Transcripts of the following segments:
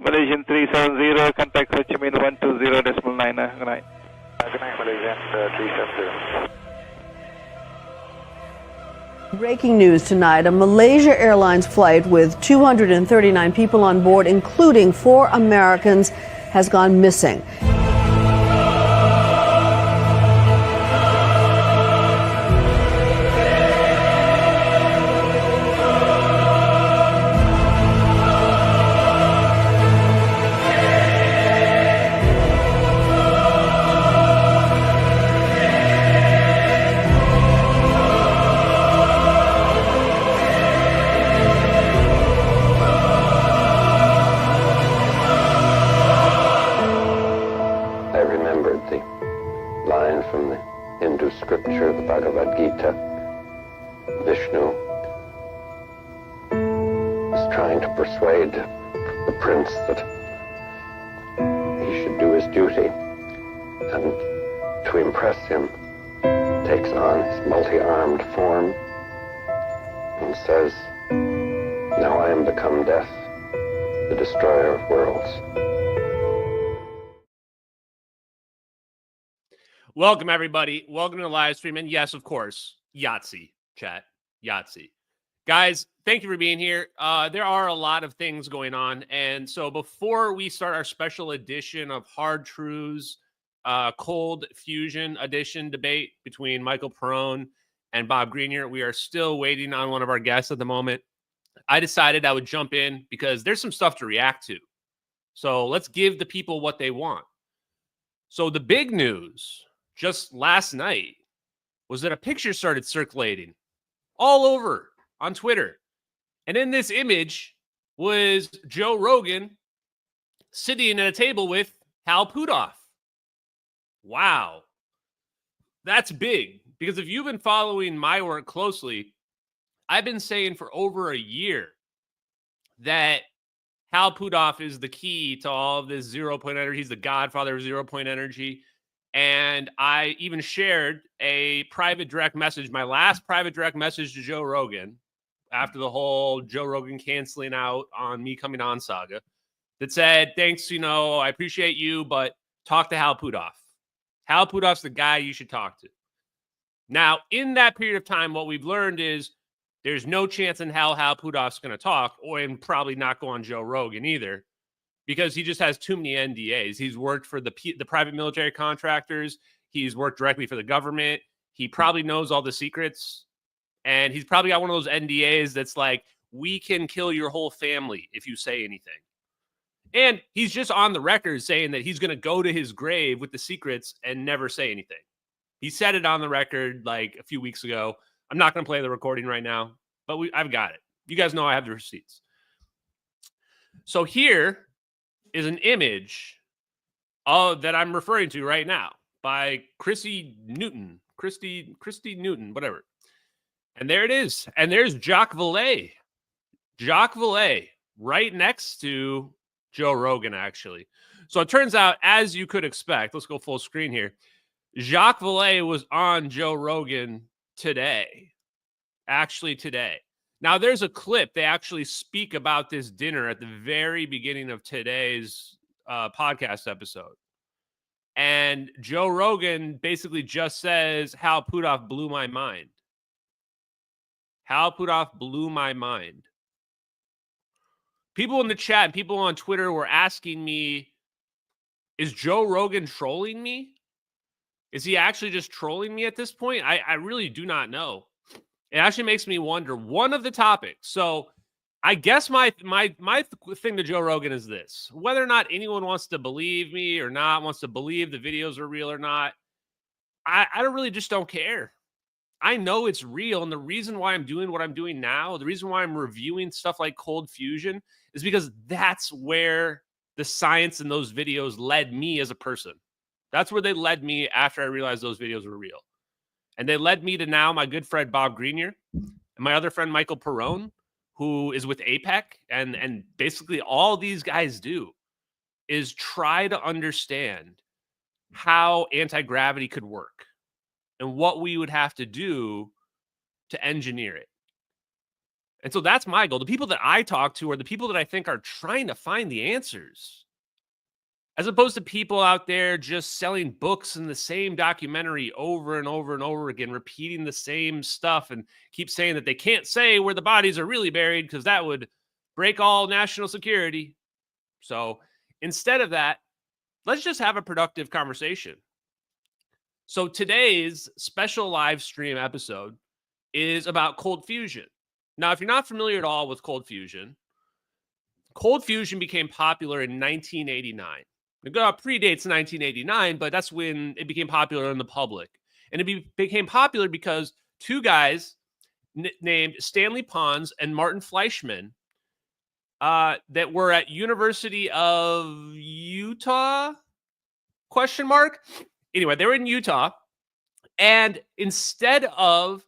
Malaysian 370, contact Ho Chi Minh 120.9. Good night. Good night, Malaysian 370. Breaking news tonight, a Malaysia Airlines flight with 239 people on board, including 4 Americans, has gone missing. From the Hindu scripture, the Bhagavad Gita. Vishnu is trying to persuade the prince that he should do his duty, and to impress him takes on his multi-armed form and says, "Now I am become death, the destroyer of worlds." Welcome, everybody. Welcome to the live stream. And yes, of course, Yahtzee, chat. Yahtzee. Guys, thank you for being here. There are a lot of things going on. And so before we start our special edition of Hard Truths, Cold Fusion edition debate between Michael Perrone and Bob Grenier, we are still waiting on one of our guests at the moment. I decided I would jump in because there's some stuff to react to. So let's give the people what they want. So the big news just last night was that a picture started circulating all over on Twitter. And in this image was Joe Rogan sitting at a table with Hal Puthoff. Wow. That's big, because if you've been following my work closely, I've been saying for over a year that Hal Puthoff is the key to all of this zero-point energy. He's the godfather of zero-point energy. And I even shared a private direct message, my last private direct message to Joe Rogan after the whole Joe Rogan canceling out on me coming on saga, that said, thanks, I appreciate you, but talk to Hal Puthoff. Hal Puthoff's the guy you should talk to. Now, in that period of time, what we've learned is there's no chance in hell Hal Puthoff's going to talk, and probably not go on Joe Rogan either, because he just has too many NDAs. He's worked for the private military contractors. He's worked directly for the government. He probably knows all the secrets. And he's probably got one of those NDAs that's like, we can kill your whole family if you say anything. And he's just on the record saying that he's going to go to his grave with the secrets and never say anything. He said it on the record like a few weeks ago. I'm not going to play the recording right now, but I've got it. You guys know I have the receipts. So here is an image that I'm referring to right now by Christy Newton, whatever. And there it is. And there's Jacques Vallée. Jacques Vallée right next to Joe Rogan, actually. So it turns out, as you could expect, let's go full screen here. Jacques Vallée was on Joe Rogan today. Actually today. Now, there's a clip. They actually speak about this dinner at the very beginning of today's podcast episode. And Joe Rogan basically just says, Hal Puthoff blew my mind. Hal Puthoff blew my mind. People in the chat and people on Twitter were asking me, is Joe Rogan trolling me? Is he actually just trolling me at this point? I really do not know. It actually makes me wonder. One of the topics. So I guess my thing to Joe Rogan is this. Whether or not anyone wants to believe me or not, wants to believe the videos are real or not, I just don't care. I know it's real. And the reason why I'm doing what I'm doing now, the reason why I'm reviewing stuff like cold fusion is because that's where the science in those videos led me as a person. That's where they led me after I realized those videos were real. And they led me to now my good friend Bob Grenier and my other friend Michael Perrone, who is with APEC. And basically all these guys do is try to understand how anti-gravity could work and what we would have to do to engineer it. And so that's my goal. The people that I talk to are the people that I think are trying to find the answers, as opposed to people out there just selling books in the same documentary over and over and over again, repeating the same stuff and keep saying that they can't say where the bodies are really buried because that would break all national security. So instead of that, let's just have a productive conversation. So today's special live stream episode is about cold fusion. Now, if you're not familiar at all with cold fusion became popular in 1989. It predates 1989, but that's when it became popular in the public. And it became popular because two guys named Stanley Pons and Martin Fleischmann that were at University of Utah, ? Anyway, they were in Utah. And instead of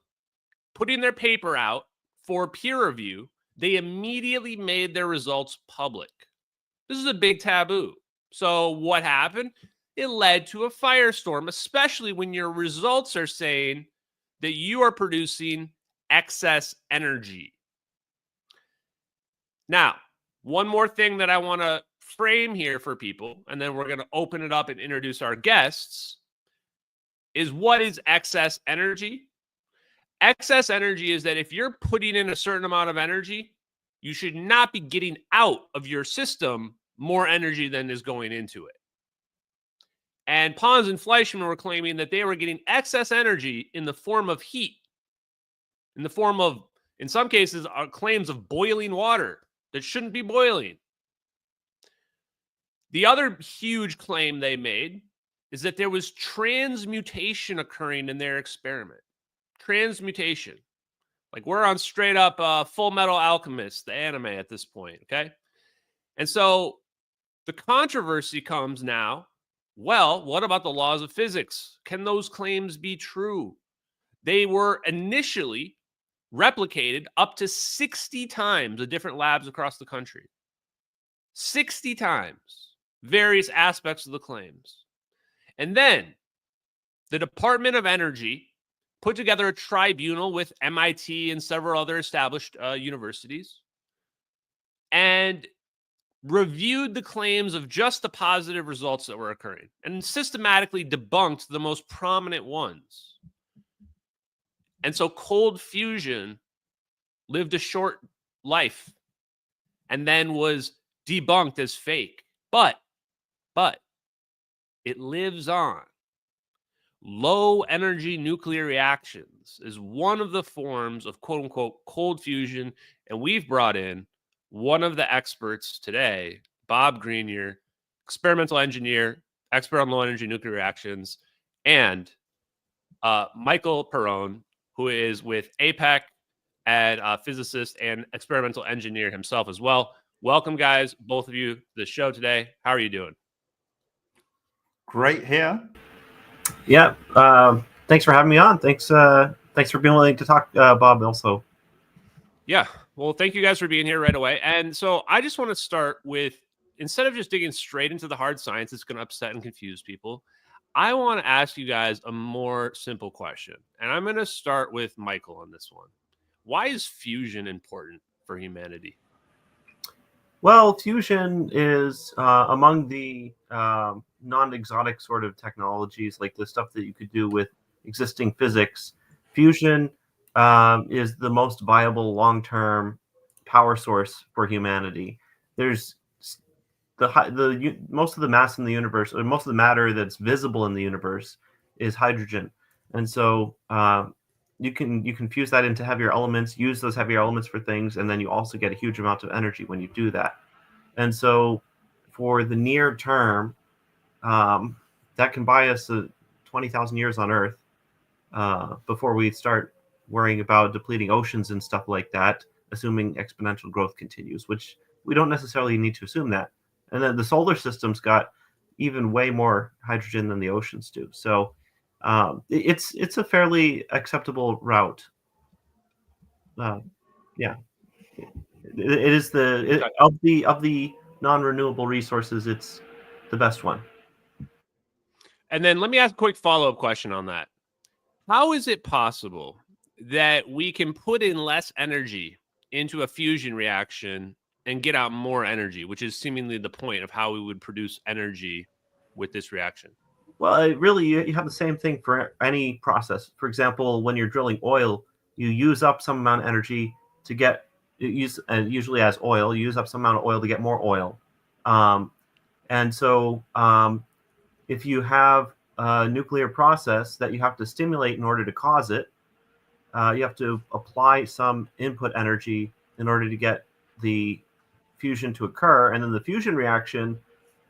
putting their paper out for peer review, they immediately made their results public. This is a big taboo. So what happened? It led to a firestorm, especially when your results are saying that you are producing excess energy. Now, one more thing that I want to frame here for people, and then we're going to open it up and introduce our guests, is what is excess energy? Excess energy is that if you're putting in a certain amount of energy, you should not be getting out of your system more energy than is going into it. And Pons and Fleischmann were claiming that they were getting excess energy in the form of heat, in the form of, in some cases, claims of boiling water that shouldn't be boiling. The other huge claim they made is that there was transmutation occurring in their experiment. Transmutation. Like we're on straight up Full Metal Alchemist, the anime at this point, okay? And so the controversy comes now, well, what about the laws of physics? Can those claims be true? They were initially replicated up to 60 times at different labs across the country. 60 times, various aspects of the claims. And then the Department of Energy put together a tribunal with MIT and several other established universities and reviewed the claims of just the positive results that were occurring and systematically debunked the most prominent ones. And so cold fusion lived a short life and then was debunked as fake. But it lives on. Low energy nuclear reactions is one of the forms of quote unquote cold fusion. And we've brought in one of the experts today, Bob Grenier, experimental engineer, expert on low energy nuclear reactions, and Michael Perrone, who is with APEC and a physicist and experimental engineer himself as well. Welcome, guys, both of you to the show today. How are you doing? Great here. Yeah. Thanks for having me on. Thanks for being willing to talk, Bob, also. Yeah. Well, thank you guys for being here right away. And so I just want to start with, instead of just digging straight into the hard science, it's going to upset and confuse people. I want to ask you guys a more simple question. And I'm going to start with Michael on this one. Why is fusion important for humanity? Well, fusion is among the non-exotic sort of technologies, like the stuff that you could do with existing physics. Fusion is the most viable long-term power source for humanity. There's the most of the mass in the universe, or most of the matter that's visible in the universe, is hydrogen, and so you can fuse that into heavier elements, use those heavier elements for things, and then you also get a huge amount of energy when you do that. And so for the near term, that can buy us 20,000 years on Earth before we start worrying about depleting oceans and stuff like that, assuming exponential growth continues, which we don't necessarily need to assume that. And then the solar system's got even way more hydrogen than the oceans do. So it's a fairly acceptable route. Yeah. It is of the non-renewable resources, it's the best one. And then let me ask a quick follow-up question on that. How is it possible that we can put in less energy into a fusion reaction and get out more energy, which is seemingly the point of how we would produce energy with this reaction? Well, really, you have the same thing for any process. For example, when you're drilling oil, you use up some amount of energy to get usually as oil, you use up some amount of oil to get more oil. And so if you have a nuclear process that you have to stimulate in order to cause it, you have to apply some input energy in order to get the fusion to occur. And then the fusion reaction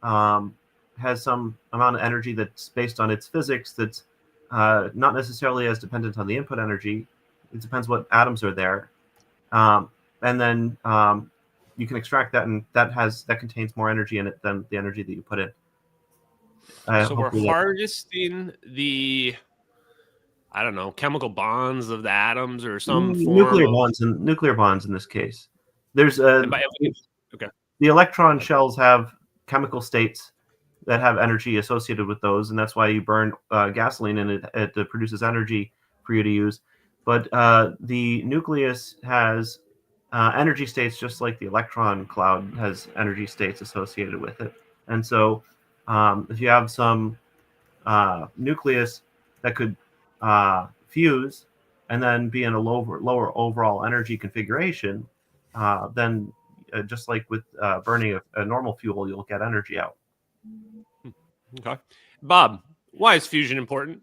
has some amount of energy that's based on its physics that's not necessarily as dependent on the input energy. It depends what atoms are there. And then you can extract that, and that contains more energy in it than the energy that you put in. So we're harvesting the, I don't know, chemical bonds of the atoms or some nuclear form of... nuclear bonds in this case. There's okay. The electron shells have chemical states that have energy associated with those, and that's why you burn gasoline and it produces energy for you to use. But the nucleus has energy states just like the electron cloud has energy states associated with it. And so if you have some nucleus that could fuse and then be in a lower overall energy configuration, then just like with burning a normal fuel, you'll get energy out. Okay. Bob, why is fusion important?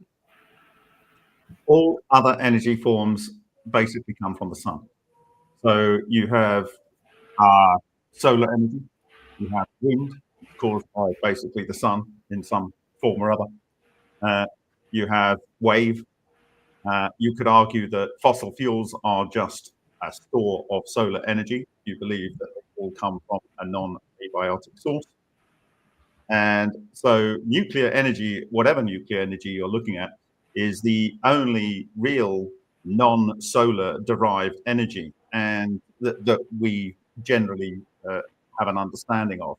All other energy forms basically come from the sun. So you have solar energy, you have wind caused by basically the sun in some form or other. You have wave. You could argue that fossil fuels are just a store of solar energy. You believe that they all come from a non-abiotic source. And so nuclear energy, whatever nuclear energy you're looking at, is the only real non-solar derived energy, and that we generally have an understanding of.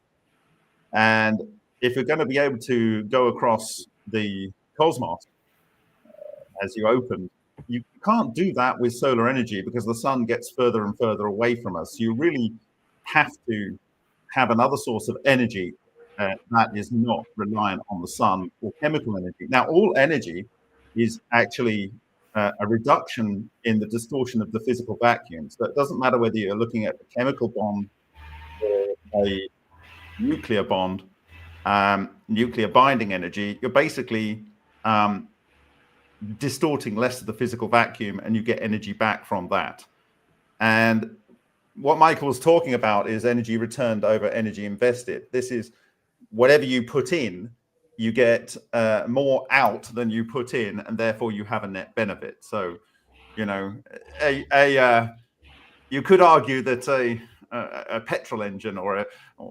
And if you're going to be able to go across the cosmos, as you opened, you can't do that with solar energy because the sun gets further and further away from us. You really have to have another source of energy that is not reliant on the sun or chemical energy. Now, all energy is actually a reduction in the distortion of the physical vacuum. So it doesn't matter whether you're looking at a chemical bond or a nuclear bond, nuclear binding energy, you're basically distorting less of the physical vacuum, and you get energy back from that. And what Michael was talking about is energy returned over energy invested. This is whatever you put in, you get more out than you put in, and therefore you have a net benefit. So, you know, you could argue that a petrol engine or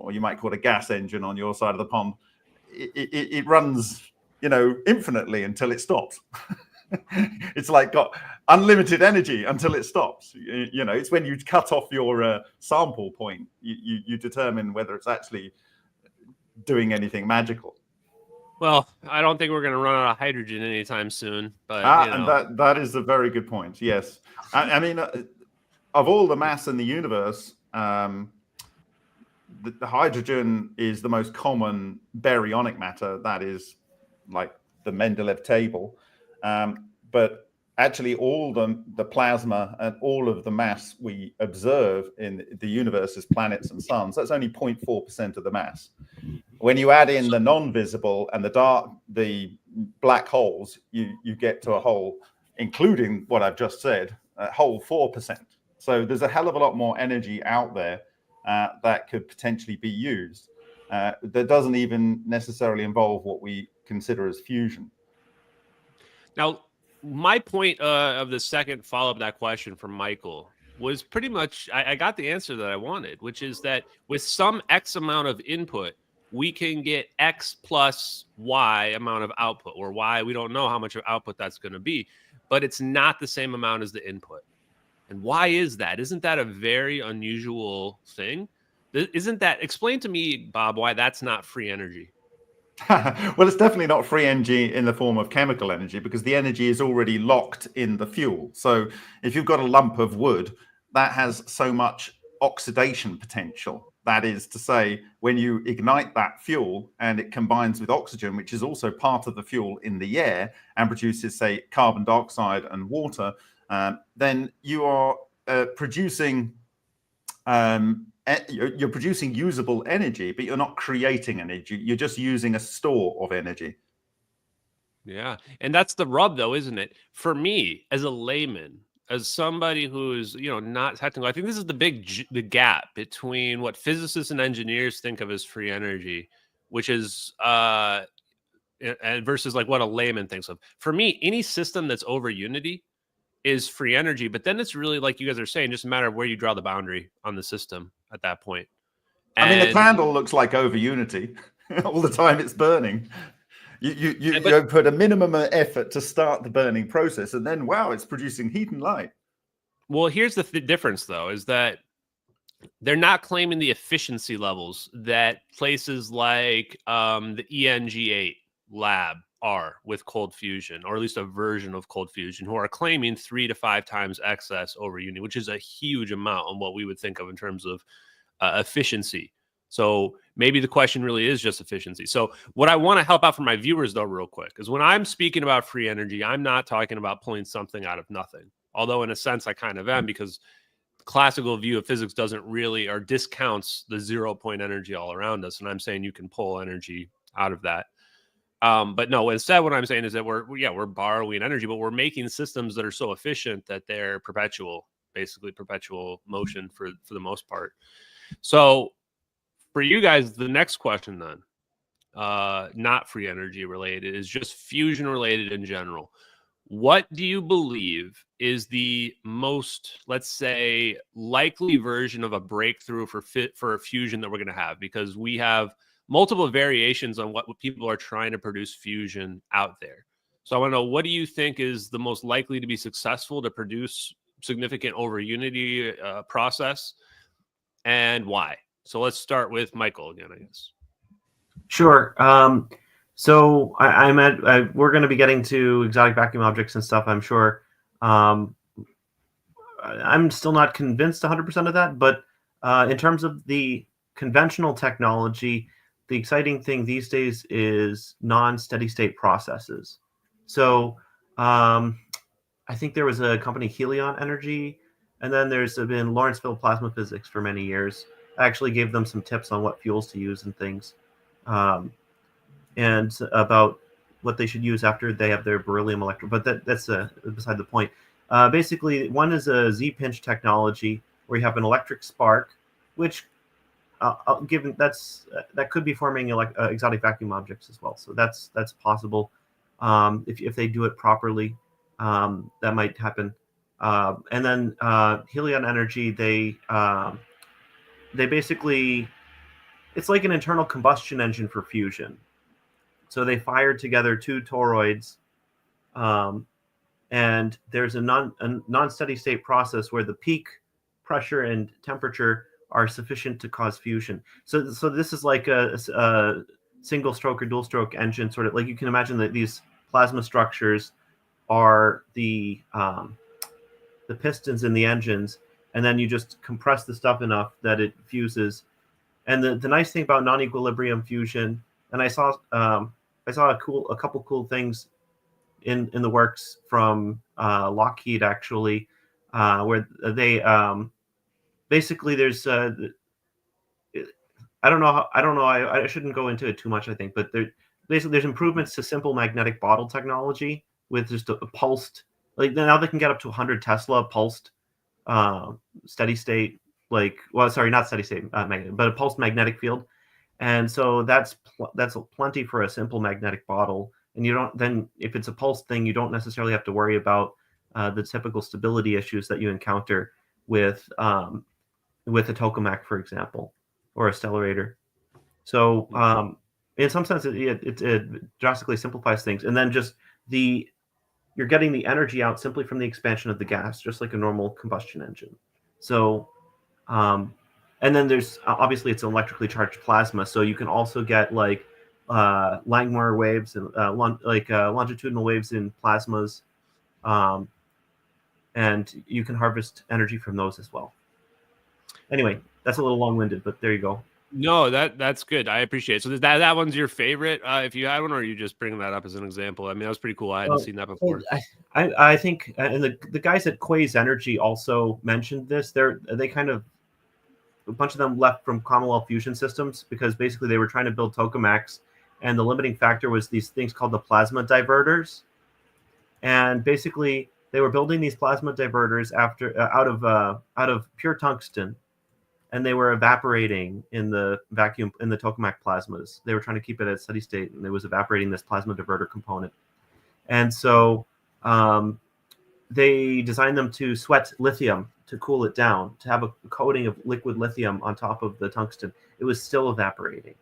you might call it a gas engine on your side of the pond, it runs, you know, infinitely until it stops. It's like got unlimited energy until it stops. You know, it's when you cut off your sample point, you determine whether it's actually doing anything magical. Well, I don't think we're going to run out of hydrogen anytime soon. But you know. And that is a very good point. Yes, I mean, of all the mass in the universe, the hydrogen is the most common baryonic matter. That is like the Mendeleev table. But actually, all the plasma and all of the mass we observe in the universe as planets and suns, that's only 0.4% of the mass. When you add in the non-visible and the black holes, you get to a whole, including what I've just said, a whole 4%. So there's a hell of a lot more energy out there that could potentially be used. That doesn't even necessarily involve what we consider as fusion. Now, my point of the second follow-up that question from Michael was pretty much, I got the answer that I wanted, which is that with some X amount of input, we can get X plus Y amount of output, or Y, we don't know how much of output that's going to be, but it's not the same amount as the input. And why is that? Isn't that a very unusual thing? Isn't that, explain to me, Bob, why that's not free energy? Well, it's definitely not free energy in the form of chemical energy because the energy is already locked in the fuel. So if you've got a lump of wood that has so much oxidation potential. That is to say, when you ignite that fuel and it combines with oxygen, which is also part of the fuel in the air and produces, say, carbon dioxide and water, then you are producing you're producing usable energy, but you're not creating energy. You're just using a store of energy. Yeah. And that's the rub, though, isn't it? For me, as a layman, as somebody who's, not technical, I think this is the gap between what physicists and engineers think of as free energy, which is and versus like what a layman thinks of. For me, any system that's over unity is free energy, but then it's really, like you guys are saying, just a matter of where you draw the boundary on the system at that point. I mean, the candle looks like over unity all the time it's burning. You put a minimum of effort to start the burning process, and then, wow, it's producing heat and light. Well, here's the difference, though, is that they're not claiming the efficiency levels that places like the ENG8 lab are with cold fusion, or at least a version of cold fusion, who are claiming 3 to 5 times excess over unity, which is a huge amount on what we would think of in terms of efficiency. So maybe the question really is just efficiency. So what I want to help out for my viewers, though, real quick, is when I'm speaking about free energy, I'm not talking about pulling something out of nothing. Although in a sense I kind of am, because the classical view of physics doesn't really, or discounts the 0-point energy all around us. And I'm saying you can pull energy out of that. But no, instead what I'm saying is that we're borrowing energy, but we're making systems that are so efficient that they're basically perpetual motion for the most part. So for you guys, the next question then, not free energy related, is just fusion related in general. What do you believe is the most, let's say, likely version of a breakthrough for a fusion that we're going to have? Because we have multiple variations on what people are trying to produce fusion out there. So I want to know, what do you think is the most likely to be successful to produce significant over unity process, and why? So let's start with Michael again, I guess. Sure. So we're going to be getting to exotic vacuum objects and stuff, I'm sure. I'm still not convinced 100% of that, but in terms of the conventional technology, the exciting thing these days is non-steady state processes. So I think there was a company, Helion Energy, and then there's been Lawrenceville Plasma Physics for many years. I actually gave them some tips on what fuels to use and things, and about what they should use after they have their beryllium electron. But that's beside the point. Basically, one is a Z-pinch technology where you have an electric spark, which that could be forming exotic vacuum objects as well. So that's possible if they do it properly. That might happen. And then Helion Energy, they basically, it's like an internal combustion engine for fusion. So they fire together 2 toroids, and there's a non-steady state process where the peak pressure and temperature are sufficient to cause fusion. So this is like a single stroke or dual stroke engine, sort of like you can imagine that these plasma structures are the pistons in the engines, and then you just compress the stuff enough that it fuses. And the nice thing about non-equilibrium fusion, and I saw a couple cool things in the works from Lockheed, actually, where they basically there's I shouldn't go into it too much, I think, but there's improvements to simple magnetic bottle technology with just a pulsed, like now they can get up to 100 Tesla pulsed steady state, not steady state magnet, but a pulsed magnetic field. And so that's plenty for a simple magnetic bottle. And if it's a pulsed thing, you don't necessarily have to worry about the typical stability issues that you encounter with a tokamak, for example, or a stellarator. So in some sense, it drastically simplifies things. And then just you're getting the energy out simply from the expansion of the gas, just like a normal combustion engine. So, and then there's obviously it's an electrically charged plasma, so you can also get like Langmuir waves and longitudinal waves in plasmas. and you can harvest energy from those as well. Anyway, that's a little long-winded, but there you go. No, that's good. I appreciate it. So that one's your favorite, if you had one, or are you just bringing that up as an example? I mean, that was pretty cool. I hadn't seen that before. I think, and the guys at Quay's Energy also mentioned this. They kind of, a bunch of them left from Commonwealth Fusion Systems because basically they were trying to build tokamaks, and the limiting factor was these things called the plasma diverters. And basically, they were building these plasma diverters out of pure tungsten, and they were evaporating in the vacuum in the tokamak plasmas. They were trying to keep it at steady state, and it was evaporating this plasma diverter component. And so they designed them to sweat lithium to cool it down, to have a coating of liquid lithium on top of the tungsten. It was still evaporating.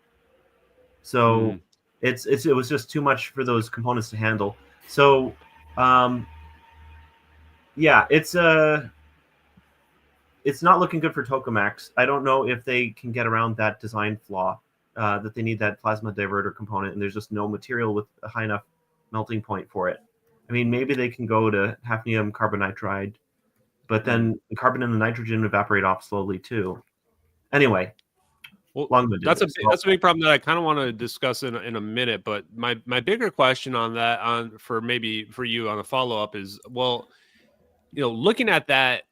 So it was just too much for those components to handle. So yeah, it's not looking good for tokamaks. I don't know if they can get around that design flaw, that they need that plasma diverter component, and there's just no material with a high enough melting point for it. I mean, maybe they can go to hafnium carbonitride, but then the carbon and the nitrogen evaporate off slowly too. Anyway, well, long-winded. That's a big problem that I kind of want to discuss in a minute. But my bigger question on that, for you on a follow-up is, well, looking at that,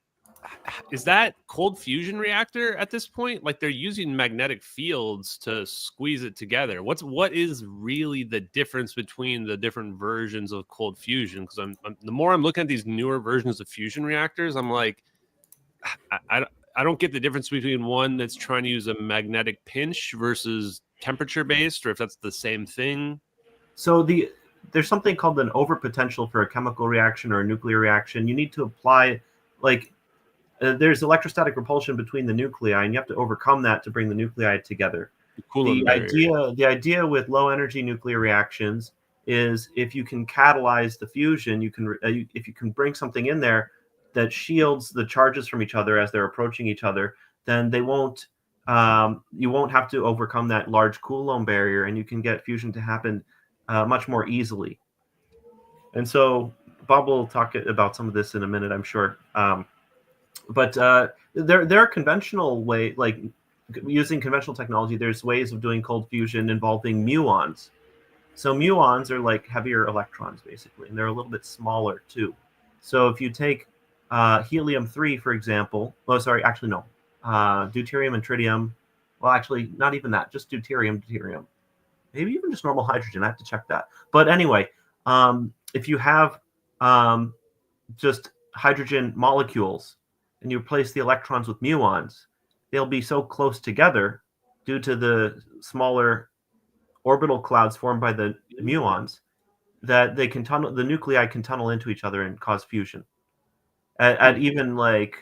is that cold fusion reactor at this point? Like, they're using magnetic fields to squeeze it together. What is really the difference between the different versions of cold fusion? Because the more I'm looking at these newer versions of fusion reactors, I'm like, I don't get the difference between one that's trying to use a magnetic pinch versus temperature based, or if that's the same thing. So there's something called an overpotential for a chemical reaction or a nuclear reaction. You need to apply, like, there's electrostatic repulsion between the nuclei, and you have to overcome that to bring the nuclei together. The idea with low energy nuclear reactions is if you can catalyze the fusion, if you can bring something in there that shields the charges from each other as they're approaching each other, then you won't have to overcome that large Coulomb barrier, and you can get fusion to happen much more easily. And so Bob will talk about some of this in a minute, I'm sure. But there are conventional way, like using conventional technology, there's ways of doing cold fusion involving muons. So muons are like heavier electrons, basically, and they're a little bit smaller too. So if you take helium-3, for example, deuterium and tritium. Well, actually, not even that, just deuterium. Maybe even just normal hydrogen. I have to check that. But anyway, if you have just hydrogen molecules, and you replace the electrons with muons, they'll be so close together due to the smaller orbital clouds formed by the muons that they can tunnel. The nuclei can tunnel into each other and cause fusion at even like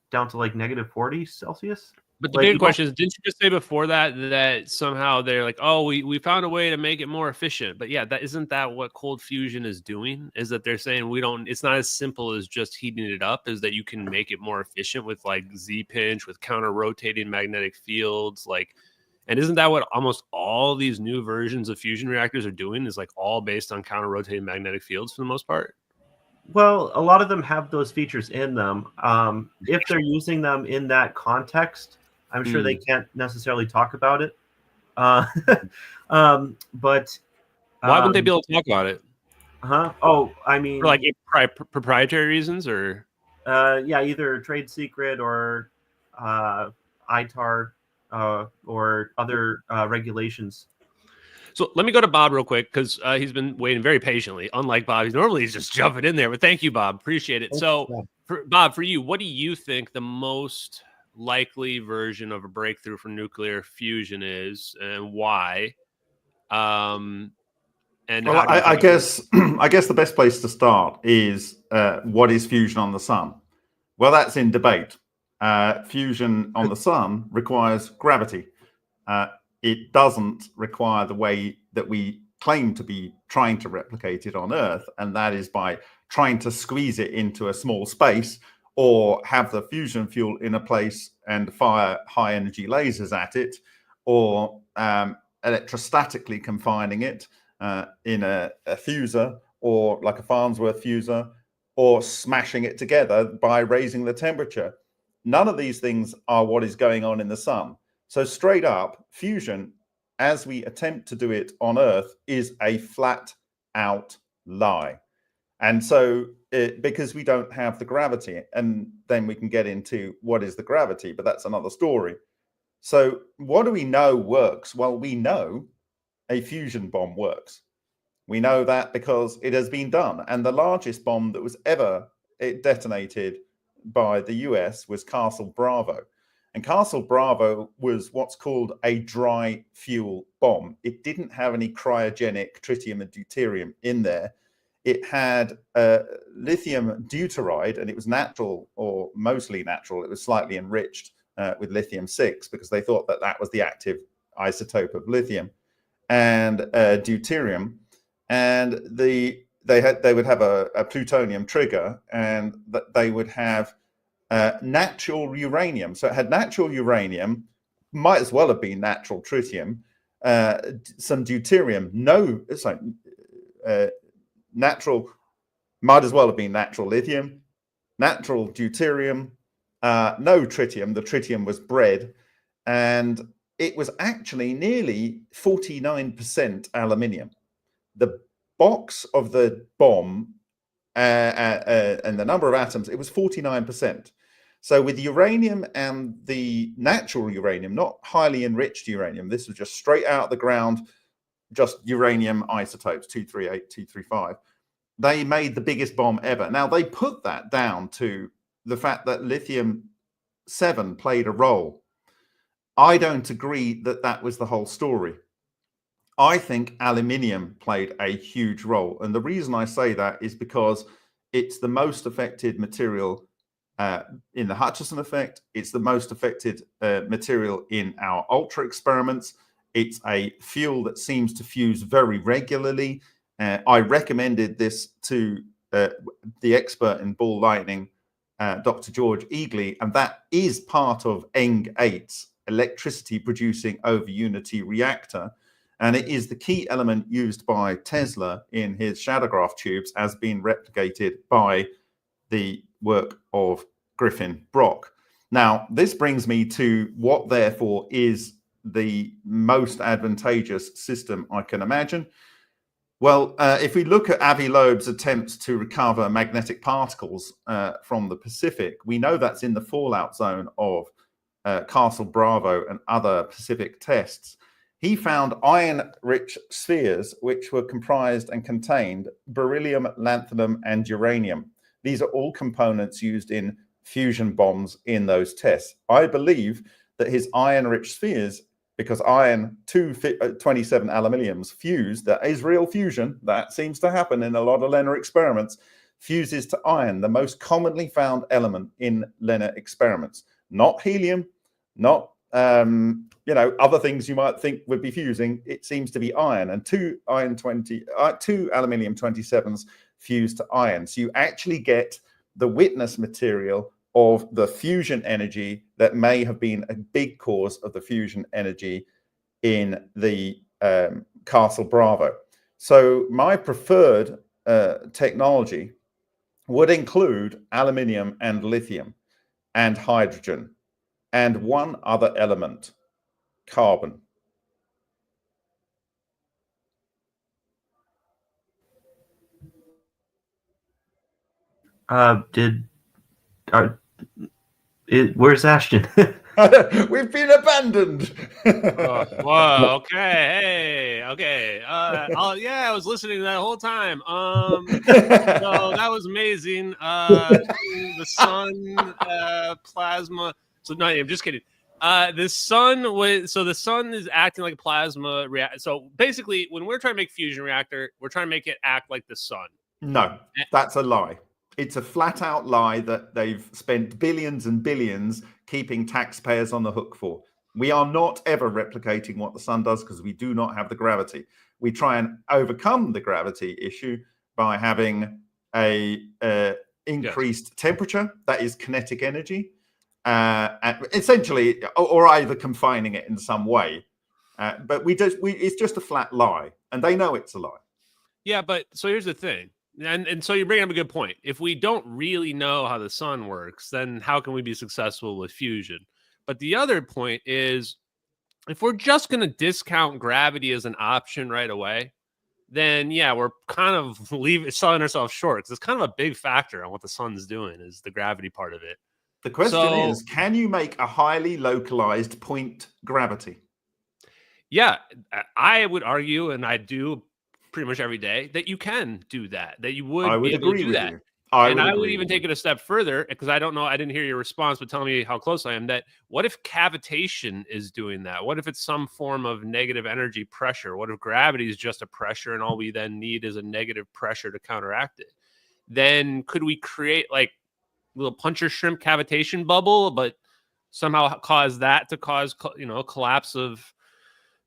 down to like -40 Celsius. But the big question is, didn't you just say before that somehow they're like, oh, we found a way to make it more efficient? But yeah, isn't that what cold fusion is doing? Is that they're saying it's not as simple as just heating it up, is that you can make it more efficient with like Z-pinch, with counter-rotating magnetic fields, like, and isn't that what almost all these new versions of fusion reactors are doing, is like all based on counter-rotating magnetic fields for the most part? Well, a lot of them have those features in them. If they're using them in that context, I'm sure they can't necessarily talk about it. But why wouldn't they be able to talk about it? Oh, I mean, for like proprietary reasons, or yeah, either trade secret or ITAR or other regulations. So let me go to Bob real quick, because he's been waiting very patiently. Unlike Bob, he's just jumping in there. But thank you, Bob. Appreciate it. So, Bob, for you, what do you think the most likely version of a breakthrough for nuclear fusion is, and why? And well, I guess the best place to start is what is fusion on the sun? Well, that's in debate. Fusion on the sun requires gravity. It doesn't require the way that we claim to be trying to replicate it on Earth, and that is by trying to squeeze it into a small space, or have the fusion fuel in a place and fire high energy lasers at it, or electrostatically confining it in a fuser, or like a Farnsworth fuser, or smashing it together by raising the temperature. None of these things are what is going on in the sun. So straight up, fusion, as we attempt to do it on Earth, is a flat out lie. And so because we don't have the gravity, and then we can get into what is the gravity, but that's another story. So what do we know works? Well, we know a fusion bomb works. We know that because it has been done. And the largest bomb that was ever detonated by the US was Castle Bravo. And Castle Bravo was what's called a dry fuel bomb. It didn't have any cryogenic tritium and deuterium in there. It had lithium deuteride, and it was natural, or mostly natural. It was slightly enriched with lithium-6 because they thought that that was the active isotope of lithium, and deuterium. And they would have a plutonium trigger, and that they would have natural uranium. So it had natural uranium, might as well have been natural tritium, some deuterium, natural, might as well have been natural lithium, natural deuterium, no tritium. The tritium was bred, and it was actually nearly 49% aluminium. The box of the bomb and the number of atoms, it was 49%. So with uranium and the natural uranium, not highly enriched uranium, this was just straight out of the ground, just uranium isotopes, 238, 235. They made the biggest bomb ever. Now, they put that down to the fact that lithium-7 played a role. I don't agree that that was the whole story. I think aluminium played a huge role. And the reason I say that is because it's the most affected material in the Hutchison effect. It's the most affected material in our ultra experiments. It's a fuel that seems to fuse very regularly. I recommended this to the expert in ball lightning, Dr. George Eagley, and that is part of ENG8's electricity producing overunity reactor. And it is the key element used by Tesla in his shadowgraph tubes, as being replicated by the work of Griffin Brock. Now, this brings me to what therefore is the most advantageous system I can imagine. Well, if we look at Avi Loeb's attempts to recover magnetic particles from the Pacific, we know that's in the fallout zone of Castle Bravo and other Pacific tests. He found iron-rich spheres which were comprised and contained beryllium, lanthanum, and uranium. These are all components used in fusion bombs in those tests. I believe that his iron-rich spheres, because iron 227 aluminiums fuse, that is real fusion, that seems to happen in a lot of LENR experiments, fuses to iron, the most commonly found element in LENR experiments. Not helium, not other things you might think would be fusing. It seems to be iron, and two aluminium 27s fuse to iron. So you actually get the witness material of the fusion energy that may have been a big cause of the fusion energy in the Castle Bravo. So my preferred technology would include aluminium and lithium and hydrogen and one other element, carbon. Where's Ashton? We've been abandoned. Whoa. Okay. Hey. Okay. I was listening to that whole time. So that was amazing. The sun, plasma. So no, I'm just kidding. The sun is acting like a plasma reactor. So basically, when we're trying to make fusion reactor, we're trying to make it act like the sun. No, that's a lie. It's a flat out lie that they've spent billions and billions keeping taxpayers on the hook for. We are not ever replicating what the sun does because we do not have the gravity. We try and overcome the gravity issue by having a increased temperature, that is kinetic energy, essentially, or either confining it in some way. But it's just a flat lie, and they know it's a lie. Yeah, but so here's the thing. And so you're bringing up a good point. If we don't really know how the sun works, then how can we be successful with fusion? But the other point is, if we're just going to discount gravity as an option right away, then yeah, we're kind of selling ourselves short, because it's kind of a big factor on what the sun's doing is the gravity part of it. The question is, can you make a highly localized point gravity? Yeah, I would argue, and I do pretty much every day, that you can do that, that you would, I would be able agree to do with that. you. I would even take it a step further, because I don't know, I didn't hear your response, but tell me how close I am. That what if cavitation is doing that? What if it's some form of negative energy pressure? What if gravity is just a pressure and all we then need is a negative pressure to counteract it? Then could we create like little puncher shrimp cavitation bubble, but somehow cause that to cause, collapse of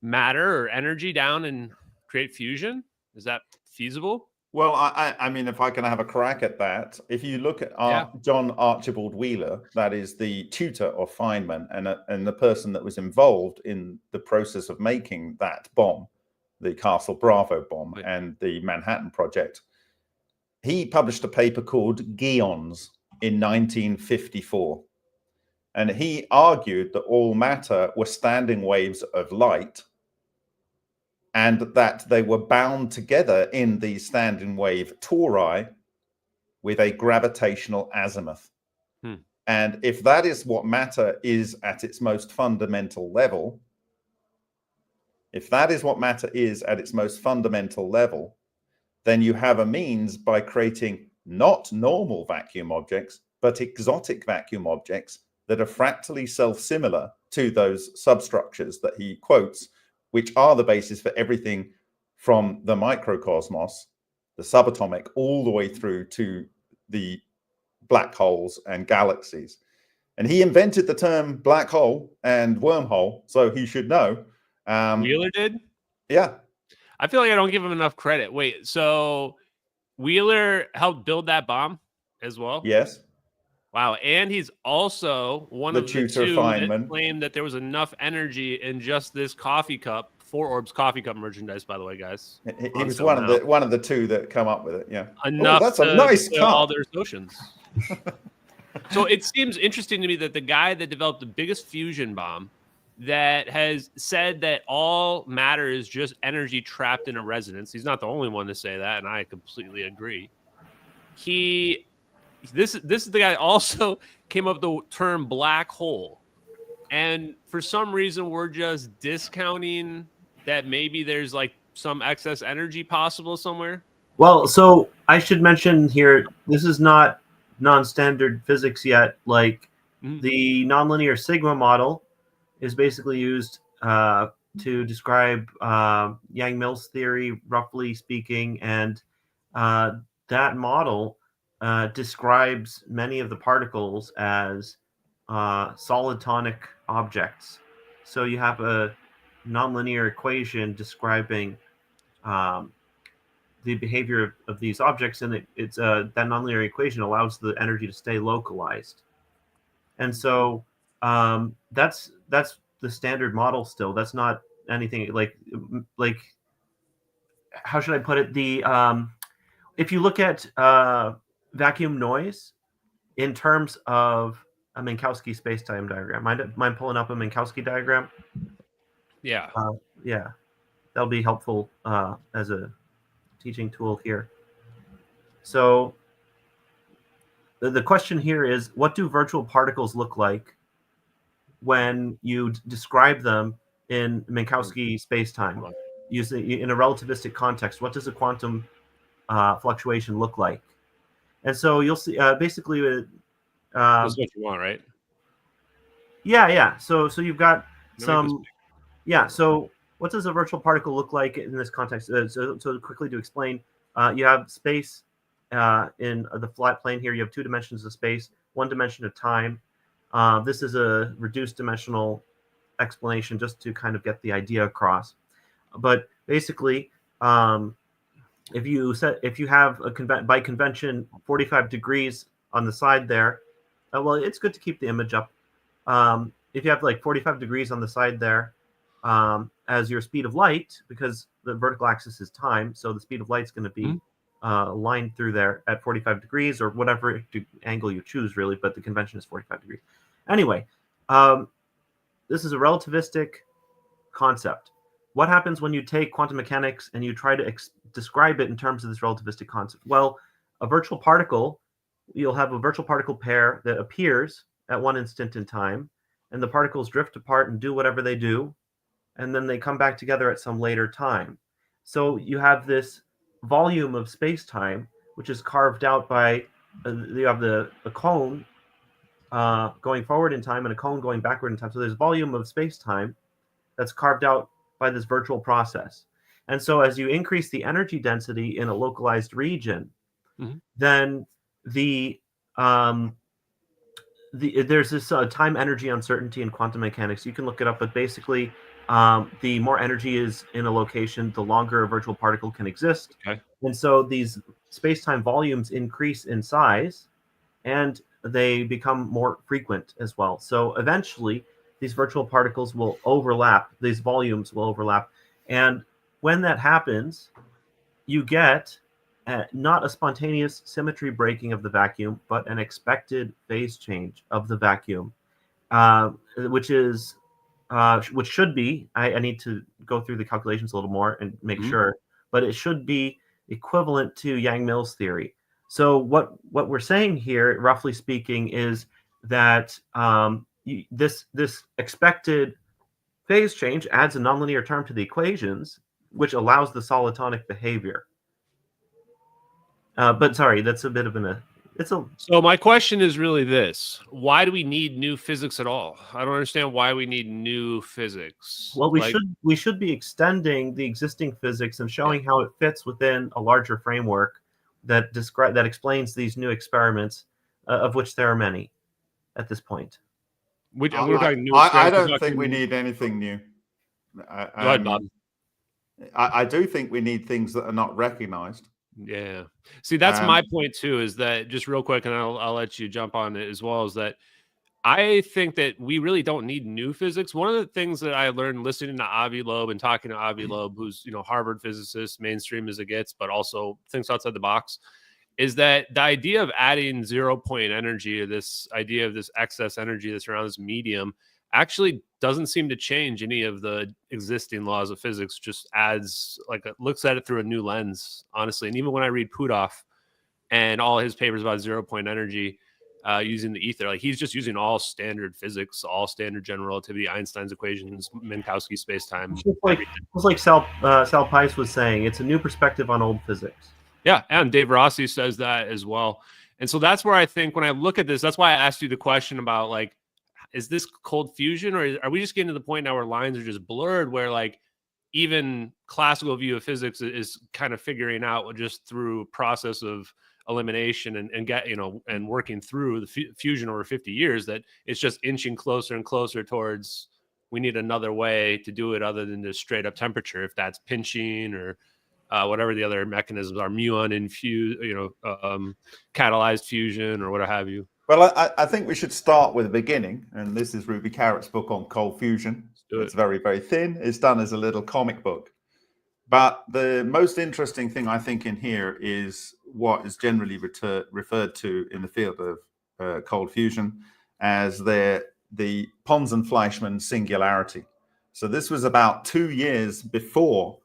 matter or energy down and create fusion? Is that feasible? Well, I mean, if I can have a crack at that, if you look at John Archibald Wheeler, that is the tutor of Feynman and the person that was involved in the process of making that bomb, the Castle Bravo bomb and the Manhattan Project, he published a paper called Geons in 1954. And he argued that all matter were standing waves of light, and that they were bound together in these standing wave tori with a gravitational azimuth. And if that is what matter is at its most fundamental level, then you have a means by creating not normal vacuum objects, but exotic vacuum objects that are fractally self-similar to those substructures that he quotes, which are the basis for everything from the microcosmos, the subatomic, all the way through to the black holes and galaxies. And he invented the term black hole and wormhole, so he should know. Wheeler did? Yeah. I feel like I don't give him enough credit. Wait, so Wheeler helped build that bomb as well? Yes. Wow, and he's also one of the two that claimed that there was enough energy in just this coffee cup, 4 Orbs coffee cup merchandise, by the way, guys. He was one of the two that come up with it, yeah. Enough that's a nice cup. All their oceans. So it seems interesting to me that the guy that developed the biggest fusion bomb, that has said that all matter is just energy trapped in a resonance. He's not the only one to say that, and I completely agree. This is the guy also came up with the term black hole. And for some reason, we're just discounting that maybe there's like some excess energy possible somewhere. Well, so I should mention here, this is not non-standard physics yet. Like the nonlinear sigma model is basically used to describe Yang-Mills theory, roughly speaking. And that model describes many of the particles as solid tonic objects. So you have a nonlinear equation describing the behavior of these objects, and it's that nonlinear equation allows the energy to stay localized. And so that's the standard model still. That's not anything like how should I put it? The if you look at vacuum noise in terms of a Minkowski space-time diagram. Mind pulling up a Minkowski diagram? Yeah. Yeah. That'll be helpful as a teaching tool here. So the question here is, what do virtual particles look like when you describe them in Minkowski space-time? Using in a relativistic context, what does a quantum fluctuation look like? And so you'll see basically that's what you want, right? Yeah. So you've got some. Yeah. So what does a virtual particle look like in this context? So quickly to explain, you have space in the flat plane here. You have 2 dimensions of space, 1 dimension of time. This is a reduced dimensional explanation just to kind of get the idea across. But basically, if you have by convention 45 degrees on the side there, well, it's good to keep the image up. If you have like 45 degrees on the side there as your speed of light, because the vertical axis is time, so the speed of light is going to be line through there at 45 degrees or whatever angle you choose, really, but the convention is 45 degrees. Anyway, this is a relativistic concept. What happens when you take quantum mechanics and you try to describe it in terms of this relativistic concept? Well, a virtual particle, you'll have a virtual particle pair that appears at one instant in time, and the particles drift apart and do whatever they do, and then they come back together at some later time. So you have this volume of space-time, which is carved out by, you have a cone going forward in time and a cone going backward in time. So there's volume of space-time that's carved out by this virtual process. And so as you increase the energy density in a localized region, then there's this time energy uncertainty in quantum mechanics. You can look it up, but basically the more energy is in a location, the longer a virtual particle can exist. Okay. And so these space-time volumes increase in size and they become more frequent as well. So eventually these virtual particles will overlap, these volumes will overlap. And when that happens, you get not a spontaneous symmetry breaking of the vacuum, but an expected phase change of the vacuum, which should be, I need to go through the calculations a little more and make sure, but it should be equivalent to Yang-Mills theory. So what we're saying here, roughly speaking, is that this expected phase change adds a nonlinear term to the equations, which allows the solitonic behavior. But sorry, that's a bit of So my question is really this: why do we need new physics at all? I don't understand why we need new physics. Well, we should be extending the existing physics and showing how it fits within a larger framework that explains these new experiments, of which there are many at this point. I don't think we need anything new. Go ahead, Bob. I do think we need things that are not recognized. Yeah. See, that's my point too, is that, just real quick, and I'll let you jump on it as well, is that I think that we really don't need new physics. One of the things that I learned listening to Avi Loeb and talking to Avi Loeb, who's, Harvard physicist, mainstream as it gets, but also thinks outside the box, is that the idea of adding 0-point energy, or this idea of this excess energy that's around this medium, actually doesn't seem to change any of the existing laws of physics. Just adds, looks at it through a new lens, honestly. And even when I read Puthoff and all his papers about 0-point energy, using the ether, he's just using all standard physics, all standard general relativity, Einstein's equations, Minkowski space-time. It's like Sal Pais was saying, it's a new perspective on old physics. Yeah, and Dave Rossi says that as well. And so that's where I think, when I look at this, that's why I asked you the question about, is this cold fusion, or are we just getting to the point now where lines are just blurred, where even classical view of physics is kind of figuring out just through process of elimination and working through the fusion over 50 years, that it's just inching closer and closer towards, we need another way to do it other than just straight up temperature, if that's pinching or whatever the other mechanisms are, muon infused, catalyzed fusion or what have you. Well, I think we should start with the beginning, and this is Ruby Carrot's book on cold fusion. It's very, very thin. It's done as a little comic book. But the most interesting thing, I think, in here is what is generally referred to in the field of cold fusion as the Pons and Fleischmann singularity. So this was about 2 years before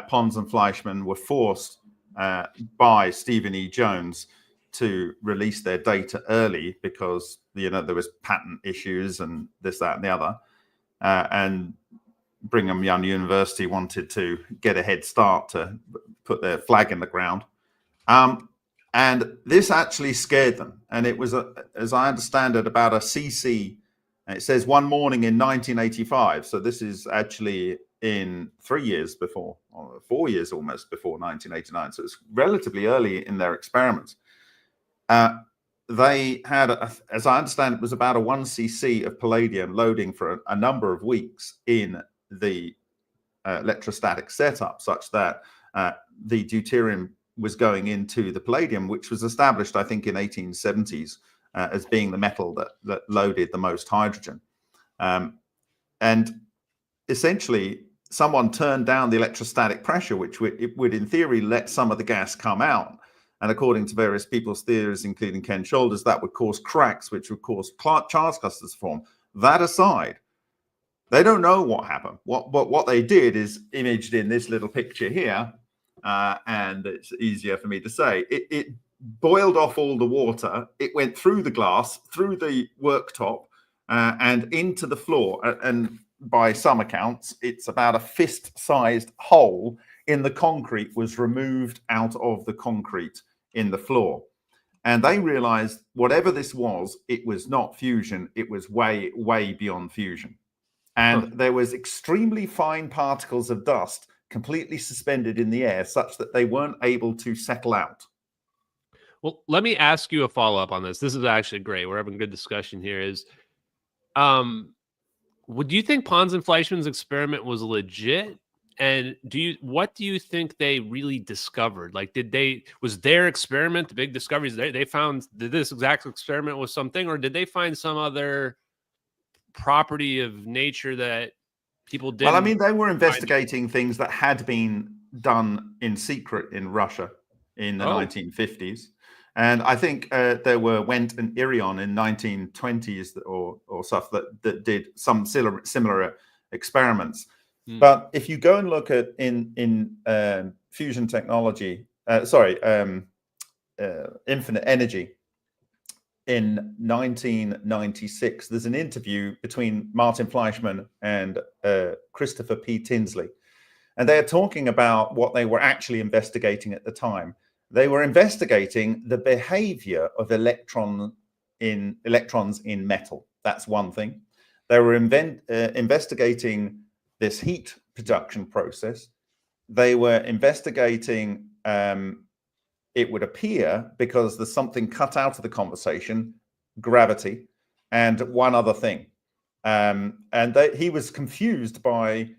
Pons and Fleischmann were forced by Stephen E. Jones to release their data early because there was patent issues and this, that, and the other, and Brigham Young University wanted to get a head start to put their flag in the ground, and this actually scared them. And it was, as I understand it, about a CC. It says one morning in 1985. So this is actually in 3 years before, or 4 years almost before 1989. So it's relatively early in their experiments. They had, as I understand, it was about a 1 cc of palladium loading for a number of weeks in the electrostatic setup, such that the deuterium was going into the palladium, which was established, I think, in 1870s as being the metal that loaded the most hydrogen. And essentially, someone turned down the electrostatic pressure, which it would in theory let some of the gas come out. And according to various people's theories, including Ken Shoulders, that would cause cracks, which would cause charge clusters to form. That aside, they don't know what happened. What they did is imaged in this little picture here, and it's easier for me to say. It boiled off all the water. It went through the glass, through the worktop, and into the floor. And by some accounts, it's about a fist-sized hole in the concrete was removed out of the concrete in the floor. And they realized whatever this was, it was not fusion. It was way, way beyond fusion. And there was extremely fine particles of dust completely suspended in the air such that they weren't able to settle out. Well, let me ask you a follow-up on this. This is actually great. We're having a good discussion here. Would you think Pons and Fleischmann's experiment was legit? And what do you think they really discovered? Like, was their experiment the big discoveries they found? Did this exact experiment was something, or did they find some other property of nature that people didn't? Well, I mean, they were investigating things that had been done in secret in Russia in the 1950s. And I think there were Wendt and Irion in 1920s or stuff that did some similar experiments. But if you go and look at in fusion technology, infinite energy, in 1996, there's an interview between Martin Fleischmann and Christopher P. Tinsley. And they're talking about what they were actually investigating at the time. They were investigating the behavior of electrons in metal. That's one thing. They were investigating this heat production process. They were investigating, it would appear, because there's something cut out of the conversation, gravity, and one other thing. He was confused by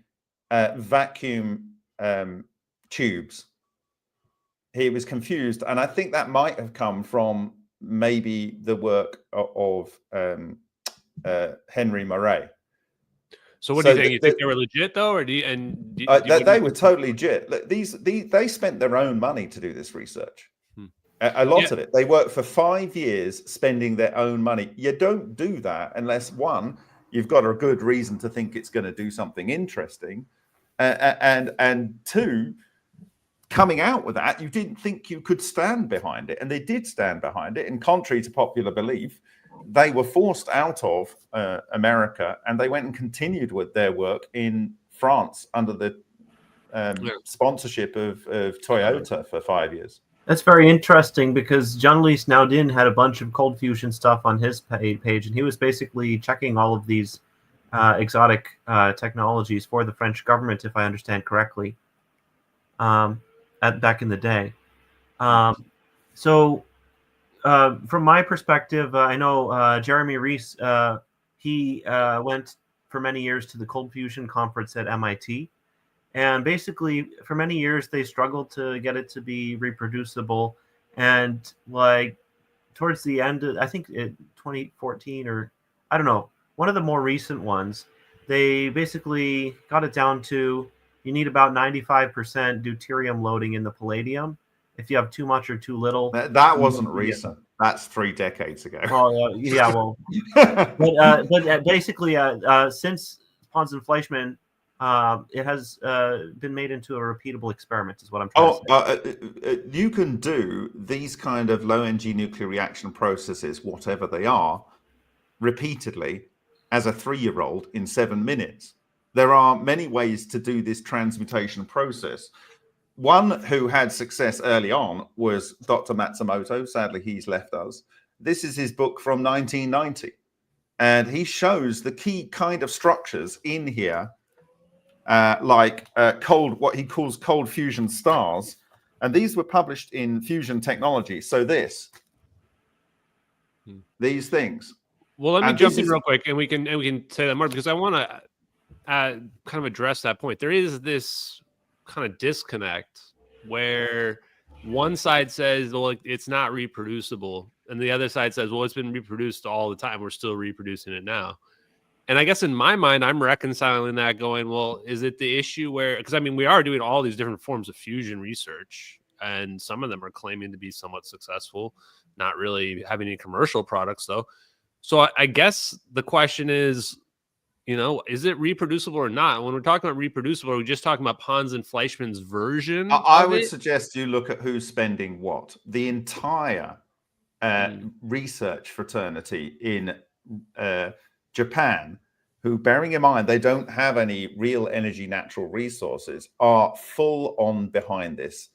vacuum tubes. He was confused, and I think that might have come from maybe the work of Henry Murray. So what do you think? You think they were legit though, or they were totally legit. Look, they spent their own money to do this research. A lot of it. They worked for 5 years spending their own money. You don't do that unless, one, you've got a good reason to think it's going to do something interesting, and two, coming out with that, you didn't think you could stand behind it, and they did stand behind it. And contrary to popular belief, they were forced out of America, and they went and continued with their work in France under the sponsorship of Toyota for 5 years. That's very interesting because Jean-Louis Naudin had a bunch of cold fusion stuff on his page, and he was basically checking all of these exotic technologies for the French government, if I understand correctly, back in the day. So from my perspective, I know Jeremy Rees, he went for many years to the Cold Fusion Conference at MIT. And basically, for many years, they struggled to get it to be reproducible. And like towards the end, I think 2014 or I don't know, one of the more recent ones, they basically got it down to you need about 95% deuterium loading in the palladium. If you have too much or too little. That wasn't recent. That's 3 decades ago. Oh, yeah, well. but basically, since Pons and Fleischmann, it has been made into a repeatable experiment, is what I'm trying to say. You can do these kind of low-energy nuclear reaction processes, whatever they are, repeatedly as a 3-year-old in 7 minutes. There are many ways to do this transmutation process. One who had success early on was Dr. Matsumoto. Sadly, he's left us. This is his book from 1990. And he shows the key kind of structures in here, what he calls cold fusion stars. And these were published in Fusion Technology. So these things. Well, let me jump in real quick, and we can say that more, because I want to kind of address that point. There is this kind of disconnect where one side says, well, it's not reproducible, and the other side says, well, it's been reproduced all the time, we're still reproducing it now. And I guess in my mind, I'm reconciling that going, well, is it the issue where, because I mean, we are doing all these different forms of fusion research, and some of them are claiming to be somewhat successful, not really having any commercial products though. So I guess the question is, is it reproducible or not? When we're talking about reproducible, are we just talking about Pons and Fleischmann's version? I would suggest you look at who's spending what. The entire research fraternity in Japan, who, bearing in mind they don't have any real energy natural resources, are full on behind this.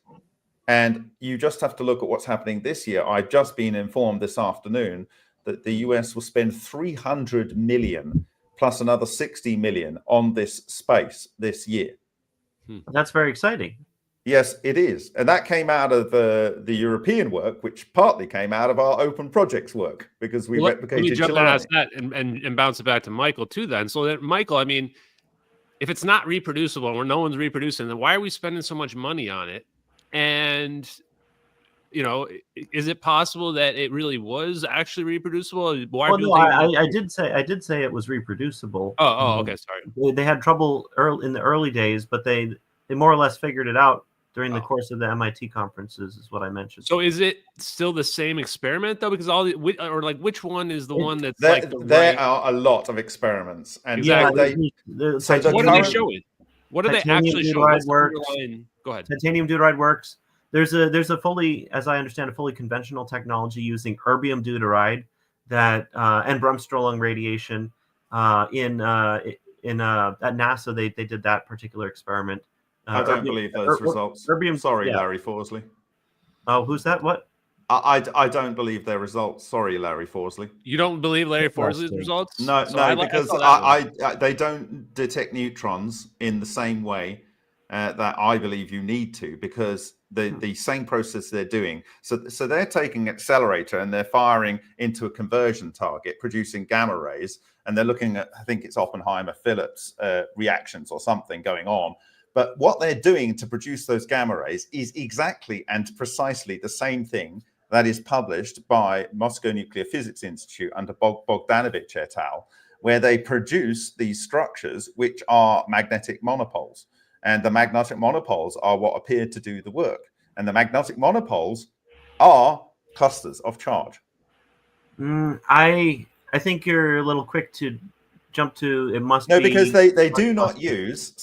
And you just have to look at what's happening this year. I've just been informed this afternoon that the US will spend 300 million plus another 60 million on this space this year. That's very exciting. Yes, it is. And that came out of the European work, which partly came out of our open projects work, because we replicated. Let me jump in and ask that and bounce it back to Michael too then. So that, Michael, I mean, if it's not reproducible and no one's reproducing, then why are we spending so much money on it? And is it possible that it really was actually reproducible? Well, no, I did say it was reproducible. Oh, okay, sorry. They had trouble in the early days, but they more or less figured it out during the course of the MIT conferences, is what I mentioned. So is it still the same experiment though? Because which one is the one that's there are a lot of experiments, and exactly. What are they showing? What are they actually showing? Go ahead. Titanium deuteride works. There's a fully, as I understand, a fully conventional technology using erbium deuteride that and Bremsstrahlung radiation at NASA. They did that particular experiment. I don't believe those results. Sorry, Larry Forsley. Oh, who's that? What? I don't believe their results. Sorry, Larry Forsley. You don't believe Larry Forsley's results? No, because they don't detect neutrons in the same way that I believe you need to, because the same process they're doing. So they're taking accelerator and they're firing into a conversion target, producing gamma rays, and they're looking at, I think it's Oppenheimer-Phillips reactions or something going on. But what they're doing to produce those gamma rays is exactly and precisely the same thing that is published by Moscow Nuclear Physics Institute under Bogdanovich et al., where they produce these structures which are magnetic monopoles. And the magnetic monopoles are what appear to do the work. And the magnetic monopoles are clusters of charge. I think you're a little quick to jump to it must be... No, because they do not use,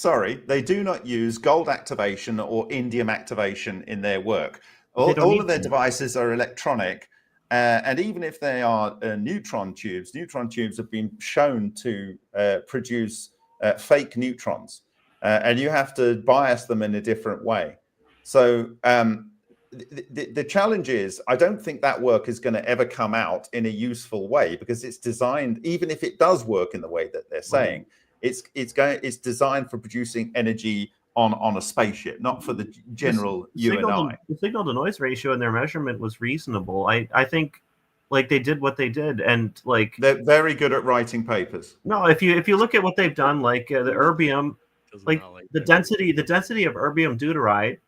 they do not use gold activation or indium activation in their work. All of their devices are electronic. And even if they are neutron tubes have been shown to produce fake neutrons. And you have to bias them in a different way. So the challenge is, I don't think that work is going to ever come out in a useful way, because it's designed, even if it does work in the way that they're saying, it's designed for producing energy on a spaceship, not for the general you and I. The signal to noise ratio in their measurement was reasonable. I think they did what they did, and they're very good at writing papers. No, if you look at what they've done, the erbium. The density of erbium deuteride,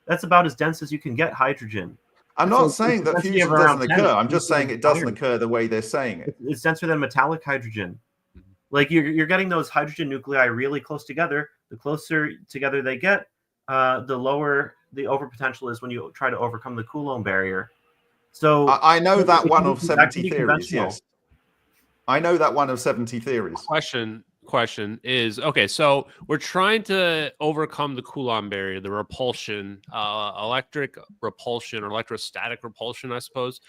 that's about as dense as you can get hydrogen. I'm not saying that fusion doesn't occur. I'm just saying it doesn't occur the way they're saying it. It's denser than metallic hydrogen. You're getting those hydrogen nuclei really close together. The closer together they get, the lower the overpotential is when you try to overcome the Coulomb barrier. So I know that one of 70 theories. Yes, I know that one of 70 theories. Question is, okay, so we're trying to overcome the Coulomb barrier, the repulsion, electric repulsion or electrostatic repulsion, I suppose.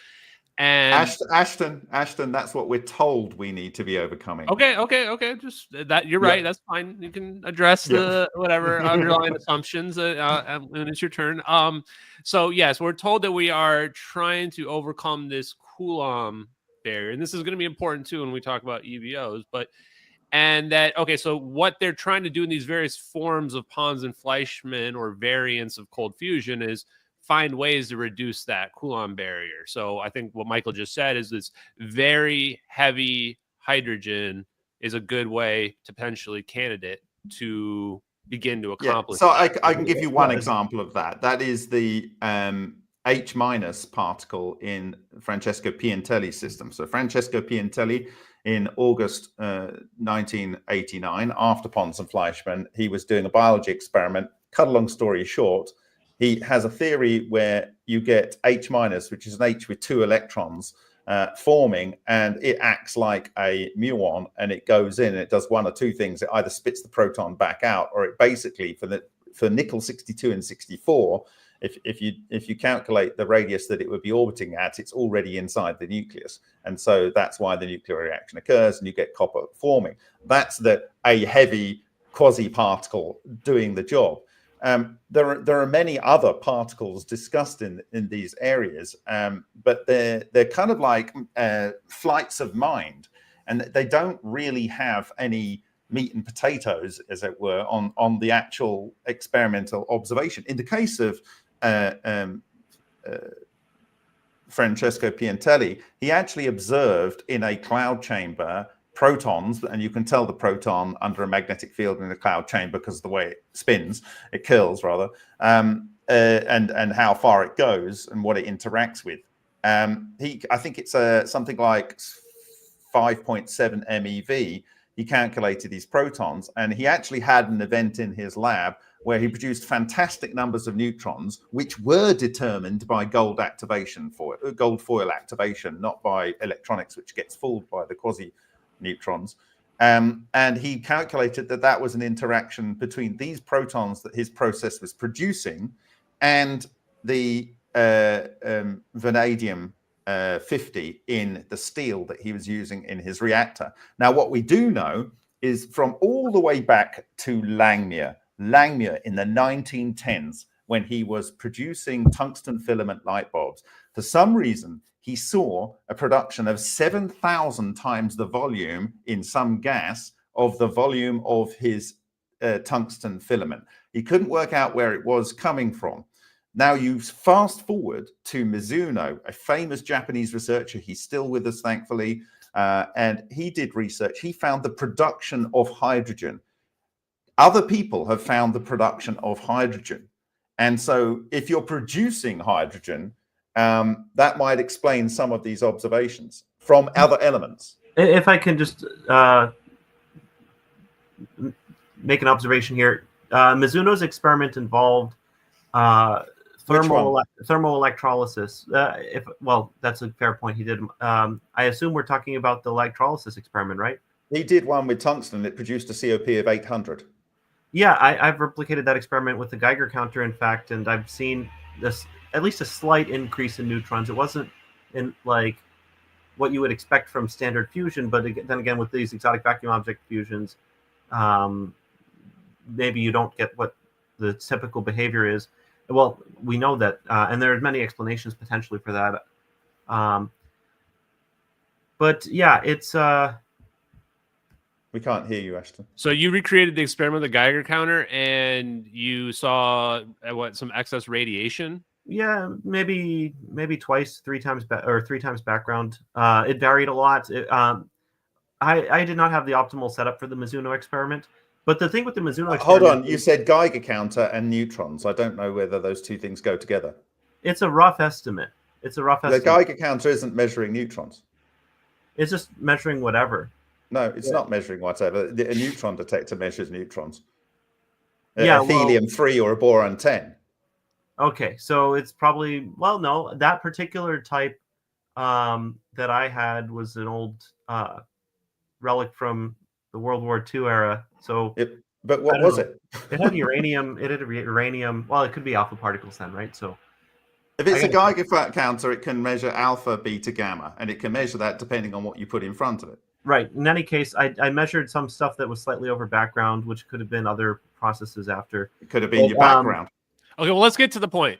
And Ashton, that's what we're told we need to be overcoming. Okay. Just that, you're right. That's fine. You can address the whatever underlying assumptions when it's your turn. So yes, we're told that we are trying to overcome this Coulomb barrier, and this is going to be important too when we talk about EVOs, so what they're trying to do in these various forms of Pons and Fleischmann or variants of cold fusion is find ways to reduce that Coulomb barrier. So I think what Michael just said is this very heavy hydrogen is a good way to potentially candidate to begin to accomplish. So I can give you one example of that. That is the H minus particle in Francesco Piantelli's system. So Francesco Piantelli, in August 1989, after Pons and Fleischmann, he was doing a biology experiment. Cut a long story short, he has a theory where you get H minus, which is an H with 2 electrons, forming, and it acts like a muon, and it goes in and it does one or two things. It either spits the proton back out, or it basically, for nickel 62 and 64, if you calculate the radius that it would be orbiting at, it's already inside the nucleus, and so that's why the nuclear reaction occurs and you get copper forming. That's a heavy quasi-particle doing the job. There are many other particles discussed in these areas, but they're kind of like flights of mind, and they don't really have any meat and potatoes, as it were, on the actual experimental observation. In the case of Francesco Piantelli, he actually observed in a cloud chamber protons, and you can tell the proton under a magnetic field in a cloud chamber because of the way it spins, it curls rather, and how far it goes and what it interacts with. I think it's something like 5.7 MeV. He calculated these protons, and he actually had an event in his lab where he produced fantastic numbers of neutrons, which were determined by gold foil activation, not by electronics, which gets fooled by the quasi-neutrons. And he calculated that was an interaction between these protons that his process was producing and the vanadium 50 in the steel that he was using in his reactor. Now, what we do know is from all the way back to Langmuir in the 1910s, when he was producing tungsten filament light bulbs, for some reason, he saw a production of 7,000 times the volume in some gas of the volume of his tungsten filament. He couldn't work out where it was coming from. Now you fast forward to Mizuno, a famous Japanese researcher. He's still with us, thankfully. And he did research. He found the production of hydrogen. Other people have found the production of hydrogen. And so if you're producing hydrogen, that might explain some of these observations from other elements. If I can just make an observation here. Mizuno's experiment involved thermal electrolysis. Well, that's a fair point. He did. I assume we're talking about the electrolysis experiment, right? He did one with tungsten. It produced a COP of 800. Yeah, I've replicated that experiment with the Geiger counter, in fact, and I've seen this at least a slight increase in neutrons. It wasn't in like what you would expect from standard fusion, but then again, with these exotic vacuum object fusions, maybe you don't get what the typical behavior is. Well, we know that, and there are many explanations potentially for that. But yeah, it's... We can't hear you, Ashton. So you recreated the experiment with the Geiger counter, and you saw some excess radiation? Yeah, maybe twice, three times background. It varied a lot. I did not have the optimal setup for the Mizuno experiment. But the thing with the Mizuno experiment... Hold on, you said Geiger counter and neutrons. I don't know whether those two things go together. It's a rough estimate. The Geiger counter isn't measuring neutrons. It's just measuring whatever. No, it's not measuring whatever. A neutron detector measures neutrons. Yeah, a helium-3 or a boron-10. Okay, so it's probably... Well, no, that particular type that I had was an old relic from the World War II era. So, but what was it? It had uranium. It had uranium. Well, it could be alpha particles then, right? So, if it's a Geiger counter, it can measure alpha, beta, gamma, and it can measure that depending on what you put in front of it. Right. In any case, I measured some stuff that was slightly over background, which could have been other processes after. It could have been your background. Okay, well, let's get to the point.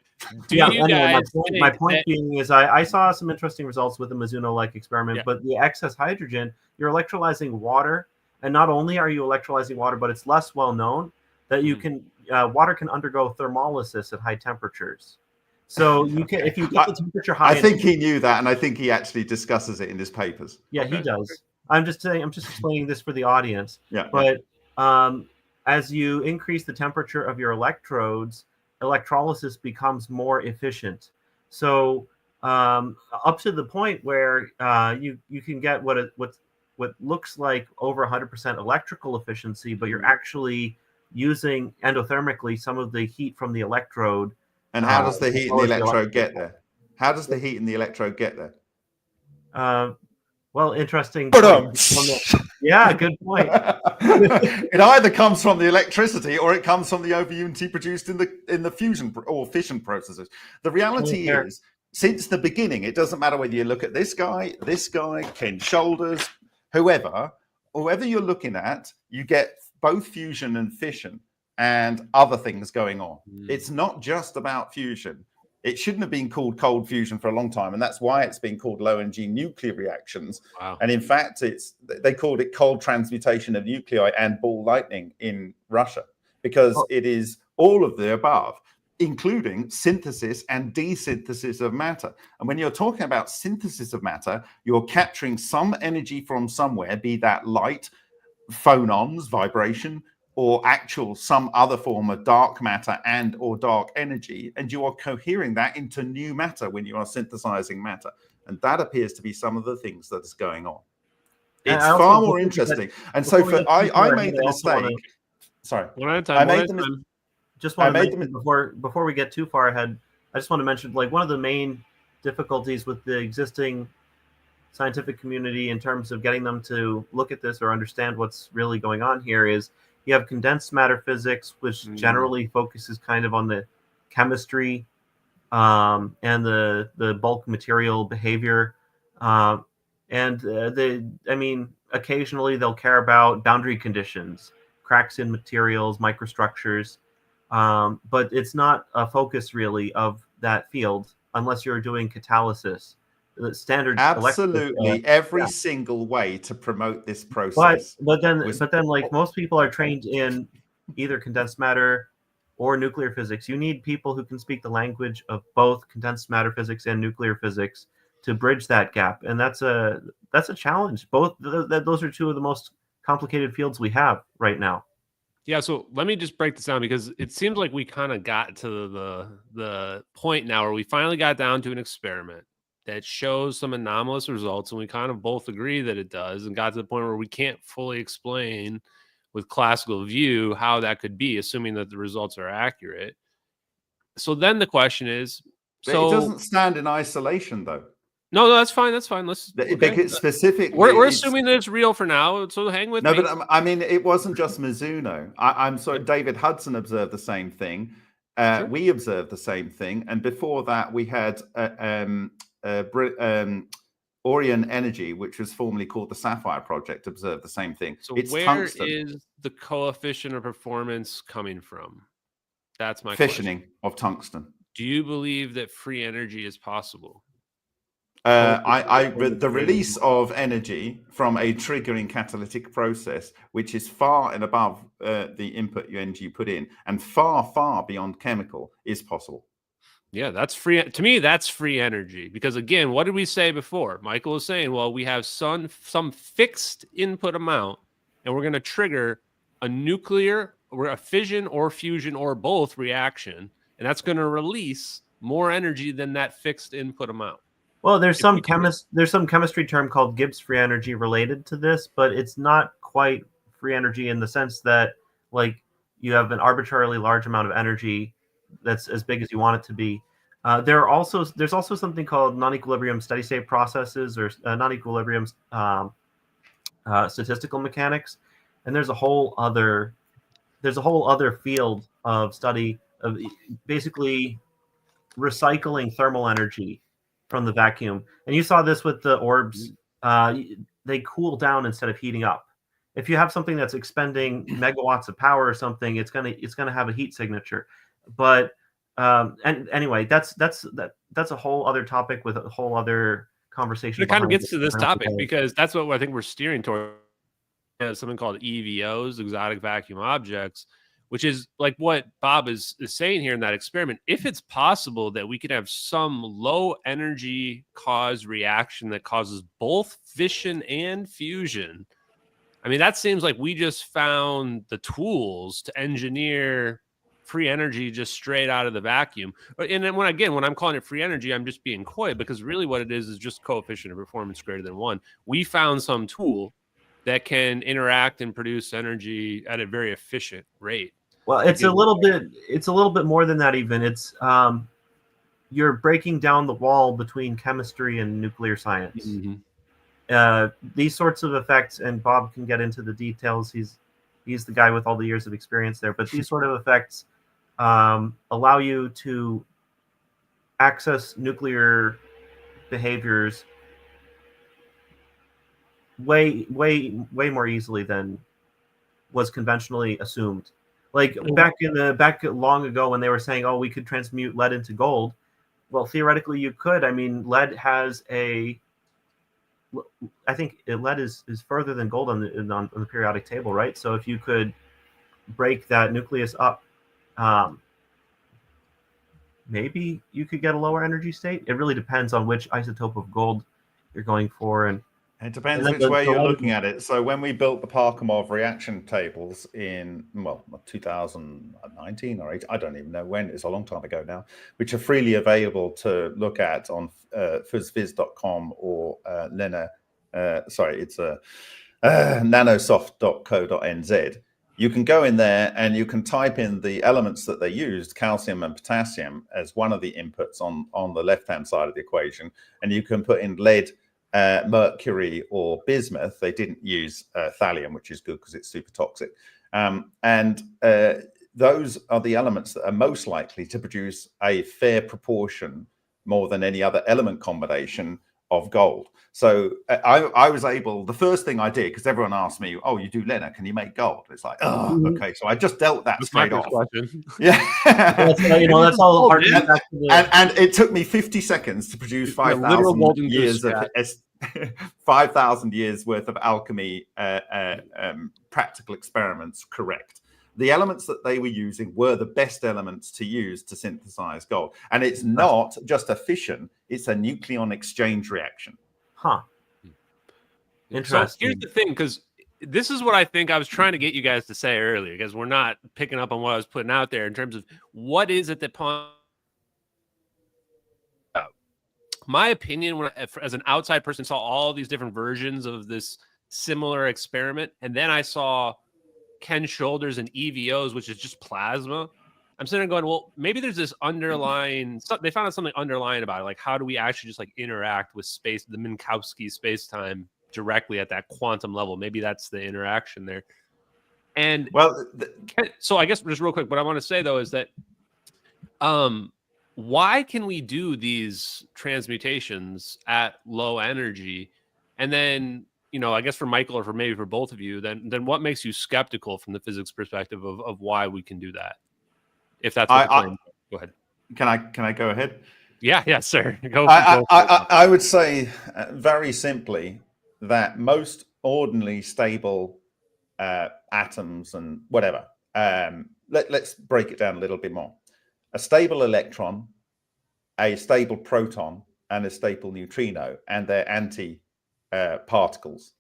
My point being is I saw some interesting results with the Mizuno-like experiment, but the excess hydrogen, you're electrolyzing water, and not only are you electrolyzing water, but it's less well known that you can water can undergo thermolysis at high temperatures. So you can, if you get the temperature high. I think he knew that, and I think he actually discusses it in his papers. Yeah, he does. I'm just explaining this for the audience. Yeah. But as you increase the temperature of your electrodes, electrolysis becomes more efficient. So up to the point where you can get what looks like over 100% electrical efficiency, but you're actually using endothermically some of the heat from the electrode. And how does the heat in the electrode get there? How does the heat in the electrode get there? Well, interesting point. Yeah, good point. It either comes from the electricity or it comes from the overunity produced in the fusion or fission processes. The reality is, since the beginning, it doesn't matter whether you look at this guy, Ken Shoulders, whoever you're looking at, you get both fusion and fission and other things going on. It's not just about fusion. It shouldn't have been called cold fusion for a long time, and that's why it's been called low energy nuclear reactions. Wow. And in fact, they called it cold transmutation of nuclei and ball lightning in Russia, because it is all of the above, including synthesis and desynthesis of matter. And when you're talking about synthesis of matter, you're capturing some energy from somewhere, be that light, phonons, vibration, or some other form of dark matter and or dark energy, and you are cohering that into new matter when you are synthesizing matter. And that appears to be some of the things that is going on. It's far more interesting. And so I made the mistake. Sorry. One at a time. Before we get too far ahead, I just want to mention, like, one of the main difficulties with the existing scientific community in terms of getting them to look at this or understand what's really going on here is you have condensed matter physics, which generally focuses kind of on the chemistry and the bulk material behavior. Occasionally they'll care about boundary conditions, cracks in materials, microstructures, but it's not a focus really of that field unless you're doing catalysis. The standard absolutely every single way to promote this process. But then like most people are trained in either condensed matter or nuclear physics. You need people who can speak the language of both condensed matter physics and nuclear physics to bridge that gap, and that's a challenge. Those are two of the most complicated fields we have right now. Yeah, so let me just break this down, because it seems like we kind of got to the point now where we finally got down to an experiment that shows some anomalous results, and we kind of both agree that it does, and got to the point where we can't fully explain with classical view how that could be, assuming that the results are accurate. So then the question is, it doesn't stand in isolation, though. No, that's fine. Let's specifically. We're assuming that it's real for now, so hang with me. No, but I mean, it wasn't just Mizuno. I'm sorry, David Hudson observed the same thing. Sure. We observed the same thing, and before that, we had Orion Energy, which was formerly called the Sapphire Project, observed the same thing. So it's where tungsten. Is the coefficient of performance coming from? That's my fissioning question. Of tungsten. Do you believe that free energy is possible? The release of energy from a triggering catalytic process, which is far and above the input energy you put in, and far, far beyond chemical, is possible. Yeah, that's free. To me, that's free energy. Because again, what did we say before? Michael was saying, well, we have some fixed input amount, and we're going to trigger a fission or fusion or both reaction, and that's going to release more energy than that fixed input amount. Well, there's some chemistry term called Gibbs free energy related to this, but it's not quite free energy in the sense that, like, you have an arbitrarily large amount of energy that's as big as you want it to be. There's also something called non-equilibrium steady state processes, or non-equilibrium statistical mechanics, and there's a whole other field of study of basically recycling thermal energy from the vacuum. And you saw this with the orbs. They cool down instead of heating up. If you have something that's expending megawatts of power or something, it's gonna have a heat signature. But and anyway, that's a whole other topic with a whole other conversation. It kind of gets to this topic because that's what I think we're steering toward. Something called EVOs, exotic vacuum objects, which is like what Bob is saying here in that experiment. If it's possible that we could have some low energy cause reaction that causes both fission and fusion, I mean, that seems like we just found the tools to engineer free energy just straight out of the vacuum. And then when I'm calling it free energy, I'm just being coy, because really what it is just coefficient of performance greater than 1. We found some tool that can interact and produce energy at a very efficient rate. Well, it's a little bit more than that even. It's you're breaking down the wall between chemistry and nuclear science. These sorts of effects, and Bob can get into the details. He's the guy with all the years of experience there. But these sort of effects allow you to access nuclear behaviors way more easily than was conventionally assumed. Like back long ago when they were saying, "Oh, we could transmute lead into gold." Well, theoretically, you could. I mean, lead has I think lead is further than gold on the periodic table, right? So if you could break that nucleus up, maybe you could get a lower energy state. It really depends on which isotope of gold you're going for, and it depends which way you're looking at it. So when we built the Parkhomov reaction tables in 2019 or 8, I don't even know when. It's a long time ago now, which are freely available to look at on physviz.com or LENR. It's nanosoft.co.nz. You can go in there and you can type in the elements that they used, calcium and potassium, as one of the inputs on the left-hand side of the equation, and you can put in lead, mercury, or bismuth. They didn't use thallium, which is good because it's super toxic. Those are the elements that are most likely to produce a fair proportion, more than any other element combination, of gold. So I was able, the first thing I did, because everyone asked me, "Oh, you do LENR, can you make gold?" It's like, oh, okay. So I just dealt that straight off. Yeah. That's all hard. And it took me 50 seconds to produce 5,000 years of 5,000 years worth of alchemy practical experiments correct. The elements that they were using were the best elements to use to synthesize gold. And it's not just a fission, it's a nucleon exchange reaction. Interesting. So here's the thing, because this is what I think I was trying to get you guys to say earlier, because we're not picking up on what I was putting out there in terms of what is it that my opinion, when as an outside person saw all these different versions of this similar experiment, and then I saw Ken Shoulders and EVOs, which is just plasma. I'm sitting there going, well, maybe there's this underlying, they found out something underlying about it. Like, how do we actually just like interact with space, the Minkowski space-time directly at that quantum level? Maybe that's the interaction there. And well, so I guess just real quick, what I want to say though is that why can we do these transmutations at low energy? And then, I guess for Michael, or maybe for both of you, then what makes you skeptical from the physics perspective of why we can do that? If that's what go ahead. Can I go ahead? Yeah, sir. Go. I would say very simply that most ordinarily stable atoms and whatever. Let's break it down a little bit more. A stable electron, a stable proton, and a stable neutrino, and their anti-particles.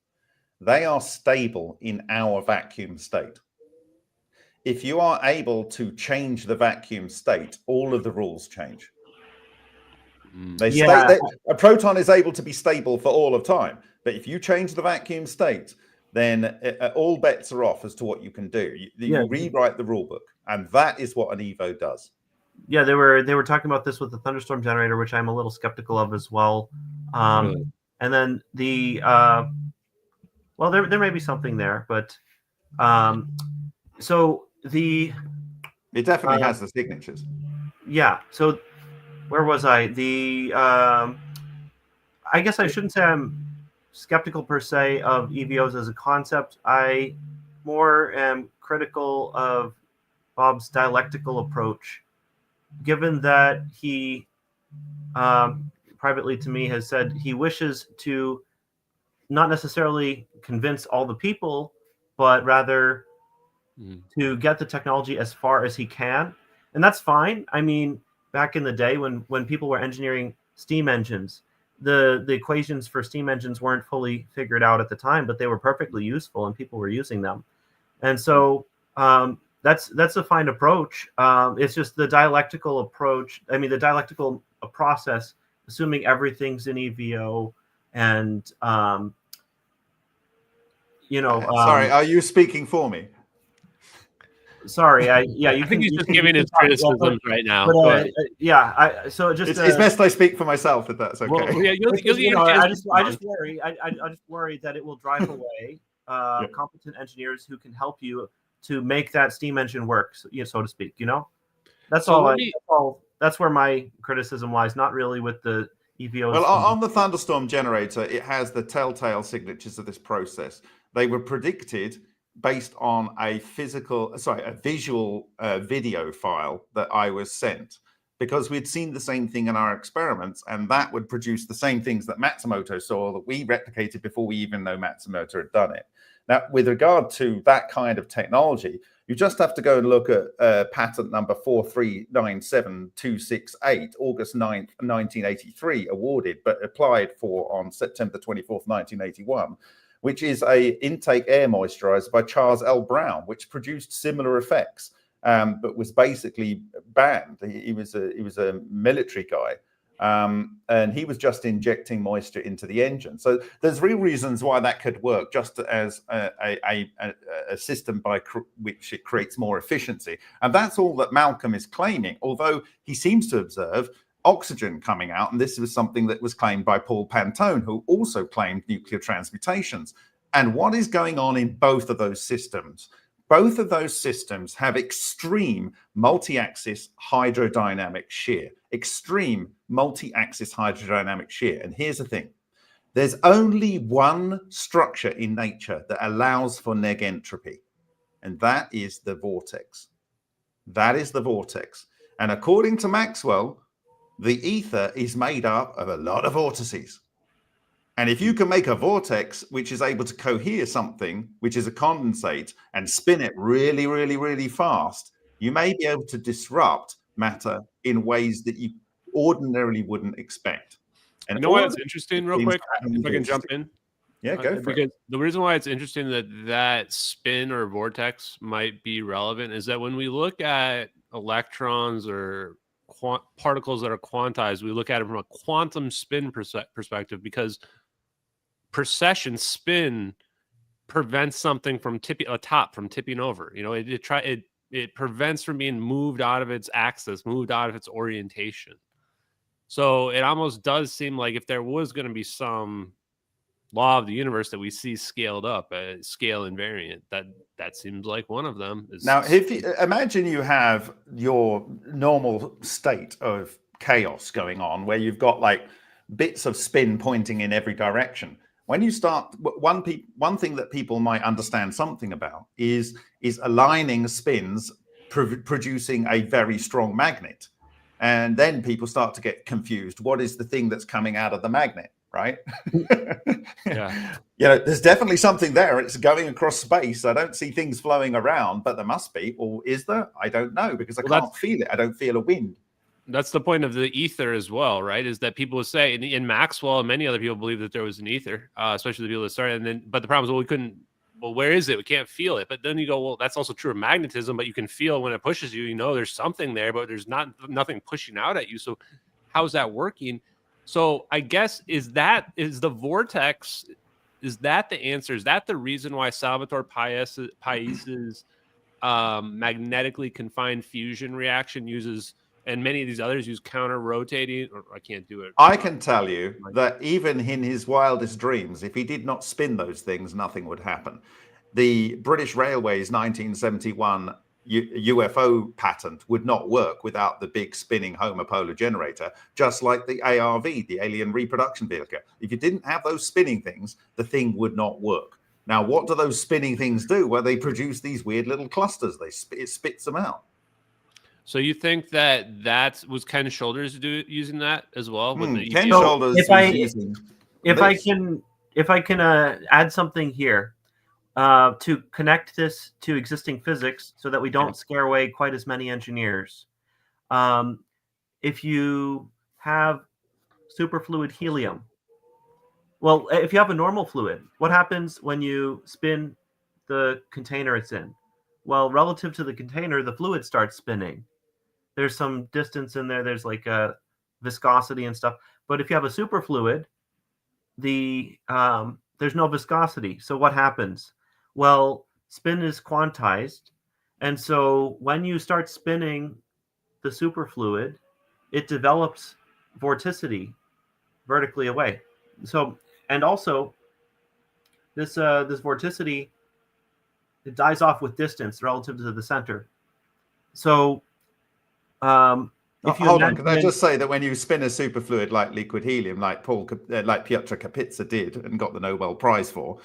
They are stable in our vacuum state. If you are able to change the vacuum state, all of the rules change. A proton is able to be stable for all of time, but if you change the vacuum state, then all bets are off as to what you can do. You rewrite the rule book, and that is what an EVO does. Yeah, they were talking about this with the thunderstorm generator, which I'm a little skeptical of as well. Really? And then the well, there may be something there, but so it definitely has the signatures. Yeah. So where was I? I guess I shouldn't say I'm skeptical per se of EVOs as a concept. I more am critical of Bob's dialectical approach, given that he privately to me has said he wishes to not necessarily convince all the people, but rather to get the technology as far as he can. And that's fine. I mean, back in the day when people were engineering steam engines, the equations for steam engines weren't fully figured out at the time, but they were perfectly useful and people were using them. And so that's a fine approach. It's just the dialectical approach. I mean, the dialectical process, assuming everything's in EVO, and sorry, are you speaking for me? Sorry, you I think can. he's You just can, giving you his can criticisms right now. But so it just It's best I speak for myself, if that's okay. Well, yeah, you'll I just worry. I just worry that it will drive away competent engineers who can help you to make that steam engine work, so to speak. That's that's where my criticism lies, not really with the EVOs. Well, on the thunderstorm generator, it has the telltale signatures of this process. They were predicted based on a visual video file that I was sent, because we'd seen the same thing in our experiments, and that would produce the same things that Matsumoto saw, that we replicated before we even know Matsumoto had done it. Now, with regard to that kind of technology, you just have to go and look at patent number 4397268, August 9th, 1983, awarded, but applied for on September 24th, 1981, which is a intake air moisturizer by Charles L. Brown, which produced similar effects, but was basically banned. He was a military guy, and he was just injecting moisture into the engine. So there's real reasons why that could work, just as a system by which it creates more efficiency. And that's all that Malcolm is claiming, although he seems to observe oxygen coming out, and this was something that was claimed by Paul Pantone, who also claimed nuclear transmutations. And what is going on in both of those systems? Both of those systems have extreme multi-axis hydrodynamic shear, extreme multi-axis hydrodynamic shear. And here's the thing. There's only one structure in nature that allows for negentropy, and that is the vortex. That is the vortex. And according to Maxwell, the ether is made up of a lot of vortices. And if you can make a vortex which is able to cohere something, which is a condensate, and spin it really, really, really fast, you may be able to disrupt matter in ways that you ordinarily wouldn't expect. And you know why it's interesting, real quick, if I can jump in? Yeah, go for it. The reason why it's interesting that spin or vortex might be relevant is that when we look at electrons or particles that are quantized, we look at it from a quantum spin perspective, because precession spin prevents something from tipping over. It prevents from being moved out of its axis, moved out of its orientation. So it almost does seem like if there was going to be some law of the universe that we see scaled up, scale invariant, that seems like one of them. Now, if you imagine you have your normal state of chaos going on, where you've got like bits of spin pointing in every direction. When you start, one thing that people might understand something about is aligning spins producing a very strong magnet. And then people start to get confused. What is the thing that's coming out of the magnet, right? Yeah. There's definitely something there. It's going across space. I don't see things flowing around, but there must be. Or is there? I don't know, because I can't feel it. I don't feel a wind. That's the point of the ether as well, right? Is that people would say, in Maxwell and many other people believe that there was an ether, especially the people that started. But the problem is, well, where is it? We can't feel it. But then you go, well, that's also true of magnetism, but you can feel when it pushes you, there's something there, but there's nothing pushing out at you. So how's that working? So I guess, is the vortex, is that the answer? Is that the reason why Salvatore Pais's magnetically confined fusion reaction uses, and many of these others use counter-rotating, or I can't do it. I can tell you that even in his wildest dreams, if he did not spin those things, nothing would happen. The British Railways 1971 UFO patent would not work without the big spinning homopolar generator, just like the ARV, the Alien Reproduction Vehicle. If you didn't have those spinning things, the thing would not work. Now, what do those spinning things do? Well, they produce these weird little clusters. It spits them out. So you think that was Ken Shoulders using that as well? Ken Shoulders. If I can add something here to connect this to existing physics, so that we don't scare away quite as many engineers. If you have superfluid helium, well, if you have a normal fluid, what happens when you spin the container it's in? Well, relative to the container, the fluid starts spinning. There's some distance in there. There's like a viscosity and stuff. But if you have a superfluid, there's no viscosity. So what happens? Well, spin is quantized. And so when you start spinning the superfluid, it develops vorticity vertically away. So, and also this vorticity, it dies off with distance relative to the center. So if you hold on, can I just say that when you spin a superfluid like liquid helium, like Piotr Kapitsa did and got the Nobel Prize for,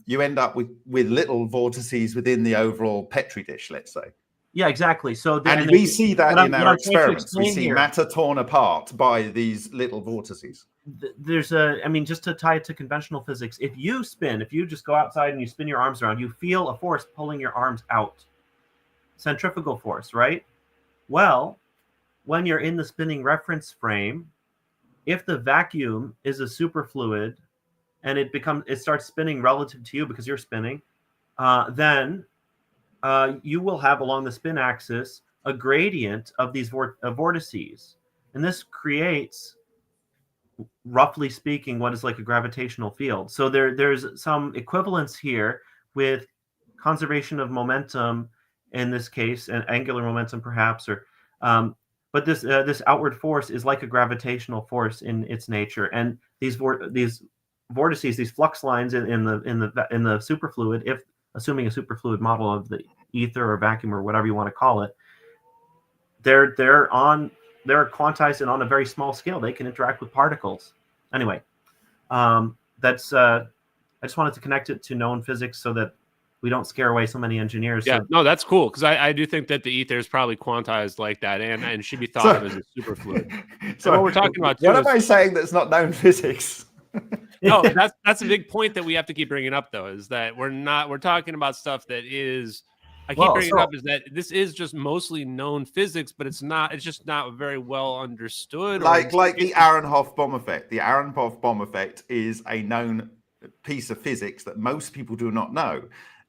you end up with little vortices within the overall Petri dish, let's say. Yeah, exactly. So and we see that in our experiments. We see matter torn apart by these little vortices. There's just to tie it to conventional physics, if you just go outside and you spin your arms around, you feel a force pulling your arms out. Centrifugal force, right? Well, when you're in the spinning reference frame, if the vacuum is a superfluid and it starts spinning relative to you because you're spinning, then you will have along the spin axis a gradient of these vortices. And this creates, roughly speaking, what is like a gravitational field. So there's some equivalence here with conservation of momentum in this case, and angular momentum perhaps, or but this outward force is like a gravitational force in its nature. And these vortices, these flux lines in the superfluid, if assuming a superfluid model of the ether or vacuum or whatever you want to call it, they're quantized and on a very small scale. They can interact with particles. Anyway, I just wanted to connect it to known physics so that we don't scare away so many engineers. Yeah, no, that's cool, because I do think that the ether is probably quantized like that and should be thought of as a superfluid. So what we're talking about too what am I saying that's not known physics? No, that's a big point that we have to keep bringing up, though, is that we're talking about stuff that is, I keep bringing it up, is that this is just mostly known physics, but it's just not very well understood. Like the Aharonov bomb effect. The Aharonov bomb effect is a known piece of physics that most people do not know.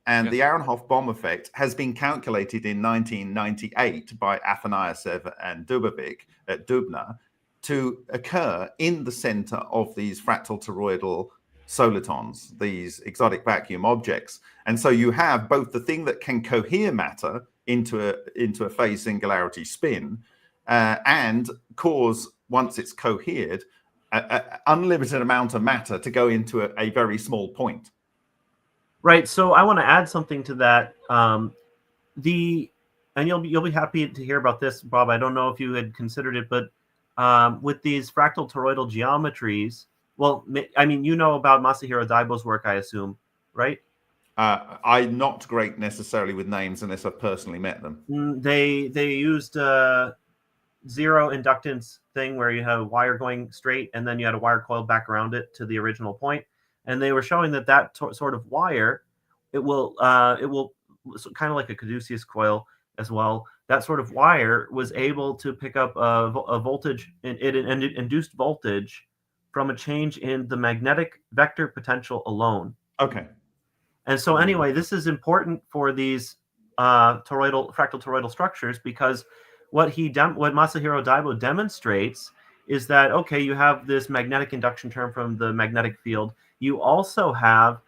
And the Aharonov bomb effect has been calculated in 1998 by Afanasyev and Dubovik at Dubna to occur in the center of these fractal toroidal solitons, these exotic vacuum objects. And so you have both the thing that can cohere matter into a phase singularity spin and cause, once it's cohered, an unlimited amount of matter to go into a very small point. Right. So I want to add something to that. And you'll be happy to hear about this, Bob. I don't know if you had considered it, but with these fractal toroidal geometries, well, I mean, you know about Masahiro Daibo's work, I assume, right? I'm not great necessarily with names unless I've personally met them. They used a zero inductance thing where you have a wire going straight and then you had a wire coiled back around it to the original point. And they were showing that sort of wire, it will kind of like a caduceus coil as well. That sort of wire was able to pick up a voltage, it induced voltage from a change in the magnetic vector potential alone. Okay. And so anyway, this is important for these fractal toroidal structures, because what Masahiro Daibo demonstrates is that, okay, you have this magnetic induction term from the magnetic field. You also have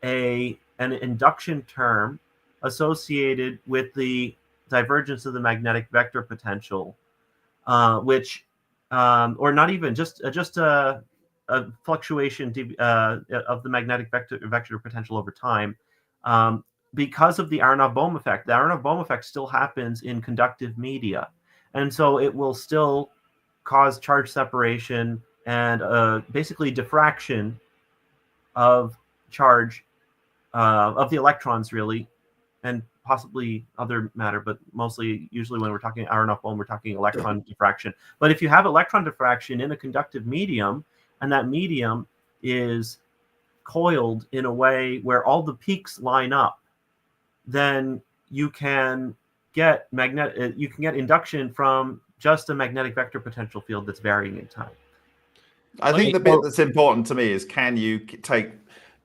an induction term associated with the divergence of the magnetic vector potential, which, or not even, just a fluctuation of the magnetic vector potential over time, because of the Aharonov-Bohm effect. The Aharonov-Bohm effect still happens in conductive media, and so it will still cause charge separation and basically diffraction of charge of the electrons, really, and possibly other matter, but usually when we're talking Aharonov-Bohm, we're talking electron diffraction. But if you have electron diffraction in a conductive medium, and that medium is coiled in a way where all the peaks line up, then you can get induction from just a magnetic vector potential field that's varying in time. I think the bit that's important to me is, can you take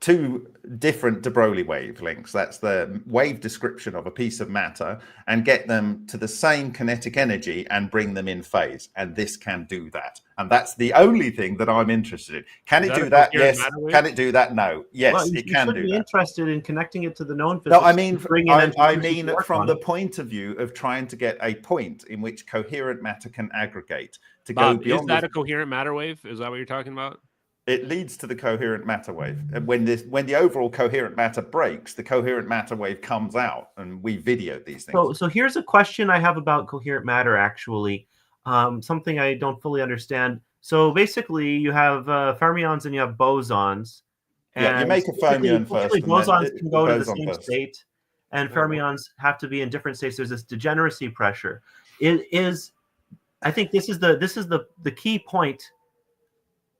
two different de Broglie wavelengths, that's the wave description of a piece of matter, and get them to the same kinetic energy and bring them in phase. And this can do that. And that's the only thing that I'm interested in. Can it do that? Yes. Can it do that? No. Yes, well, it can do that. You should be interested in connecting it to the known physics. No, I mean from the point of view of trying to get a point in which coherent matter can aggregate to Bob, go beyond. Is that a coherent matter wave? Is that what you're talking about? It leads to the coherent matter wave. And when the overall coherent matter breaks, the coherent matter wave comes out, and we videoed these things. So here's a question I have about coherent matter, actually. Something I don't fully understand. So basically, you have fermions and you have bosons. Yeah, you make a fermion first. Bosons can go to the same state, and fermions have to be in different states. There's this degeneracy pressure. I think this is the key point.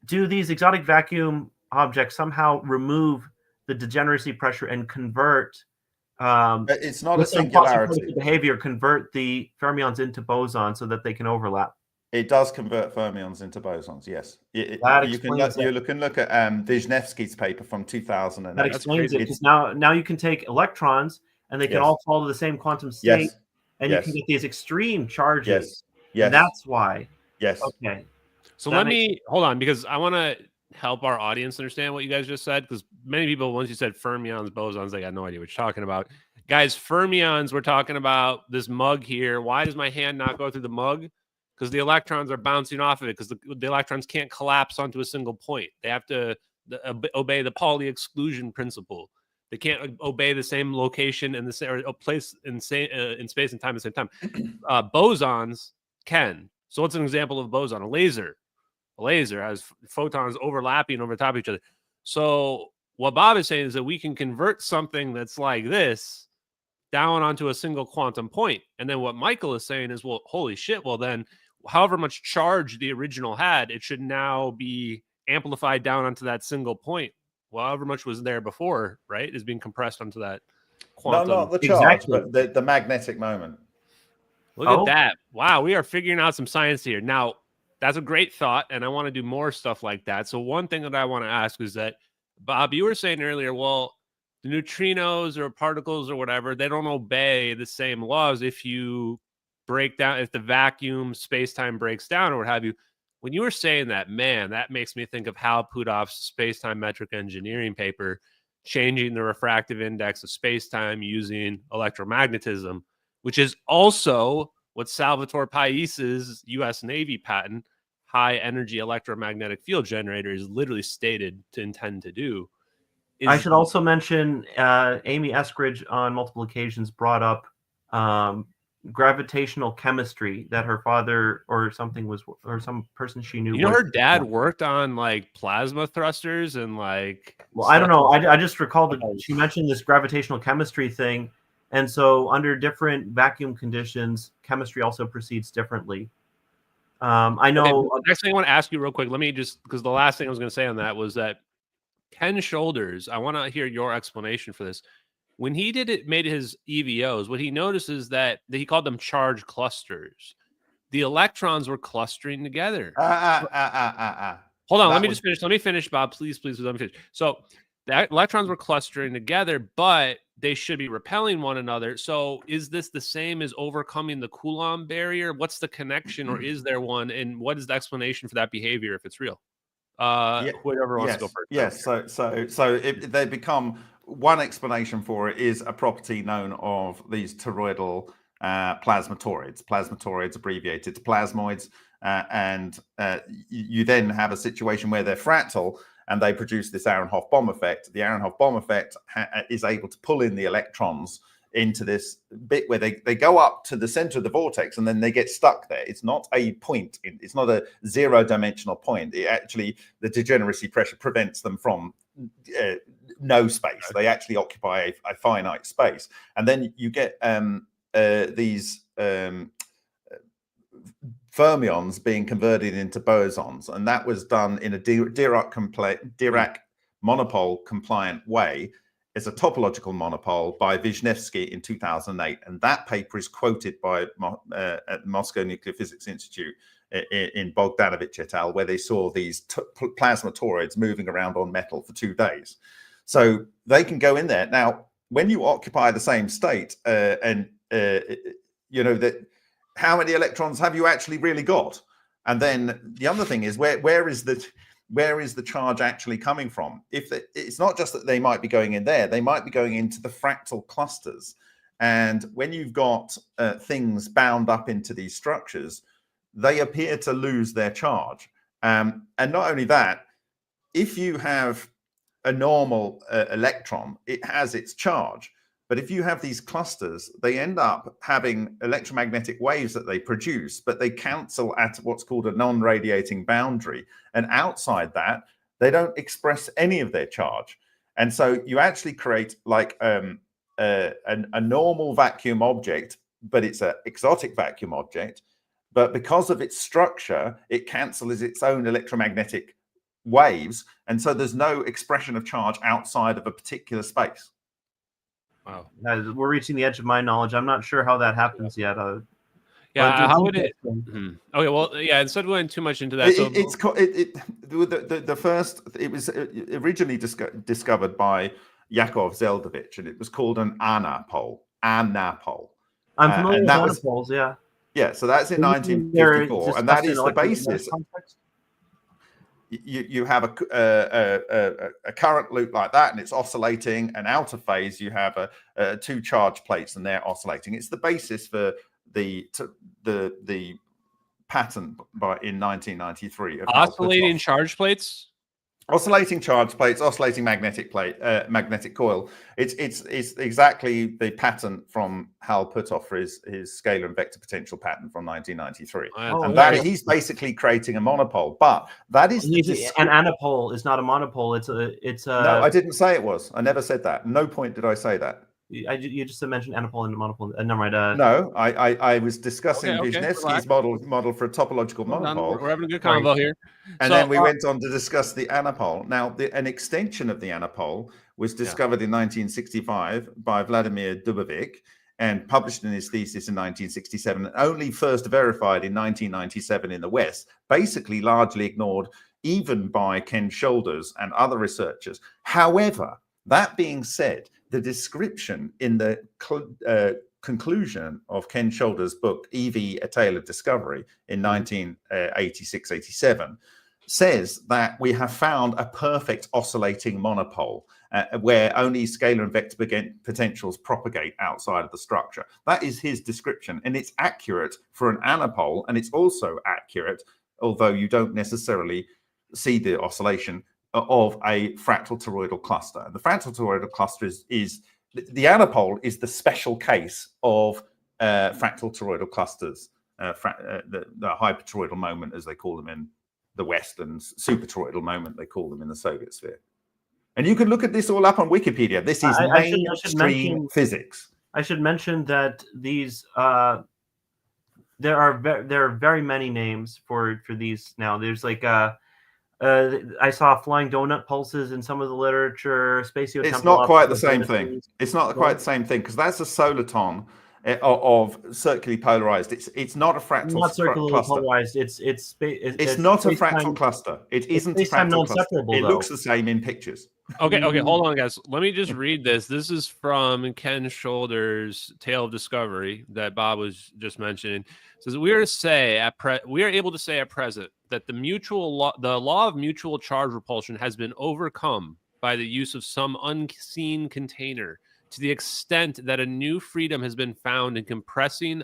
Do these exotic vacuum objects somehow remove the degeneracy pressure and convert? It's not a singularity behavior. Convert the fermions into bosons so that they can overlap. It does convert fermions into bosons. Yes, you can look at Wisniewski's paper from 2008. That explains it. Because now you can take electrons and they can all fall to the same quantum state, and you can get these extreme charges. Yes, and that's why. Yes. Okay. So let me hold on, because I want to help our audience understand what you guys just said, because many people, once you said fermions, bosons, they got no idea what you're talking about. Guys, fermions, we're talking about this mug here. Why does my hand not go through the mug? Because the electrons are bouncing off of it, because the electrons can't collapse onto a single point. They have to obey the Pauli exclusion principle. They can't obey the same location and the same place in space and time at the same time. Bosons can. So what's an example of a boson? A laser. A laser has photons overlapping over top of each other. So what Bob is saying is that we can convert something that's like this down onto a single quantum point. And then what Michael is saying is, well, holy shit, well then, however much charge the original had, it should now be amplified down onto that single point. Well, however much was there before, right, is being compressed onto that quantum. No, not the charge, but the magnetic moment. Look at that. Wow, we are figuring out some science here. Now, that's a great thought, and I want to do more stuff like that. So one thing that I want to ask is that, Bob, you were saying earlier, well, the neutrinos or particles or whatever, they don't obey the same laws if you break down, if the vacuum space-time breaks down or what have you. When you were saying that, man, that makes me think of Hal Puthoff's space-time metric engineering paper, changing the refractive index of space-time using electromagnetism, which is also what Salvatore Pais's U.S. Navy patent, high energy electromagnetic field generator, is literally stated to intend to do. I should also mention Amy Eskridge on multiple occasions brought up gravitational chemistry, that her father or something was, or some person she knew. You know, her dad worked on like plasma thrusters and like. Well, I don't know. I just recalled that she mentioned this gravitational chemistry thing. And so under different vacuum conditions, chemistry also proceeds differently. I know. Okay, next thing I want to ask you real quick, let me just, because the last thing I was going to say on that was that Ken Shoulders, I want to hear your explanation for this. When he made his EVOs, what he noticed is that he called them charge clusters. The electrons were clustering together. Hold on, let me just finish. Let me finish, Bob. Please, let me finish. So the electrons were clustering together, but they should be repelling one another. So is this the same as overcoming the Coulomb barrier? What's the connection, or is there one? And what is the explanation for that behavior if it's real? Whoever wants to go first. Yes. So they become, one explanation for it is a property known of these toroidal plasmatorids. Plasmatorids abbreviated to plasmoids, and you then have a situation where they're fractal and they produce this Aharonov-Bohm effect. The Aharonov-Bohm effect is able to pull in the electrons into this bit where they go up to the center of the vortex and then they get stuck there. It's not a point. It's not a zero-dimensional point. It actually, the degeneracy pressure prevents them from no space. They actually occupy a finite space. And then you get these fermions being converted into bosons. And that was done in a Dirac monopole compliant way. It's a topological monopole by Wisniewski in 2008. And that paper is quoted by at the Moscow Nuclear Physics Institute in Bogdanovich et al., where they saw these plasma torids moving around on metal for 2 days. So they can go in there. Now, when you occupy the same state, you know that how many electrons have you actually really got? And then the other thing is where is the charge actually coming from? It's not just that they might be going in there, they might be going into the fractal clusters. And when you've got things bound up into these structures, they appear to lose their charge. And not only that, if you have a normal electron, it has its charge. But if you have these clusters, they end up having electromagnetic waves that they produce, but they cancel at what's called a non-radiating boundary. And outside that, they don't express any of their charge. And so you actually create like a normal vacuum object, but it's an exotic vacuum object. But because of its structure, it cancels its own electromagnetic waves. And so there's no expression of charge outside of a particular space. Wow. We're reaching the edge of my knowledge. I'm not sure how that happens yet. Yeah, how would it? Okay, well, yeah. Instead of going too much into that, it was originally discovered by Yakov Zeldovich, and it was called an anapole. Anapole. I'm familiar with anapoles. Yeah. Yeah. So that's in 1954, and that is the basis. You have a current loop like that, and it's oscillating, and out of phase you have two charge plates, and they're oscillating. It's the basis for the patent in 1993 of oscillating charge plates. Oscillating charge plates, oscillating magnetic coil. It's exactly the patent from Hal Puthoff for his scalar and vector potential patent from 1993. And that he's basically creating a monopole. But that is an anapole is not a monopole. It's a. No, I didn't say it was. I never said that. No point did I say that. You just mentioned anapole and monopole. Never mind. No, I was discussing Wisniewski's model for a topological monopole. We're having a good convo here. And then we went on to discuss the anapole. Now, an extension of the anapole was discovered in 1965 by Vladimir Dubovik and published in his thesis in 1967, and only first verified in 1997 in the West, basically largely ignored even by Ken Shoulders and other researchers. However, that being said, the description in the conclusion of Ken Shoulders' book, EV, A Tale of Discovery in 1986-87, says that we have found a perfect oscillating monopole where only scalar and vector potentials propagate outside of the structure. That is his description, and it's accurate for an anapole, and it's also accurate, although you don't necessarily see the oscillation, of a fractal toroidal cluster. And the fractal toroidal cluster is the anapole is the special case of fractal toroidal clusters, the hypertoroidal moment, as they call them in the West, and supertoroidal moment, they call them in the Soviet sphere. And you can look at this all up on Wikipedia. This is mainstream physics. I should mention that these there are very many names for these now. There's like I saw flying donut pulses in some of the literature. Spatiotemporal. It's not quite the same thing. It's not quite the same thing, because that's a soliton of circularly polarized. It's not a fractal not circularly cluster. Polarized. It's not a fractal cluster. It isn't a fractal cluster. It looks the same in pictures. Okay, hold on, guys. Let me just read this. This is from Ken Shoulders' Tale of Discovery that Bob was just mentioning. It says we are able to say at present that the law of mutual charge repulsion has been overcome by the use of some unseen container, to the extent that a new freedom has been found in compressing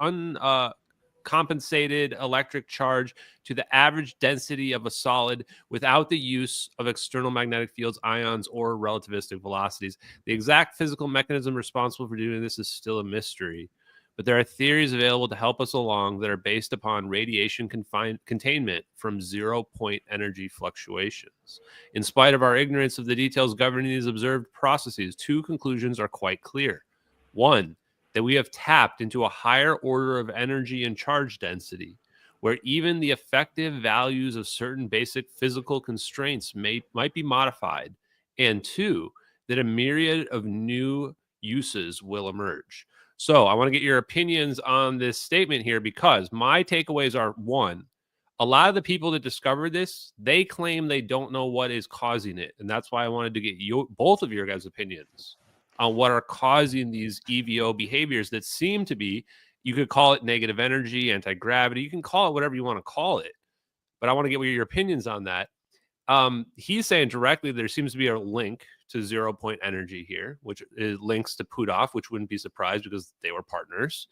uncompensated electric charge to the average density of a solid without the use of external magnetic fields, ions, or relativistic velocities. The exact physical mechanism responsible for doing this is still a mystery, but there are theories available to help us along that are based upon radiation containment from zero-point energy fluctuations. In spite of our ignorance of the details governing these observed processes, two conclusions are quite clear. One, that we have tapped into a higher order of energy and charge density, where even the effective values of certain basic physical constraints might be modified. And two, that a myriad of new uses will emerge. So I want to get your opinions on this statement here, because my takeaways are: one, A lot of the people that discovered this, they claim they don't know what is causing it. And that's why I wanted to get both of your guys' opinions on what are causing these EVO behaviors that seem to be, you could call it negative energy, anti-gravity, you can call it whatever you want to call it. But I want to get your opinions on that. He's saying directly there seems to be a link to 0 point energy here, which links to Puthoff, which wouldn't be surprised because they were partners.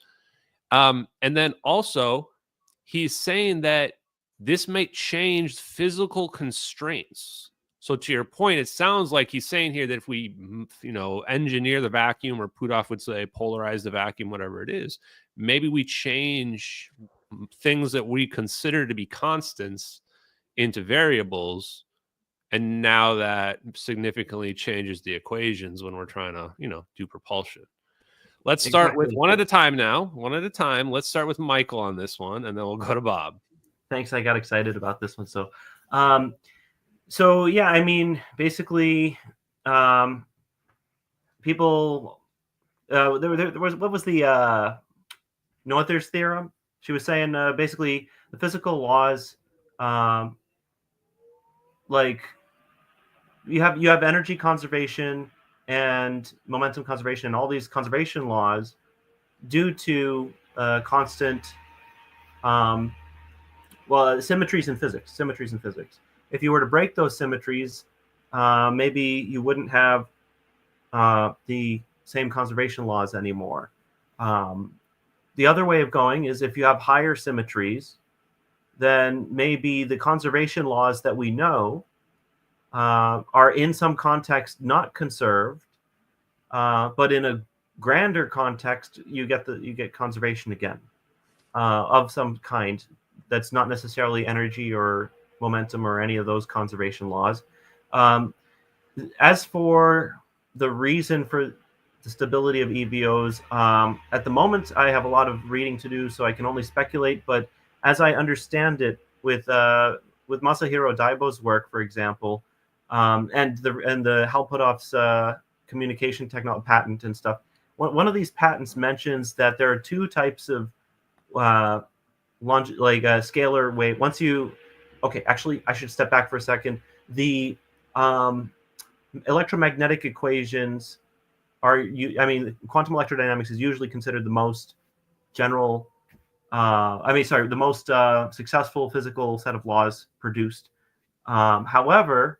And then also he's saying that this might change physical constraints. So to your point, it sounds like he's saying here that if we, engineer the vacuum, or Puthoff would say polarize the vacuum, whatever it is, maybe we change things that we consider to be constants into variables. And now that significantly changes the equations when we're trying to, do propulsion. Let's start with one at a time now. One at a time. Let's start with Michael on this one, and then we'll go to Bob. Thanks. I got excited about this one. So yeah, I mean, basically, people, there was, what was the Noether's theorem? She was saying basically the physical laws, like you have energy conservation and momentum conservation and all these conservation laws due to constant symmetries in physics. If you were to break those symmetries, maybe you wouldn't have the same conservation laws anymore. The other way of going is if you have higher symmetries, then maybe the conservation laws that we know are in some context not conserved, but in a grander context, you get conservation again of some kind. That's not necessarily energy or momentum or any of those conservation laws. As for the reason for the stability of EVOs, at the moment I have a lot of reading to do, so I can only speculate. But as I understand it, with Masahiro Daibo's work, for example, and the Hal Puthoff's communication technology patent and stuff, one of these patents mentions that there are two types of scalar wave. Actually, I should step back for a second. The electromagnetic equations quantum electrodynamics is usually considered the most general, the most successful physical set of laws produced. However,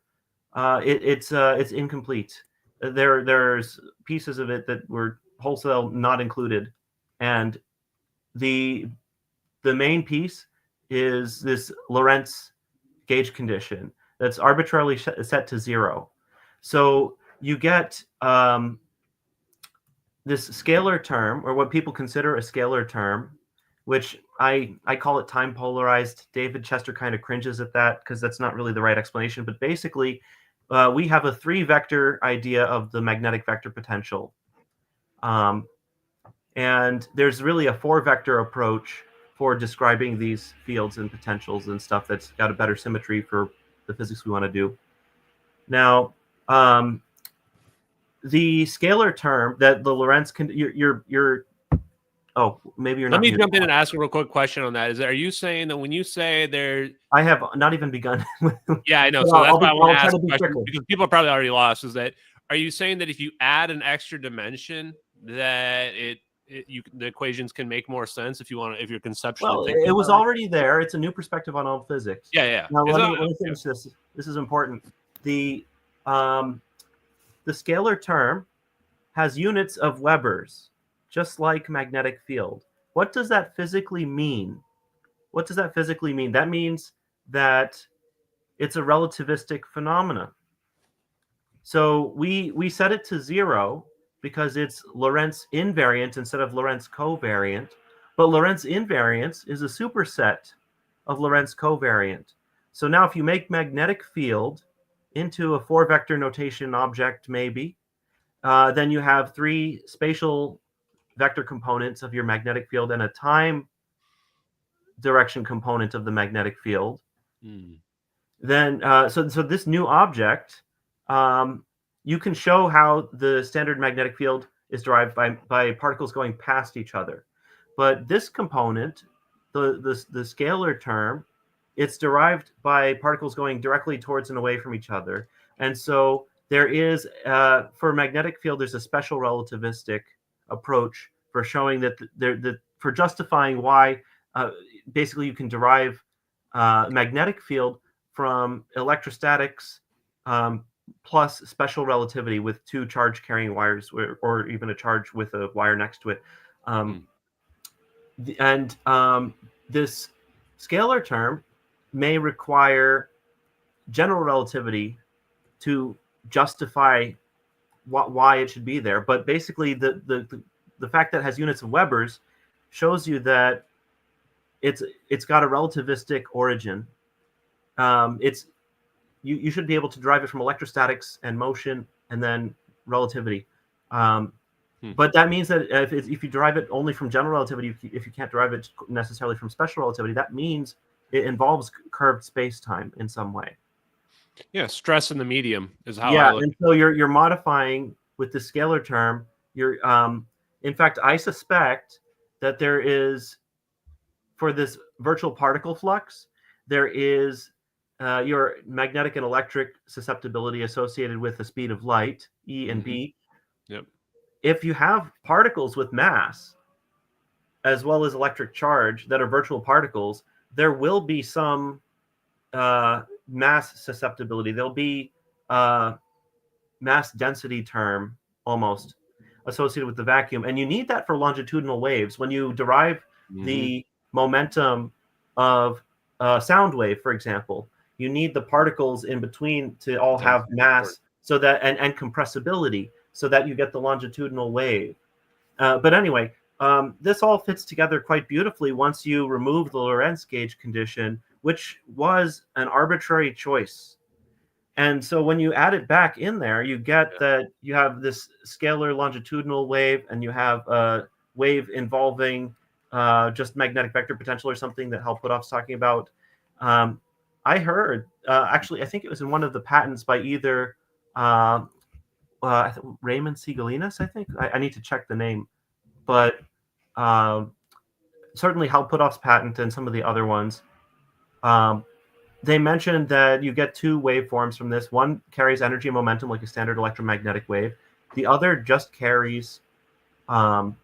it's incomplete. There's pieces of it that were wholesale not included, and the main piece is this Lorentz gauge condition that's arbitrarily set to 0. So you get this scalar term, or what people consider a scalar term, which I call it time polarized. David Chester kind of cringes at that because that's not really the right explanation. But basically, we have a 3-vector idea of the magnetic vector potential. And there's really a 4-vector approach for describing these fields and potentials and stuff that's got a better symmetry for the physics we want to do. Now, the scalar term that the Lorentz can, maybe you're not. Let me jump in and ask a real quick question on that. Are you saying that when you say there, I have not even begun. Yeah, I know. So that's why I want to ask a question, because people are probably already lost. Are you saying that if you add an extra dimension, that the equations can make more sense if you're conceptually thinking? It was already there. It's a new perspective on all physics. Yeah. Now let me finish this. This is important. The scalar term has units of Webers, just like magnetic field. What does that physically mean? That means that it's a relativistic phenomenon. So we set it to 0 because it's Lorentz invariant instead of Lorentz covariant. But Lorentz invariance is a superset of Lorentz covariant. So now if you make magnetic field into a 4-vector notation object, maybe, then you have 3 spatial vector components of your magnetic field and a time direction component of the magnetic field. Then, so this new object, you can show how the standard magnetic field is derived by particles going past each other. But this component, the scalar term, it's derived by particles going directly towards and away from each other. And so there is, for magnetic field, there's a special relativistic approach for showing that for justifying why basically you can derive magnetic field from electrostatics plus special relativity with two charge carrying wires, or even a charge with a wire next to it. This scalar term may require general relativity to justify why it should be there. But basically, the fact that it has units of Webers shows you that it's got a relativistic origin. You should be able to derive it from electrostatics and motion and then relativity. But that means that if you derive it only from general relativity, if you can't derive it necessarily from special relativity, that means it involves curved space-time in some way. Yeah, stress in the medium is how. Yeah, and so you're modifying with the scalar term. In fact, I suspect that there is, for this virtual particle flux, there is your magnetic and electric susceptibility associated with the speed of light, E and B. Yep. If you have particles with mass, as well as electric charge that are virtual particles, there will be some mass susceptibility. There'll be mass density term almost associated with the vacuum. And you need that for longitudinal waves. When you derive the momentum of a sound wave, for example, you need the particles in between to all have mass, so that and compressibility, so that you get the longitudinal wave. But anyway, this all fits together quite beautifully once you remove the Lorentz gauge condition, which was an arbitrary choice. And so when you add it back in there, you get that you have this scalar longitudinal wave, and you have a wave involving just magnetic vector potential or something that Hal Puthoff's talking about. I heard, actually, I think it was in one of the patents by either Raymond Sigalinas, I think. I need to check the name. But certainly Hal Puthoff's patent and some of the other ones, they mentioned that you get two waveforms from this. One carries energy and momentum like a standard electromagnetic wave. The other just carries the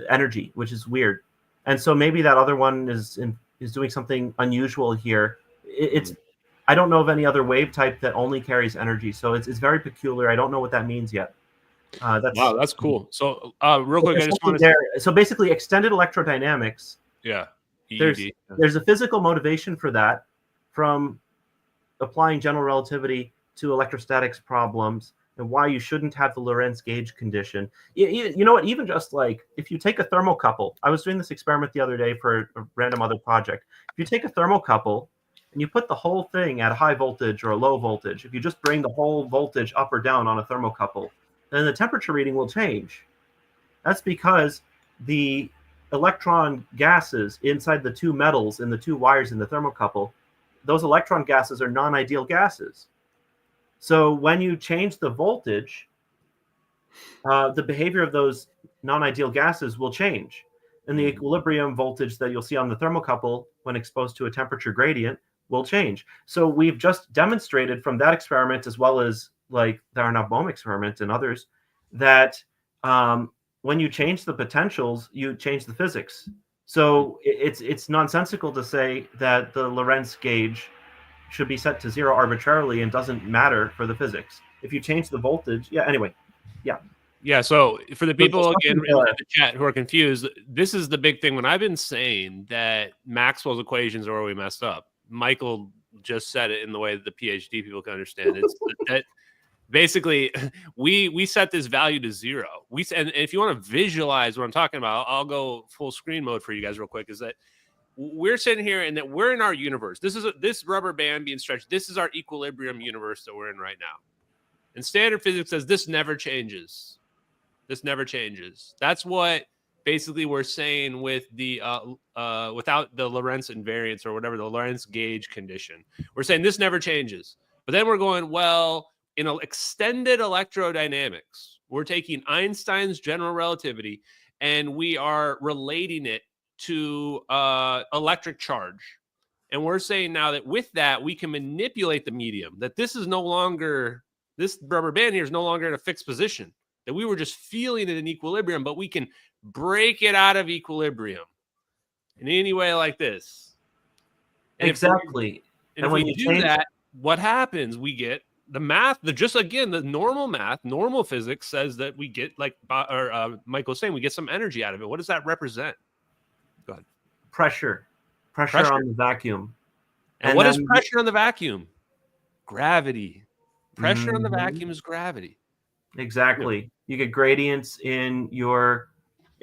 energy, which is weird. And so maybe that other one is doing something unusual here. I don't know of any other wave type that only carries energy. So it's very peculiar. I don't know what that means yet. Wow, that's cool. So real quick, I just want to... So basically, extended electrodynamics. Yeah. There's a physical motivation for that from applying general relativity to electrostatics problems, and why you shouldn't have the Lorentz gauge condition. You know what? Even just like if you take a thermocouple, I was doing this experiment the other day for a random other project. If you take a thermocouple and you put the whole thing at a high voltage or a low voltage, if you just bring the whole voltage up or down on a thermocouple, then the temperature reading will change. That's because the electron gases inside the two metals in the two wires in the thermocouple, those electron gases are non-ideal gases. So when you change the voltage, the behavior of those non-ideal gases will change. And the equilibrium voltage that you'll see on the thermocouple when exposed to a temperature gradient will change. So we've just demonstrated from that experiment, as well as like the Arnaud-Bohm experiment and others, that when you change the potentials, you change the physics. So it's nonsensical to say that the Lorentz gauge should be set to zero arbitrarily and doesn't matter for the physics. If you change the voltage, Yeah, so for the people again in the chat who are confused, this is the big thing. When I've been saying that Maxwell's equations are where we messed up, Michael just said it in the way that the PhD people can understand. It's that basically we set this value to zero. And if you want to visualize what I'm talking about, I'll go full screen mode for you guys real quick. Is that we're sitting here and that we're in our universe. This rubber band being stretched. This is our equilibrium universe that we're in right now. And standard physics says this never changes. This never changes. That's what basically we're saying with the without the Lorentz invariance or whatever, the Lorentz gauge condition. We're saying this never changes. But then we're going, well, in extended electrodynamics, we're taking Einstein's general relativity and we are relating it to electric charge. And we're saying now that with that, we can manipulate the medium, that this is no longer, this rubber band here is no longer in a fixed position, that we were just feeling it in equilibrium, but we can break it out of equilibrium in any way like this. And exactly. If we do that, what happens? We get the math, the normal math, normal physics says that we get, like Mike was saying, we get some energy out of it. What does that represent? Go ahead. Pressure on the vacuum. And what is pressure on the vacuum? Gravity. Pressure on the vacuum is gravity. Exactly. Yeah. You get gradients in your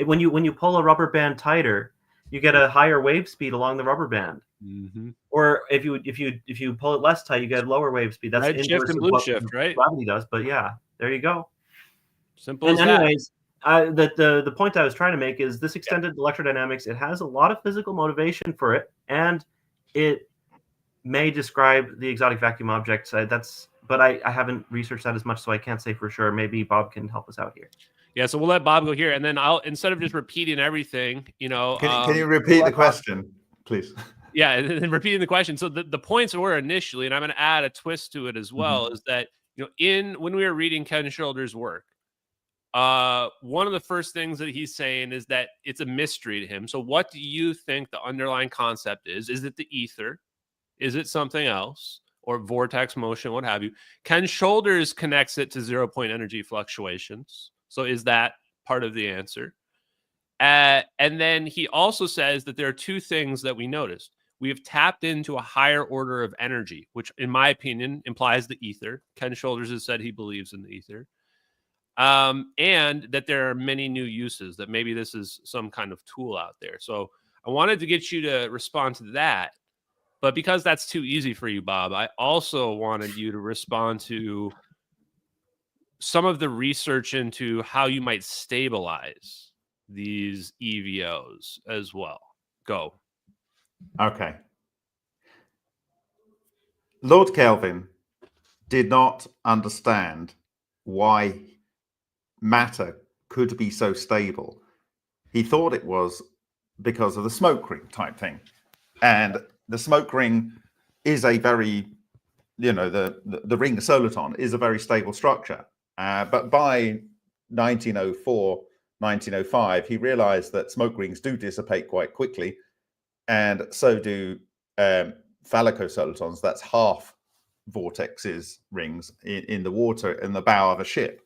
when you pull a rubber band tighter, you get a higher wave speed along the rubber band. Mm-hmm. Or if you pull it less tight, you get lower wave speed. That's red shift and blue shift, right? Gravity does, but yeah, there you go. Simple as anyways, the point I was trying to make is this extended electrodynamics. It has a lot of physical motivation for it, and it may describe the exotic vacuum objects. But I haven't researched that as much, so I can't say for sure. Maybe Bob can help us out here. Yeah, so we'll let Bob go here, and then I'll, instead of just repeating everything, can you repeat the question, please? Yeah, and repeating the question. So the points were initially, and I'm going to add a twist to it as well, is that when we were reading Ken Schilder's work, one of the first things that he's saying is that it's a mystery to him. So what do you think the underlying concept is? Is it the ether? Is it something else? Or vortex motion, what have you? Ken Shoulders connects it to 0-point energy fluctuations. So is that part of the answer? And then he also says that there are two things that we noticed. We have tapped into a higher order of energy, which in my opinion implies the ether. Ken Shoulders has said he believes in the ether. And that there are many new uses, that maybe this is some kind of tool out there. So I wanted to get you to respond to that. But because that's too easy for you, Bob, I also wanted you to respond to some of the research into how you might stabilize these EVOs as well. Go. Okay. Lord Kelvin did not understand why matter could be so stable. He thought it was because of the smoke ring type thing. And the smoke ring is a very, the ring soliton is a very stable structure. But by 1904, 1905, he realized that smoke rings do dissipate quite quickly. And so do phallicosolitons. That's half vortexes rings in the water in the bow of a ship.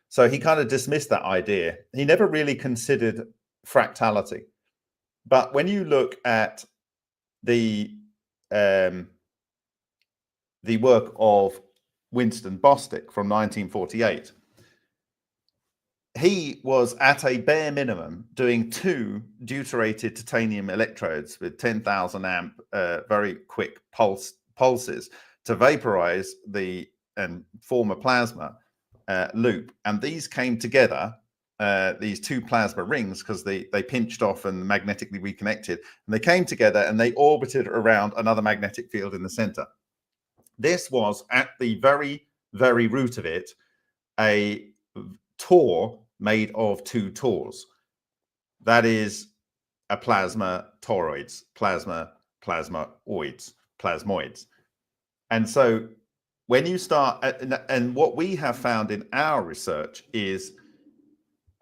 So he kind of dismissed that idea. He never really considered fractality. But when you look at the work of Winston Bostick from 1948, he was at a bare minimum doing 2 deuterated titanium electrodes with 10,000 amp very quick pulses to vaporize and form a plasma loop. And these came together, these 2 plasma rings, because they pinched off and magnetically reconnected, and they came together and they orbited around another magnetic field in the center. This was at the very, very root of it, a tor made of 2 tors. That is a plasma toroids, plasmoids. And so when you start, and what we have found in our research is,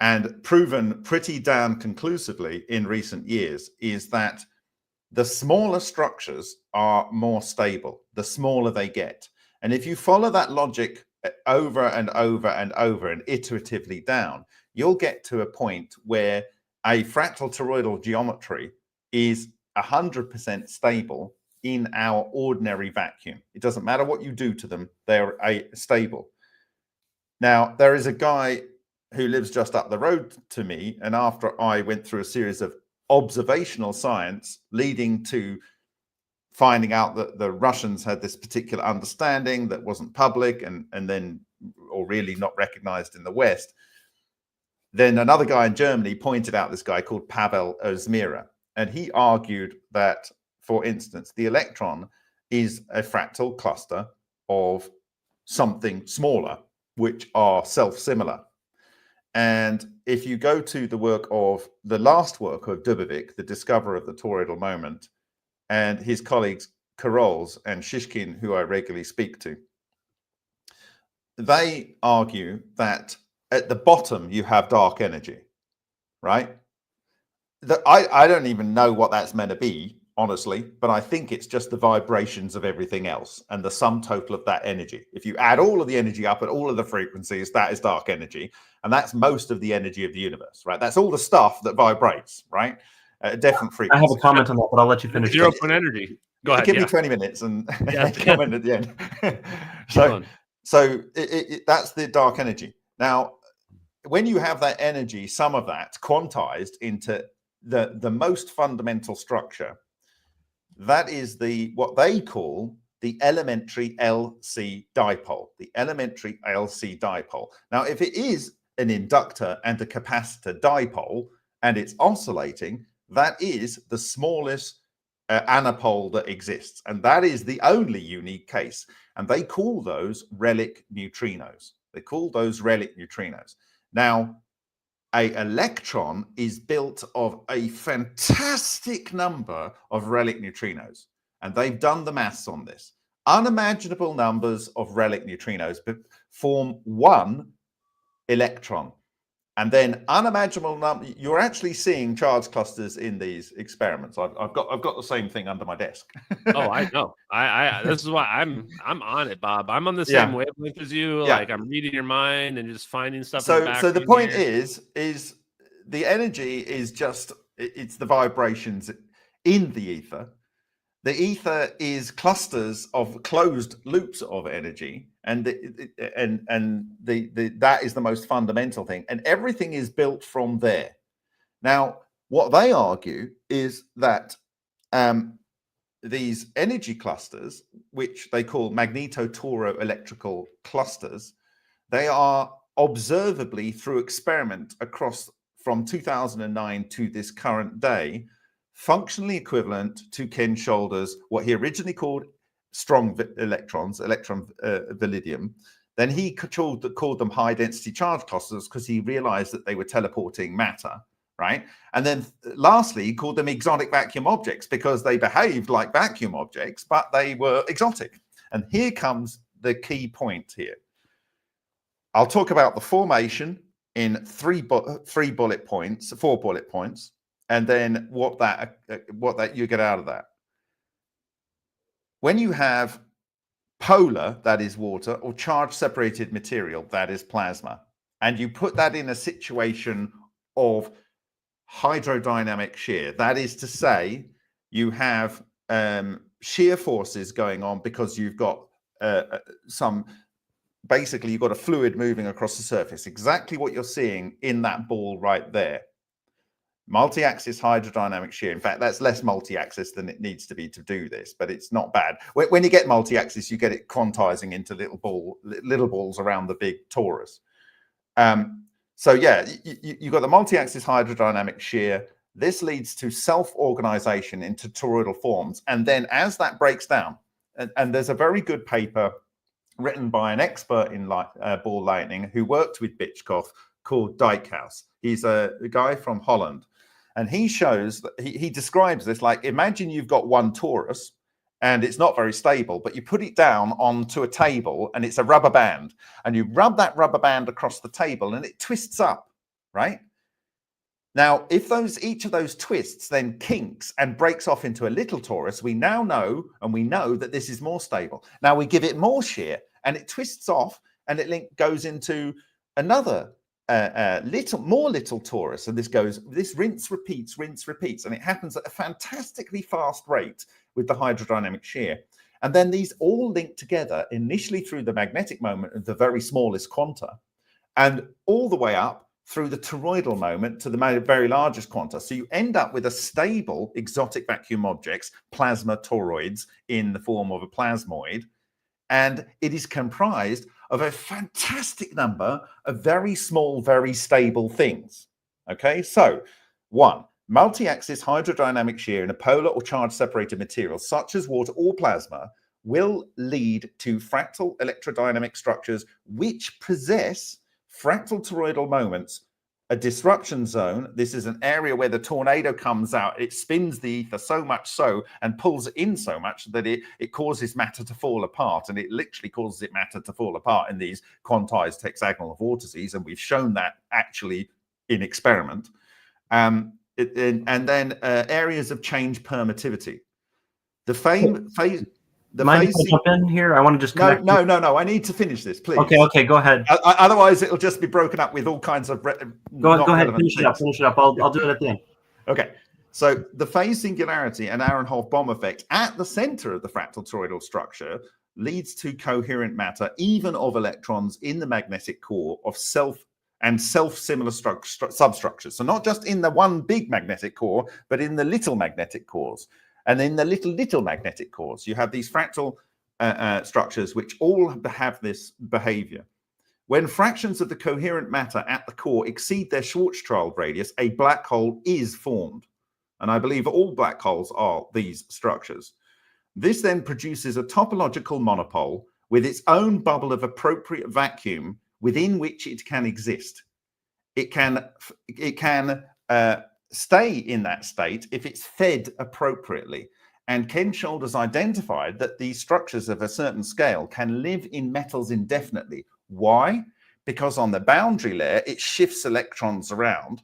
and proven pretty damn conclusively in recent years, is that the smaller structures are more stable, the smaller they get. And if you follow that logic over and over and over and iteratively down, you'll get to a point where a fractal toroidal geometry is 100% stable in our ordinary vacuum. It doesn't matter what you do to them, they're stable. Now, there is a guy who lives just up the road to me, and after I went through a series of observational science leading to finding out that the Russians had this particular understanding that wasn't public and then, or really not recognized in the West, then another guy in Germany pointed out this guy called Pavel Ozmira, and he argued that, for instance, the electron is a fractal cluster of something smaller, which are self-similar. And if you go to the work of the last work of Dubovik, the discoverer of the toroidal moment, and his colleagues Karols and Shishkin, who I regularly speak to, they argue that at the bottom you have dark energy, right? I don't even know what that's meant to be, honestly, but I think it's just the vibrations of everything else and the sum total of that energy. If you add all of the energy up at all of the frequencies, that is dark energy. And that's most of the energy of the universe, right? That's all the stuff that vibrates, right? Different frequencies. I have a comment on that, but I'll let you finish. 0-point energy. Go ahead. Give me 20 minutes and comment at the end. So that's the dark energy. Now, when you have that energy, some of that quantized into the most fundamental structure, that is what they call the elementary LC dipole, the elementary LC dipole. Now, if it is an inductor and a capacitor dipole and it's oscillating, that is the smallest anapole that exists. And that is the only unique case. And they call those relic neutrinos. They call those relic neutrinos. Now, an electron is built of a fantastic number of relic neutrinos. And they've done the maths on this. Unimaginable numbers of relic neutrinos form one electron. And then unimaginable number, you're actually seeing charge clusters in these experiments. I've got the same thing under my desk. Oh, I know. I this is why I'm on it, Bob. I'm on the same wavelength as you. Yeah. Like I'm reading your mind and just finding stuff. So the point is the energy is just, it's the vibrations in the ether. The ether is clusters of closed loops of energy, and that is the most fundamental thing. And everything is built from there. Now, what they argue is that these energy clusters, which they call magneto-toro-electrical clusters, they are observably through experiment across from 2009 to this current day, functionally equivalent to Ken Shoulders, what he originally called strong electrons, electron validium. Then he called them high density charge clusters because he realized that they were teleporting matter, right? And then lastly, he called them exotic vacuum objects because they behaved like vacuum objects, but they were exotic. And here comes the key point here. I'll talk about the formation in four bullet points, and then what that you get out of that. When you have polar, that is water, or charge separated material, that is plasma, and you put that in a situation of hydrodynamic shear, that is to say, you have shear forces going on because you've got basically you've got a fluid moving across the surface, exactly what you're seeing in that ball right there. Multi-axis hydrodynamic shear. In fact, that's less multi-axis than it needs to be to do this, but it's not bad. When you get multi-axis, you get it quantizing into little balls around the big torus. So yeah, you've got the multi-axis hydrodynamic shear. This leads to self-organization into toroidal forms. And then as that breaks down, and there's a very good paper written by an expert in ball lightning who worked with Bitchkov called Dijkhuis. He's a guy from Holland. And he shows, he describes this like, imagine you've got one torus and it's not very stable, but you put it down onto a table and it's a rubber band, and you rub that rubber band across the table and it twists up, right? Now, if each of those twists then kinks and breaks off into a little torus, we now know, and we know that this is more stable. Now we give it more shear and it twists off and it goes into another little torus, and this rinse repeats, and it happens at a fantastically fast rate with the hydrodynamic shear. And then these all link together initially through the magnetic moment of the very smallest quanta, and all the way up through the toroidal moment to the very largest quanta. So you end up with a stable exotic vacuum objects, plasma toroids, in the form of a plasmoid, and it is comprised of a fantastic number of very small, very stable things. Okay, so one, multi-axis hydrodynamic shear in a polar or charge-separated material, such as water or plasma, will lead to fractal electrodynamic structures which possess fractal toroidal moments a disruption zone. This is an area where the tornado comes out. It spins the ether so much so and pulls it in so much that it causes matter to fall apart. And it literally causes matter to fall apart in these quantized hexagonal vortices. And we've shown that actually in experiment. And then areas of change permitivity. The phase. Mind if I jump in here? I want to just connect. No. I need to finish this, please. Okay, go ahead. Otherwise, it'll just be broken up with all kinds of. Go ahead, finish it up. I'll do it at the end. Okay. So the phase singularity and Aharonov-Bohm effect at the center of the fractal toroidal structure leads to coherent matter, even of electrons in the magnetic core of self-similar substructures. So not just in the one big magnetic core, but in the little magnetic cores. And in the little magnetic cores, you have these fractal structures which all have this behavior. When fractions of the coherent matter at the core exceed their Schwarzschild radius, a black hole is formed. And I believe all black holes are these structures. This then produces a topological monopole with its own bubble of appropriate vacuum within which it can exist. It can stay in that state if it's fed appropriately. And Ken Shoulders identified that these structures of a certain scale can live in metals indefinitely. Why? Because on the boundary layer, it shifts electrons around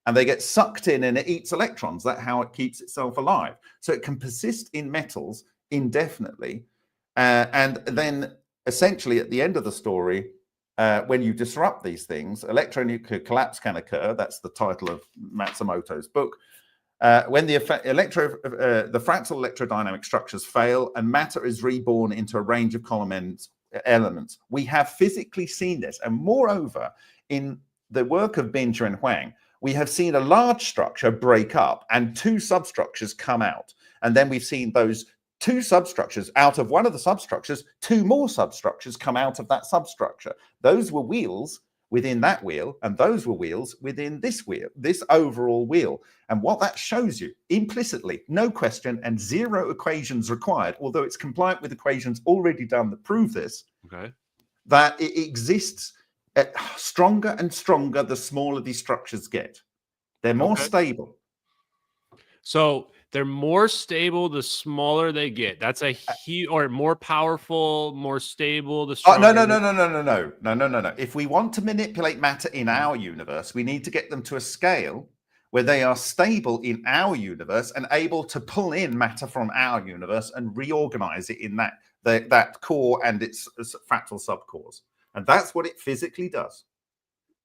and they get sucked in and it eats electrons. That's how it keeps itself alive. So it can persist in metals indefinitely. And then essentially at the end of the story, when you disrupt these things, electronuclear collapse can occur. That's the title of Matsumoto's book. When the fractal electrodynamic structures fail and matter is reborn into a range of column elements. We have physically seen this. And moreover, in the work of Binger and Huang, we have seen a large structure break up and two substructures come out. And then we've seen those two substructures out of one of the substructures, two more substructures come out of that substructure. Those were wheels within that wheel, and those were wheels within this wheel, this overall wheel. And what that shows you implicitly, no question and zero equations required, although it's compliant with equations already done that prove this, that it exists at stronger and stronger the smaller these structures get. They're more stable. So they're more stable the smaller they get. That's a huge, or more powerful, more stable the stronger. No. If we want to manipulate matter in our universe, we need to get them to a scale where they are stable in our universe and able to pull in matter from our universe and reorganize it in that core and its fractal subcores. And that's what it physically does.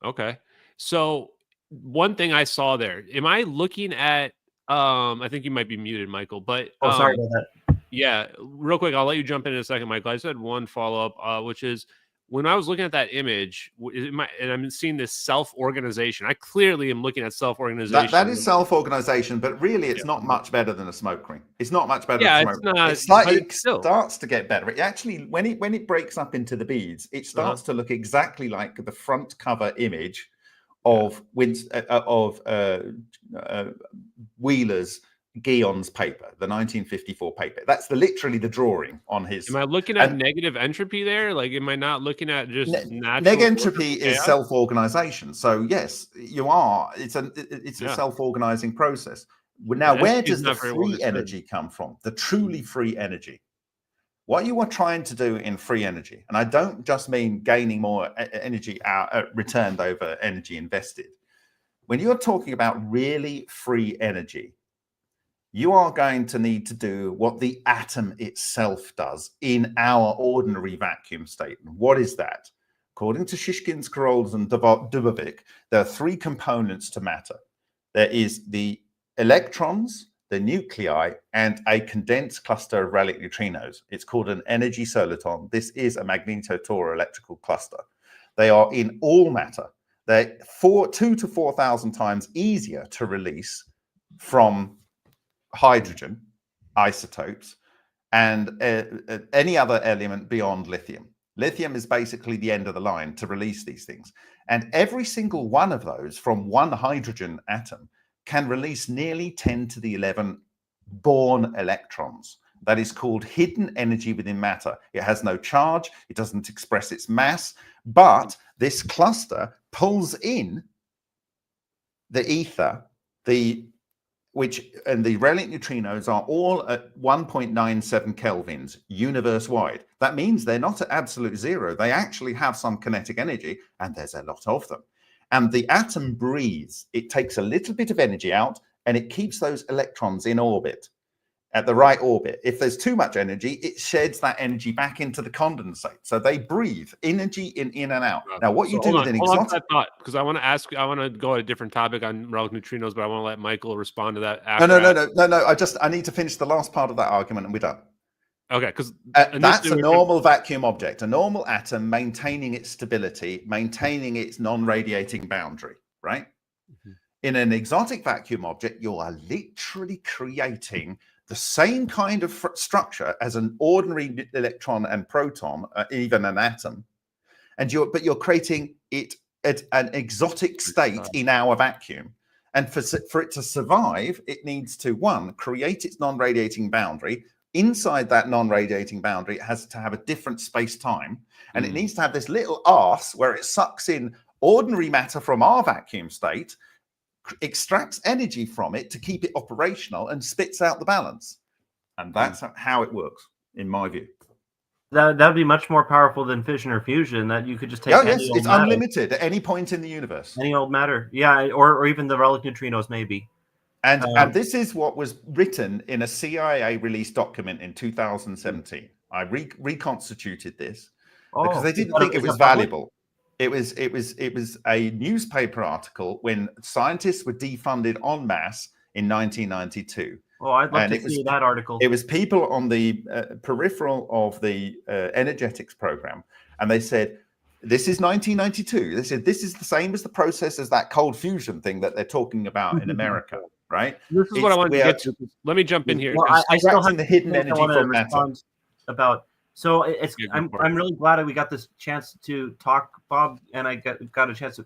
Okay. So one thing I saw there, am I looking at, I think you might be muted, Michael, but sorry about that. Yeah, real quick, I'll let you jump in a second, Michael. I just had one follow-up, which is when I was looking at that image, and I'm seeing this self-organization. I clearly am looking at self-organization. That is self-organization, but really it's not much better than a smoke ring. It's not much better than a smoke ring. It starts to get better. It actually, when it breaks up into the beads, it starts to look exactly like the front cover image of Wheeler's Guillon's paper, the 1954 paper. That's literally the drawing on his. Am I looking at negative entropy there? Like, am I not looking at just natural? Neg entropy is self-organization. So yes, you are. It's a self-organizing process. Now, where does the free energy come from? The truly free energy. What you are trying to do in free energy, and I don't just mean gaining more energy returned over energy invested. When you're talking about really free energy, you are going to need to do what the atom itself does in our ordinary vacuum state. And what is that? According to Shishkin, Scrolls, and Dubovik, there are three components to matter. There is the electrons, the nuclei, and a condensed cluster of radial neutrinos. It's called an energy soliton. This is a magnetotoroelectrical cluster. They are in all matter. They're 2,000 to 4,000 times easier to release from hydrogen isotopes and any other element beyond lithium. Lithium is basically the end of the line to release these things. And every single one of those from one hydrogen atom can release nearly 10 to the 11 born electrons. That is called hidden energy within matter. It has no charge. It doesn't express its mass. But this cluster pulls in the ether, the relic neutrinos are all at 1.97 kelvins universe-wide. That means they're not at absolute zero. They actually have some kinetic energy, and there's a lot of them. And the atom breathes. It takes a little bit of energy out, and it keeps those electrons in orbit, at the right orbit. If there's too much energy, it sheds that energy back into the condensate. So they breathe energy in and out. Now, what you do with an exotic thought, because I want to go at a different topic on relic neutrinos, but I want to let Michael respond to that after. No. I need to finish the last part of that argument, and we're done. Okay, because that's a normal vacuum object, a normal atom maintaining its stability, maintaining its non-radiating boundary, right? Mm-hmm. In an exotic vacuum object, you are literally creating the same kind of structure as an ordinary electron and proton, even an atom, but you're creating it at an exotic state in our vacuum. And for it to survive, it needs to, one, create its non-radiating boundary. Inside that non-radiating boundary, it has to have a different space-time, and it needs to have this little arse where it sucks in ordinary matter from our vacuum state, extracts energy from it to keep it operational, and spits out the balance. And that's how it works, in my view. That would be much more powerful than fission or fusion. That you could just take. It's unlimited at any point in the universe. Any old matter, yeah, or even the relic neutrinos, maybe. And this is what was written in a CIA released document in 2017. I reconstituted this because they didn't think it was valuable. It was a newspaper article when scientists were defunded en masse in 1992. Oh, I'd love to see that article. It was people on the peripheral of the energetics program, and they said, this is 1992. They said, this is the same as the process as that cold fusion thing that they're talking about in America, right? This is what I wanted to get to. Let me jump in here. Well, I still have the hidden energy from matter. So I'm really glad we got this chance to talk, Bob, and I got a chance to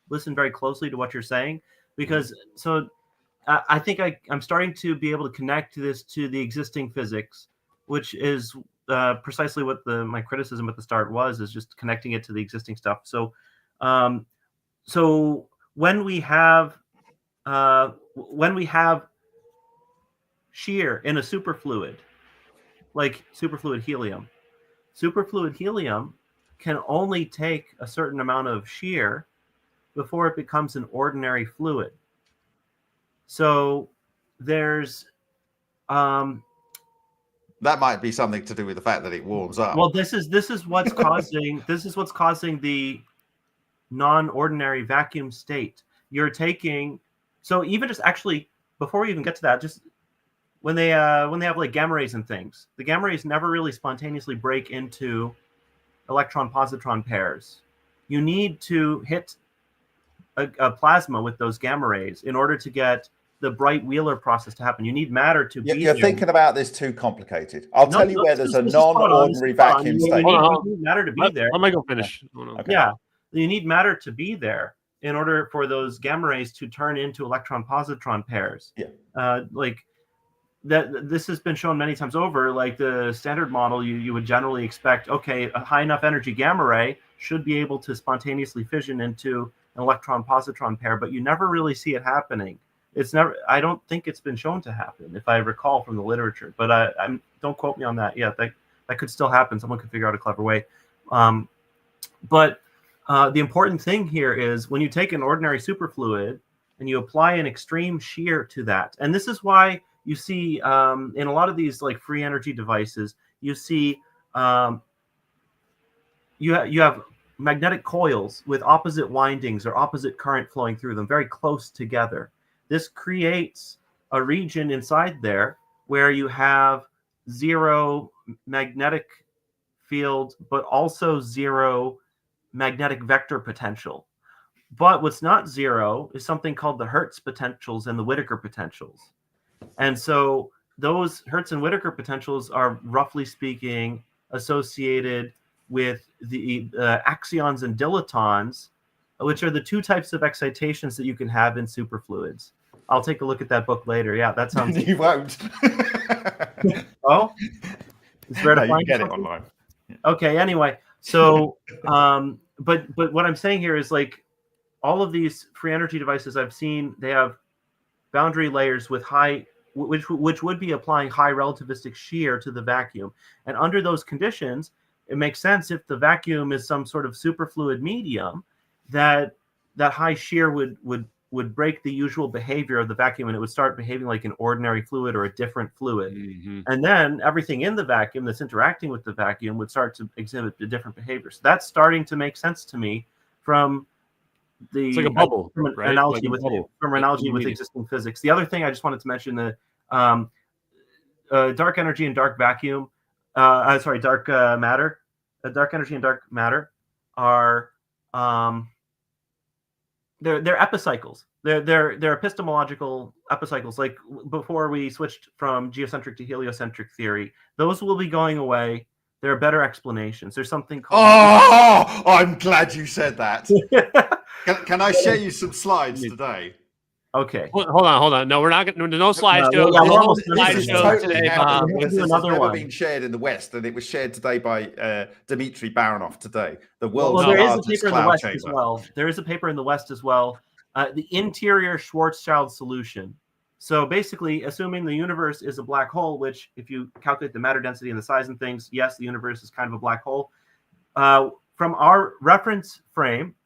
listen very closely to what you're saying, because I think I'm starting to be able to connect this to the existing physics, which is precisely what my criticism at the start is just connecting it to the existing stuff. So when we have shear in a superfluid, like superfluid helium can only take a certain amount of shear before it becomes an ordinary fluid. So there's that might be something to do with the fact that it warms up. Well, this is what's causing the non-ordinary vacuum state. You're taking, so even just actually before we even get to that, just when they have like gamma rays and things, the gamma rays never really spontaneously break into electron-positron pairs. You need to hit a plasma with those gamma rays in order to get the Bright-Wheeler process to happen. You need matter to be there. You're thinking about this too complicated. I'll tell you where there's a non-ordinary vacuum state. You need matter to be there. Let Michael finish. Okay. Yeah, you need matter to be there in order for those gamma rays to turn into electron-positron pairs. Yeah. This has been shown many times over. Like the standard model, you would generally expect, okay, a high enough energy gamma ray should be able to spontaneously fission into an electron-positron pair, but you never really see it happening. I don't think it's been shown to happen, if I recall from the literature, but don't quote me on that yet. That could still happen. Someone could figure out a clever way. But the important thing here is when you take an ordinary superfluid and you apply an extreme shear to that, and this is why you see in a lot of these like free energy devices, you see you have magnetic coils with opposite windings or opposite current flowing through them very close together. This creates a region inside there where you have zero magnetic field, but also zero magnetic vector potential. But what's not zero is something called the Hertz potentials and the Whittaker potentials. And so those Hertz and Whittaker potentials are, roughly speaking, associated with the axions and dilitons, which are the two types of excitations that you can have in superfluids. I'll take a look at that book later. Yeah, that sounds. You won't. Oh, it's rare to find. You get it online. Okay. Anyway, so, but what I'm saying here is like, all of these free energy devices I've seen, they have boundary layers with high, which would be applying high relativistic shear to the vacuum. And under those conditions, it makes sense if the vacuum is some sort of superfluid medium that high shear would break the usual behavior of the vacuum, and it would start behaving like an ordinary fluid or a different fluid. And then everything in the vacuum that's interacting with the vacuum would start to exhibit a different behavior. So that's starting to make sense to me from the it's like a bubble, from right? analogy Like with existing physics. The other thing I just wanted to mention, the dark energy and dark vacuum, dark matter. Dark energy and dark matter are they're epicycles. They're epistemological epicycles. Like before we switched from geocentric to heliocentric theory, those will be going away. There are better explanations. There's something called. Oh, I'm glad you said that. Can I share you some slides today? Okay. Hold on. No, we're not going to. No slideshow. This is totally happening. This has never been shared in the West, and it was shared today by Dmitry Baranov today. The world's largest cloud chamber. As well. There is a paper in the West as well. The interior Schwarzschild solution. So basically, assuming the universe is a black hole, which if you calculate the matter density and the size and things, yes, the universe is kind of a black hole. From our reference frame,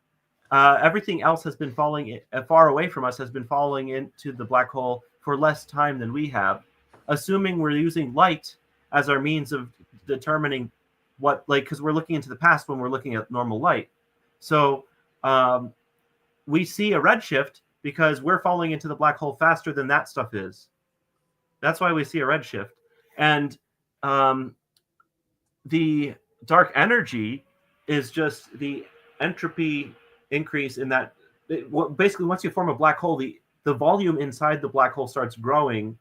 everything else has been falling far away from us, has been falling into the black hole for less time than we have. Assuming we're using light as our means of determining what, like, because we're looking into the past when we're looking at normal light. So we see a redshift because we're falling into the black hole faster than that stuff is. That's why we see a redshift. And the dark energy is just the entropy increase in that. Basically, once you form a black hole, the volume inside the black hole starts growing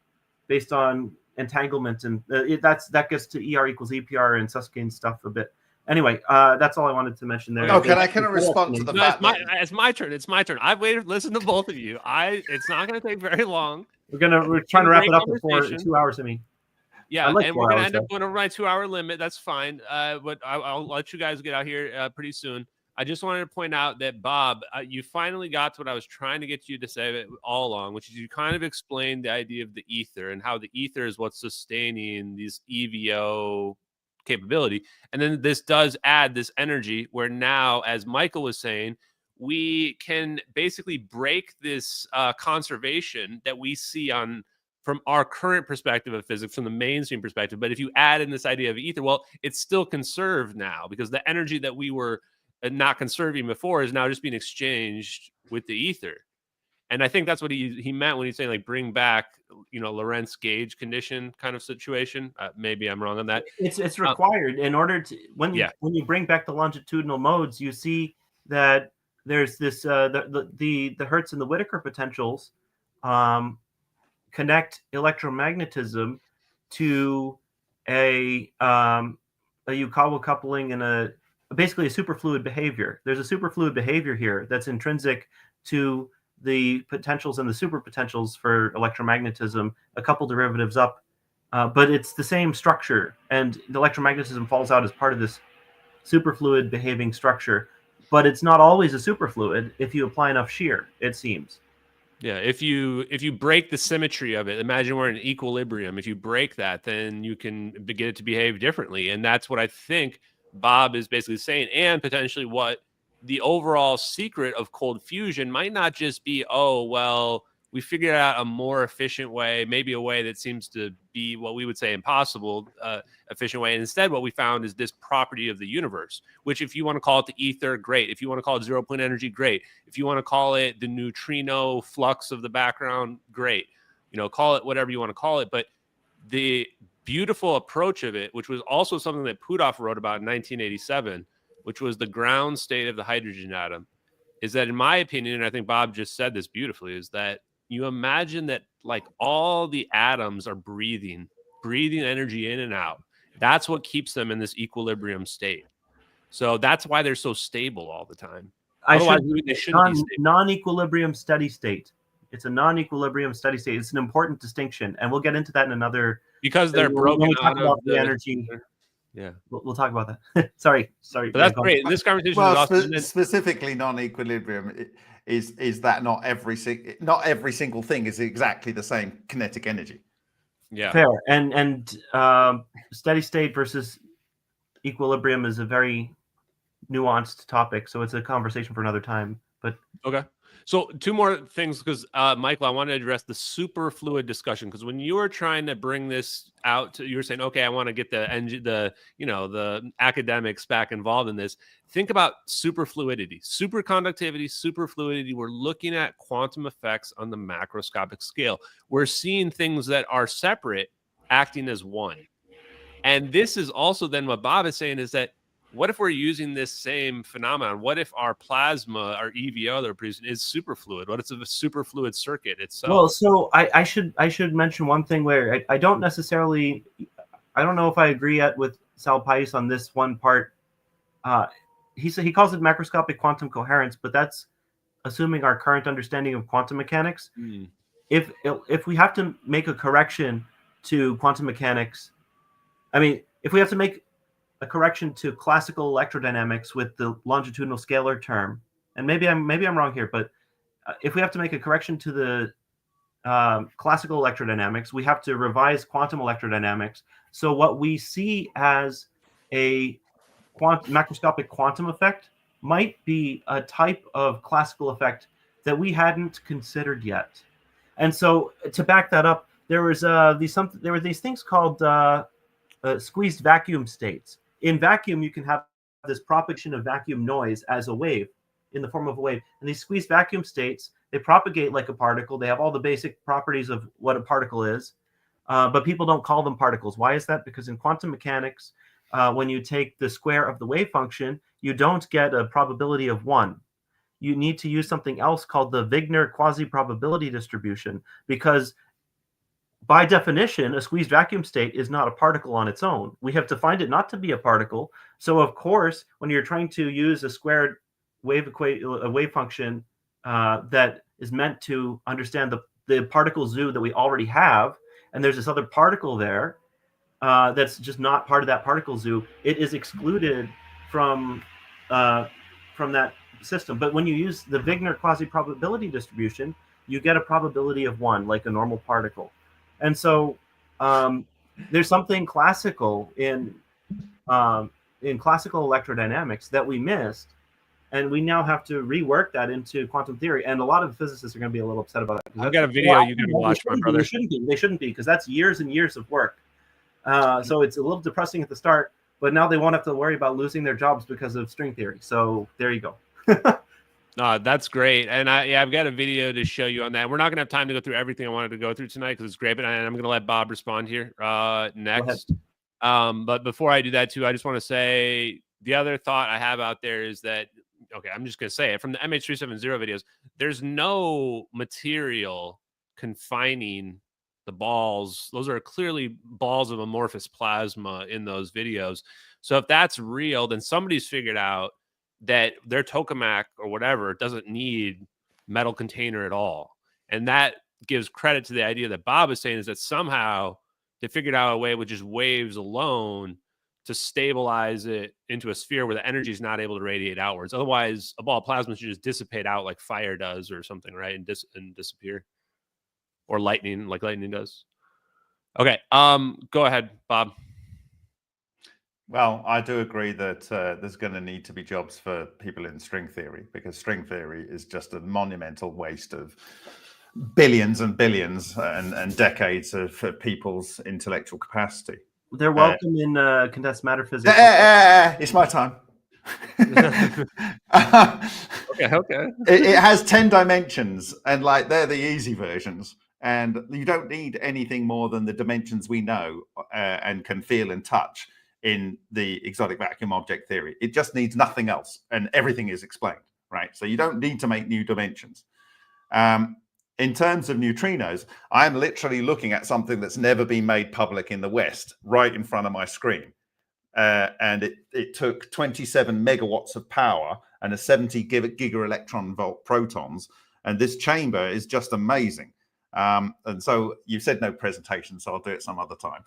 based on entanglement, and that gets to ER equals EPR and Susskind stuff a bit. Anyway, that's all I wanted to to mention there. Oh, can I respond to the fact it's my turn. It's my turn. I've waited. Listen to both of you. It's not going to take very long. We're trying to wrap it up before 2 hours. I mean, yeah, and we're going to end up on my 2 hour limit. That's fine. But I'll let you guys get out here pretty soon. I just wanted to point out that, Bob, you finally got to what I was trying to get you to say all along, which is you kind of explained the idea of the ether and how the ether is what's sustaining these EVO capability. And then this does add this energy where now, as Michael was saying, we can basically break this conservation that we see from our current perspective of physics, from the mainstream perspective. But if you add in this idea of ether, well, it's still conserved now because the energy that we were not conserving before is now just being exchanged with the ether. And I think that's what he meant when he's saying, like, bring back, Lorentz gauge condition kind of situation. Maybe I'm wrong on that. It's required in order to, when you bring back the longitudinal modes, you see that there's this, the Hertz and the Whittaker potentials connect electromagnetism to a Yukawa coupling and basically a superfluid behavior. There's a superfluid behavior here that's intrinsic to the potentials and the superpotentials for electromagnetism, a couple derivatives up, but it's the same structure, and the electromagnetism falls out as part of this superfluid behaving structure, but it's not always a superfluid if you apply enough shear, it seems. Yeah, if you break the symmetry of it, imagine we're in equilibrium. If you break that, then you can get it to behave differently, and that's what I think Bob is basically saying, and potentially what the overall secret of cold fusion might not just be, oh, well, we figured out a more efficient way, maybe a way that seems to be what we would say impossible, efficient way. And instead, what we found is this property of the universe, which if you want to call it the ether, great. If you want to call it 0 point energy, great. If you want to call it the neutrino flux of the background, great. Call it whatever you want to call it. But the beautiful approach of it, which was also something that Puthoff wrote about in 1987, which was the ground state of the hydrogen atom, is that, in my opinion, and I think Bob just said this beautifully, is that you imagine that, like, all the atoms are breathing energy in and out. That's what keeps them in this equilibrium state. So that's why they're so stable all the time. Otherwise, they shouldn't be stable. Non-equilibrium steady state. It's a non-equilibrium steady state. It's an important distinction, and we'll get into that in another. Because they're broken out of the energy. Yeah, we'll talk about that. sorry. But that's great. This conversation is awesome. Specifically non-equilibrium. is that not every single thing is exactly the same kinetic energy. Yeah. Fair. And steady state versus equilibrium is a very nuanced topic, so it's a conversation for another time. But okay. So two more things, because Michael, I want to address the superfluid discussion, because when you were trying to bring this out, you were saying, okay, I want to get the academics back involved in this. Think about superfluidity, superconductivity, superfluidity. We're looking at quantum effects on the macroscopic scale. We're seeing things that are separate acting as one. And this is also then what Bob is saying, is that what if we're using this same phenomenon? What if our plasma, our EVO that we're producing, is superfluid? What if it's a superfluid circuit itself? Well, so I should mention one thing where I don't necessarily, I don't know if I agree yet with Sal Pais on this one part. He calls it macroscopic quantum coherence, but that's assuming our current understanding of quantum mechanics. If we have to make a correction to quantum mechanics, I mean, if we have to make a correction to classical electrodynamics with the longitudinal scalar term, and maybe I'm wrong here, but if we have to make a correction to the classical electrodynamics, we have to revise quantum electrodynamics. So what we see as a macroscopic quantum effect might be a type of classical effect that we hadn't considered yet. And so to back that up, there were these things called squeezed vacuum states. In vacuum, you can have this propagation of vacuum noise as a wave, in the form of a wave. And these squeezed vacuum states, they propagate like a particle. They have all the basic properties of what a particle is, but people don't call them particles. Why is that? Because in quantum mechanics, when you take the square of the wave function, you don't get a probability of 1. You need to use something else called the Wigner quasi-probability distribution, because by definition, a squeezed vacuum state is not a particle on its own. We have defined it not to be a particle. So, of course, when you're trying to use a squared wave function that is meant to understand the particle zoo that we already have, and there's this other particle there that's just not part of that particle zoo, it is excluded from that system. But when you use the Wigner quasi-probability distribution, you get a probability of 1, like a normal particle. And so there's something classical in classical electrodynamics that we missed, and we now have to rework that into quantum theory. And a lot of physicists are going to be a little upset about that. I've got a video you got to watch, my brother. They shouldn't be, because that's years and years of work. So it's a little depressing at the start, but now they won't have to worry about losing their jobs because of string theory. So there you go. No, that's great. And I've got a video to show you on that. We're not going to have time to go through everything I wanted to go through tonight because it's great, but I'm going to let Bob respond here next. But before I do that too, I just want to say the other thought I have out there is that, okay, I'm just going to say it, from the MH370 videos, there's no material confining the balls. Those are clearly balls of amorphous plasma in those videos. So if that's real, then somebody's figured out that their tokamak or whatever doesn't need metal container at all. And that gives credit to the idea that Bob is saying, is that somehow they figured out a way with just waves alone to stabilize it into a sphere where the energy is not able to radiate outwards. Otherwise, a ball of plasma should just dissipate out like fire does or something, right? And disappear. Or lightning, like lightning does. Okay, go ahead, Bob. Well, I do agree that there's going to need to be jobs for people in string theory, because string theory is just a monumental waste of billions and billions and decades of people's intellectual capacity. They're welcome in condensed matter physics. It's my time. Okay. It has 10 dimensions, and like they're the easy versions. And you don't need anything more than the dimensions we know and can feel and touch in the exotic vacuum object theory. It just needs nothing else, and everything is explained, right? So you don't need to make new dimensions. In terms of neutrinos, I'm literally looking at something that's never been made public in the West, right in front of my screen. And it took 27 megawatts of power and a 70 giga-electron volt protons. And this chamber is just amazing. And so you said no presentation, so I'll do it some other time.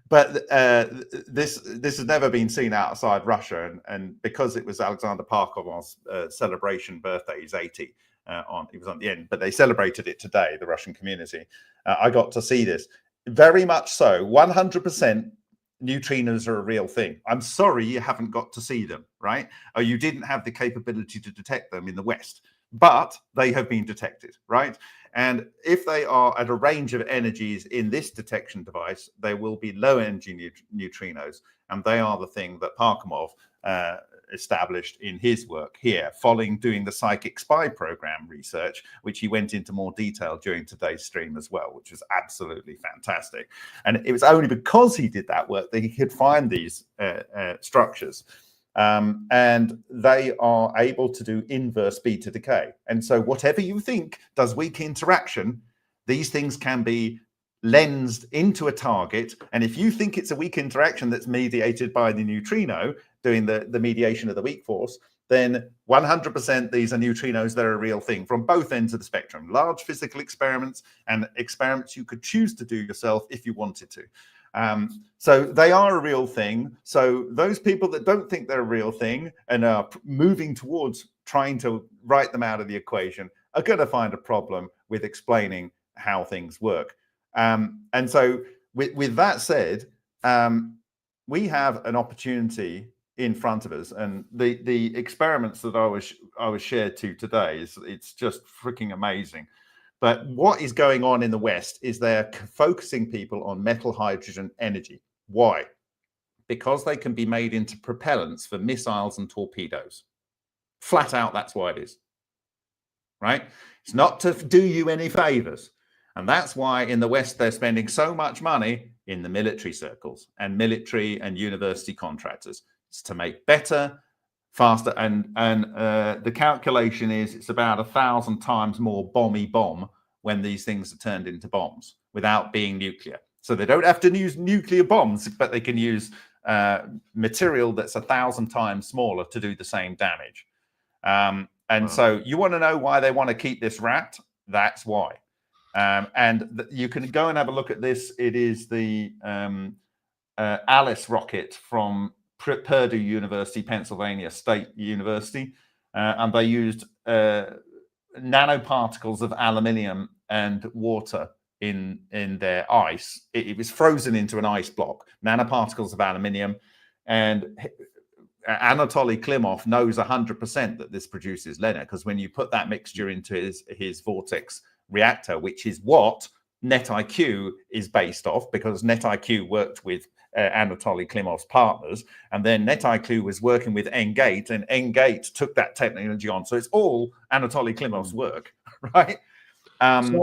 But this has never been seen outside Russia, and because it was Alexander Parkhomov's celebration birthday, he's 80. He was on the end, but they celebrated it today, the Russian community. I got to see this. Very much so. 100% neutrinos are a real thing. I'm sorry you haven't got to see them, right? Or you didn't have the capability to detect them in the West, but they have been detected, right? And if they are at a range of energies in this detection device, they will be low energy neutrinos. And they are the thing that Parkhomov established in his work here, following doing the Psychic Spy program research, which he went into more detail during today's stream as well, which was absolutely fantastic. And it was only because he did that work that he could find these structures. And they are able to do inverse beta decay. And so whatever you think does weak interaction, these things can be lensed into a target. And if you think it's a weak interaction that's mediated by the neutrino doing the mediation of the weak force, then 100% these are neutrinos that are a real thing from both ends of the spectrum. Large physical experiments and experiments you could choose to do yourself if you wanted to. So they are a real thing. So those people that don't think they're a real thing and are moving towards trying to write them out of the equation are going to find a problem with explaining how things work. And so with that said, we have an opportunity in front of us, and the experiments that I was shared to today it's just freaking amazing. But what is going on in the West is they're focusing people on metal hydrogen energy. Why? Because they can be made into propellants for missiles and torpedoes. Flat out, that's why it is. Right? It's not to do you any favors. And that's why in the West, they're spending so much money in the military circles and military and university contractors. It's to make better, faster, and the calculation is it's about 1,000 times more bomb when these things are turned into bombs without being nuclear. So they don't have to use nuclear bombs, but they can use material that's 1,000 times smaller to do the same damage. So you want to know why they want to keep this wrapped? That's why. You can go and have a look at this. It is the Alice rocket from Purdue University, Pennsylvania State University, and they used nanoparticles of aluminium and water in their ice. It was frozen into an ice block, nanoparticles of aluminium, and Anatoly Klimov knows 100% that this produces LENR, because when you put that mixture into his vortex reactor, which is what NetIQ is based off, because NetIQ worked with Anatoly Klimov's partners, and then NetIQ was working with Engate, and Engate took that technology on. So it's all Anatoly Klimov's work, right? Send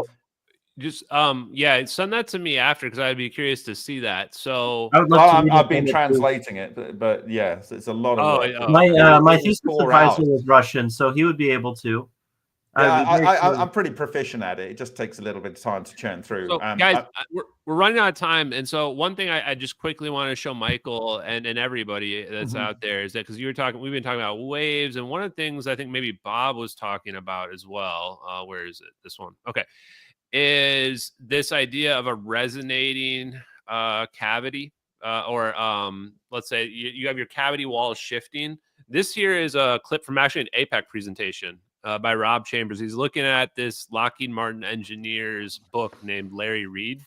that to me after, because I'd be curious to see that. So I've been translating it, but yeah, it's a lot of work. My thesis advisor was Russian, so he would be able to. I'm pretty proficient at it. It just takes a little bit of time to churn through. So, guys, we're running out of time, and so one thing I just quickly want to show Michael and everybody that's out there is that, because we've been talking about waves, and one of the things I think maybe Bob was talking about as well. Where is it? This one, okay, is this idea of a resonating cavity, or let's say you have your cavity walls shifting. This here is a clip from actually an APEC presentation by Rob Chambers. He's looking at this Lockheed Martin engineer's book named Larry Reed.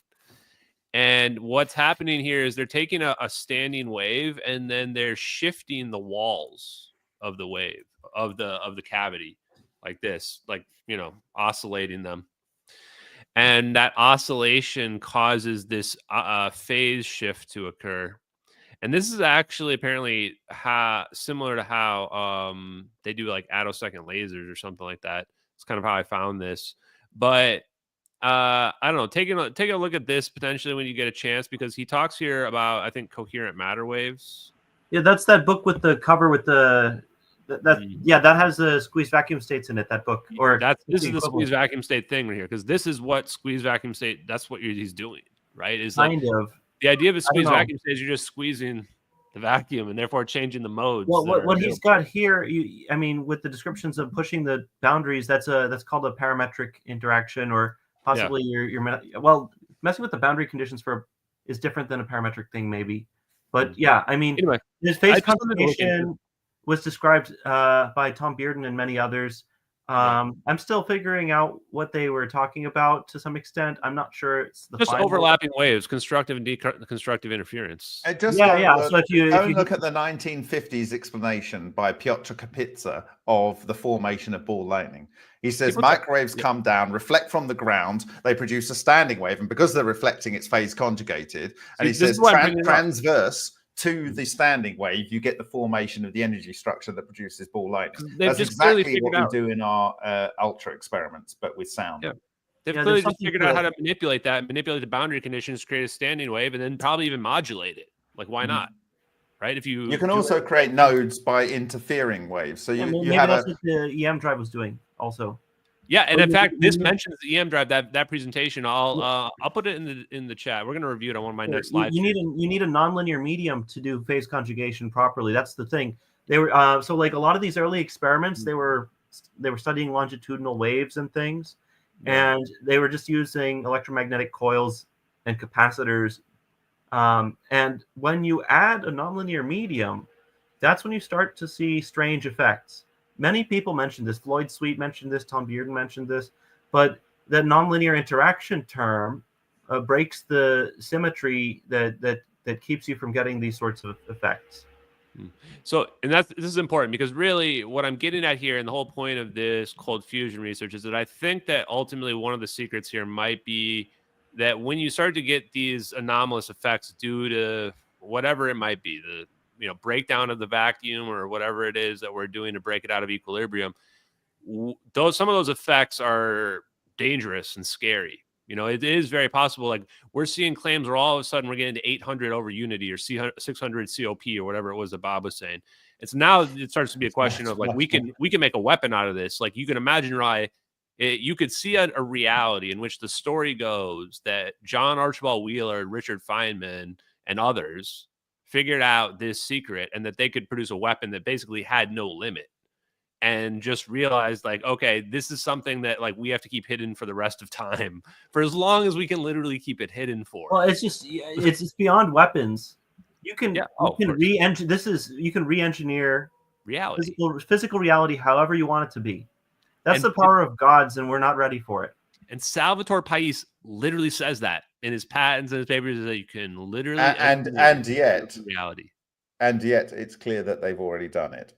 And what's happening here is they're taking a standing wave, and then they're shifting the walls of the wave, of the cavity, like this, like, oscillating them. And that oscillation causes this phase shift to occur. And this is actually apparently similar to how they do like attosecond lasers or something like that. It's kind of how I found this. But I don't know. Take a look at this potentially when you get a chance, because he talks here about, I think, coherent matter waves. Yeah, that's that book with the cover with that has the squeezed vacuum states in it. That book, or this is the squeezed vacuum state thing right here, because this is what squeezed vacuum state. That's what he's doing, right? Is kind of. The idea of a squeezed vacuum state is you're just squeezing the vacuum and therefore changing the modes. Well, what he's got here, with the descriptions of pushing the boundaries, that's called a parametric interaction, or possibly you're messing with the boundary conditions for is different than a parametric thing, maybe. But yeah, I mean, Anyway, this phase conjugation was described by Tom Bearden and many others. I'm still figuring out what they were talking about to some extent. I'm not sure it's the just final. overlapping waves, constructive and deconstructive interference. Just Yeah, go yeah. Look, So if you look at the 1950s explanation by Piotr Kapitsa of the formation of ball lightning. He says microwaves come down, reflect from the ground, they produce a standing wave, and because they're reflecting, it's phase conjugated. And he says transverse to the standing wave, you get the formation of the energy structure that produces ball lightning. That's exactly what we do in our ultra experiments, but with sound. Yeah. They've clearly just figured out how to manipulate the boundary conditions, create a standing wave, and then probably even modulate it. Like, why not? Right? If you can also create nodes by interfering waves. So you have that's what the EM drive was doing also. Yeah, and in fact, this mentions the EM drive. That presentation, I'll put it in the chat. We're going to review it on one of my next slides. You need a nonlinear medium to do phase conjugation properly. That's the thing. They were so like a lot of these early experiments, they were studying longitudinal waves and things, and they were just using electromagnetic coils and capacitors. And when you add a nonlinear medium, that's when you start to see strange effects. Many people mentioned this. Floyd Sweet mentioned this. Tom Bearden mentioned this. But that nonlinear interaction term breaks the symmetry that keeps you from getting these sorts of effects. So, and this is important because really what I'm getting at here, and the whole point of this cold fusion research, is that I think that ultimately one of the secrets here might be that when you start to get these anomalous effects due to whatever it might be, the breakdown of the vacuum or whatever it is that we're doing to break it out of equilibrium, some of those effects are dangerous and scary. It is very possible. Like, we're seeing claims where all of a sudden we're getting to 800 over unity or 600 COP or whatever it was that Bob was saying. It's now it starts to be a question of like we can make a weapon out of this. Like, you can imagine, Rye, you could see a reality in which the story goes that John Archibald Wheeler, Richard Feynman, and others figured out this secret, and that they could produce a weapon that basically had no limit, and just realized, like, okay, this is something that like we have to keep hidden for the rest of time, for as long as we can literally keep it hidden for. Well, it's just beyond weapons. You can re-engineer reality, physical reality, however you want it to be. That's the power of gods, and we're not ready for it. And Salvatore Pais literally says that in his patents and his papers, is that you can literally and yet reality. And yet it's clear that they've already done it.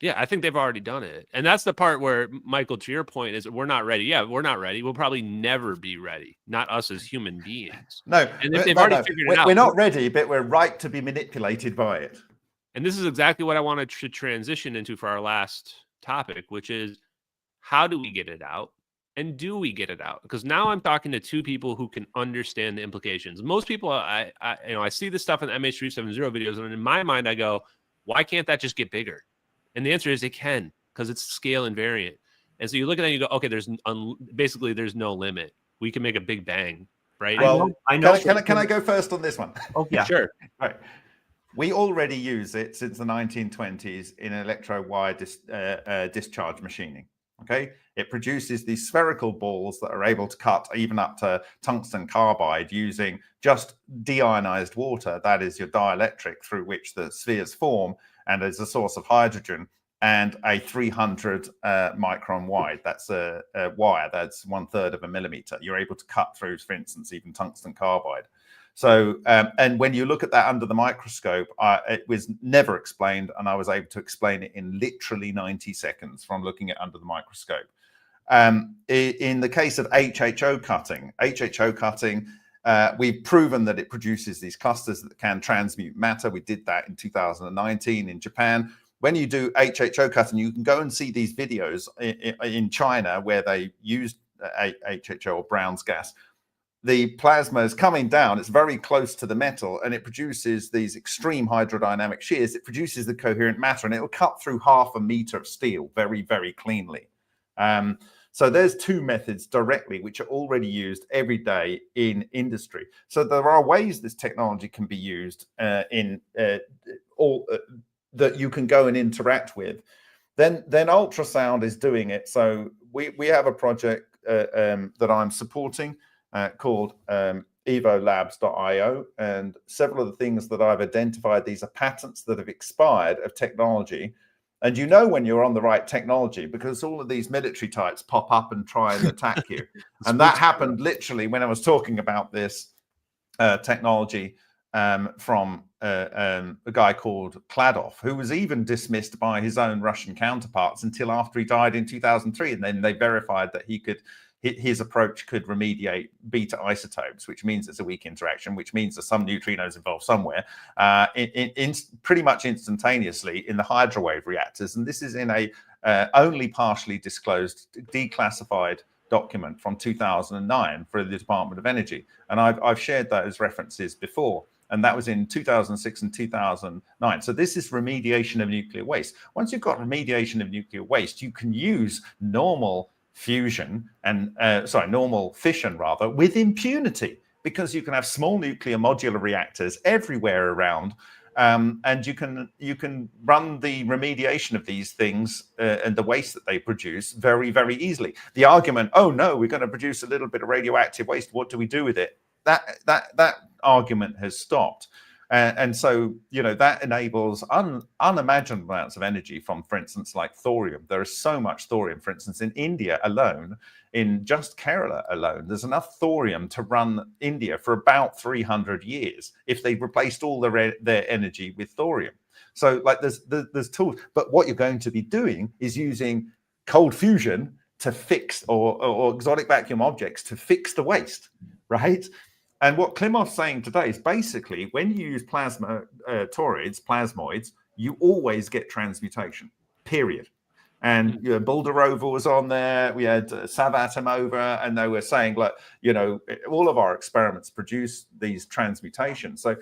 Yeah, I think they've already done it. And that's the part where, Michael, to your point, is we're not ready. Yeah, we're not ready. We'll probably never be ready. Not us as human beings. No, and if they've already figured it out, we're not ready, but we're right to be manipulated by it. And this is exactly what I wanted to transition into for our last topic, which is, how do we get it out? And do we get it out? Because now I'm talking to two people who can understand the implications. Most people, I see this stuff in the MH370 videos, and in my mind, I go, why can't that just get bigger? And the answer is it can, because it's scale invariant. And so you look at that and you go, okay, there's no limit. We can make a big bang, right? Well, I know. Can I go first on this one? Oh, yeah. Sure. Right. We already use it since the 1920s in electro-wire discharge machining. Okay, it produces these spherical balls that are able to cut even up to tungsten carbide using just deionized water. That is your dielectric through which the spheres form, and as a source of hydrogen, and a 300 micron wide. That's a wire that's 1/3 of a millimeter. You're able to cut through, for instance, even tungsten carbide. So, and when you look at that under the microscope, it was never explained, and I was able to explain it in literally 90 seconds from looking at under the microscope. In the case of HHO cutting, we've proven that it produces these clusters that can transmute matter. We did that in 2019 in Japan. When you do HHO cutting, you can go and see these videos in China where they used HHO or Brown's gas. The plasma is coming down, it's very close to the metal, and it produces these extreme hydrodynamic shears. It produces the coherent matter, and it will cut through 1/2 meter of steel very, very cleanly. So there's two methods directly, which are already used every day in industry. So there are ways this technology can be used that you can go and interact with. Then ultrasound is doing it. So we have a project that I'm supporting called evolabs.io, and several of the things that I've identified, these are patents that have expired of technology. And you know when you're on the right technology because all of these military types pop up and try and attack you. And that happened literally when I was talking about this technology from a guy called Kladov, who was even dismissed by his own Russian counterparts until after he died in 2003. And then they verified that his approach could remediate beta isotopes, which means it's a weak interaction, which means there's some neutrinos involved somewhere, pretty much instantaneously in the hydrowave reactors. And this is in a only partially disclosed, declassified document from 2009 for the Department of Energy. And I've shared those references before. And that was in 2006 and 2009. So this is remediation of nuclear waste. Once you've got remediation of nuclear waste, you can use normal fusion and normal fission rather with impunity, because you can have small nuclear modular reactors everywhere around, and you can run the remediation of these things and the waste that they produce very, very easily. The argument, oh no, we're going to produce a little bit of radioactive waste, what do we do with it? That argument has stopped. And so, you know, that enables unimaginable amounts of energy from, for instance, like thorium. There is so much thorium, for instance, in India alone, in just Kerala alone, there's enough thorium to run India for about 300 years if they replaced all their energy with thorium. So like there's tools, but what you're going to be doing is using cold fusion to fix, or exotic vacuum objects to fix the waste, right? And what Klimov's saying today is basically when you use plasmoids, you always get transmutation, period. And you know, Boulder Rover was on there. We had Savatom over, and they were saying, like, you know, all of our experiments produce these transmutations. So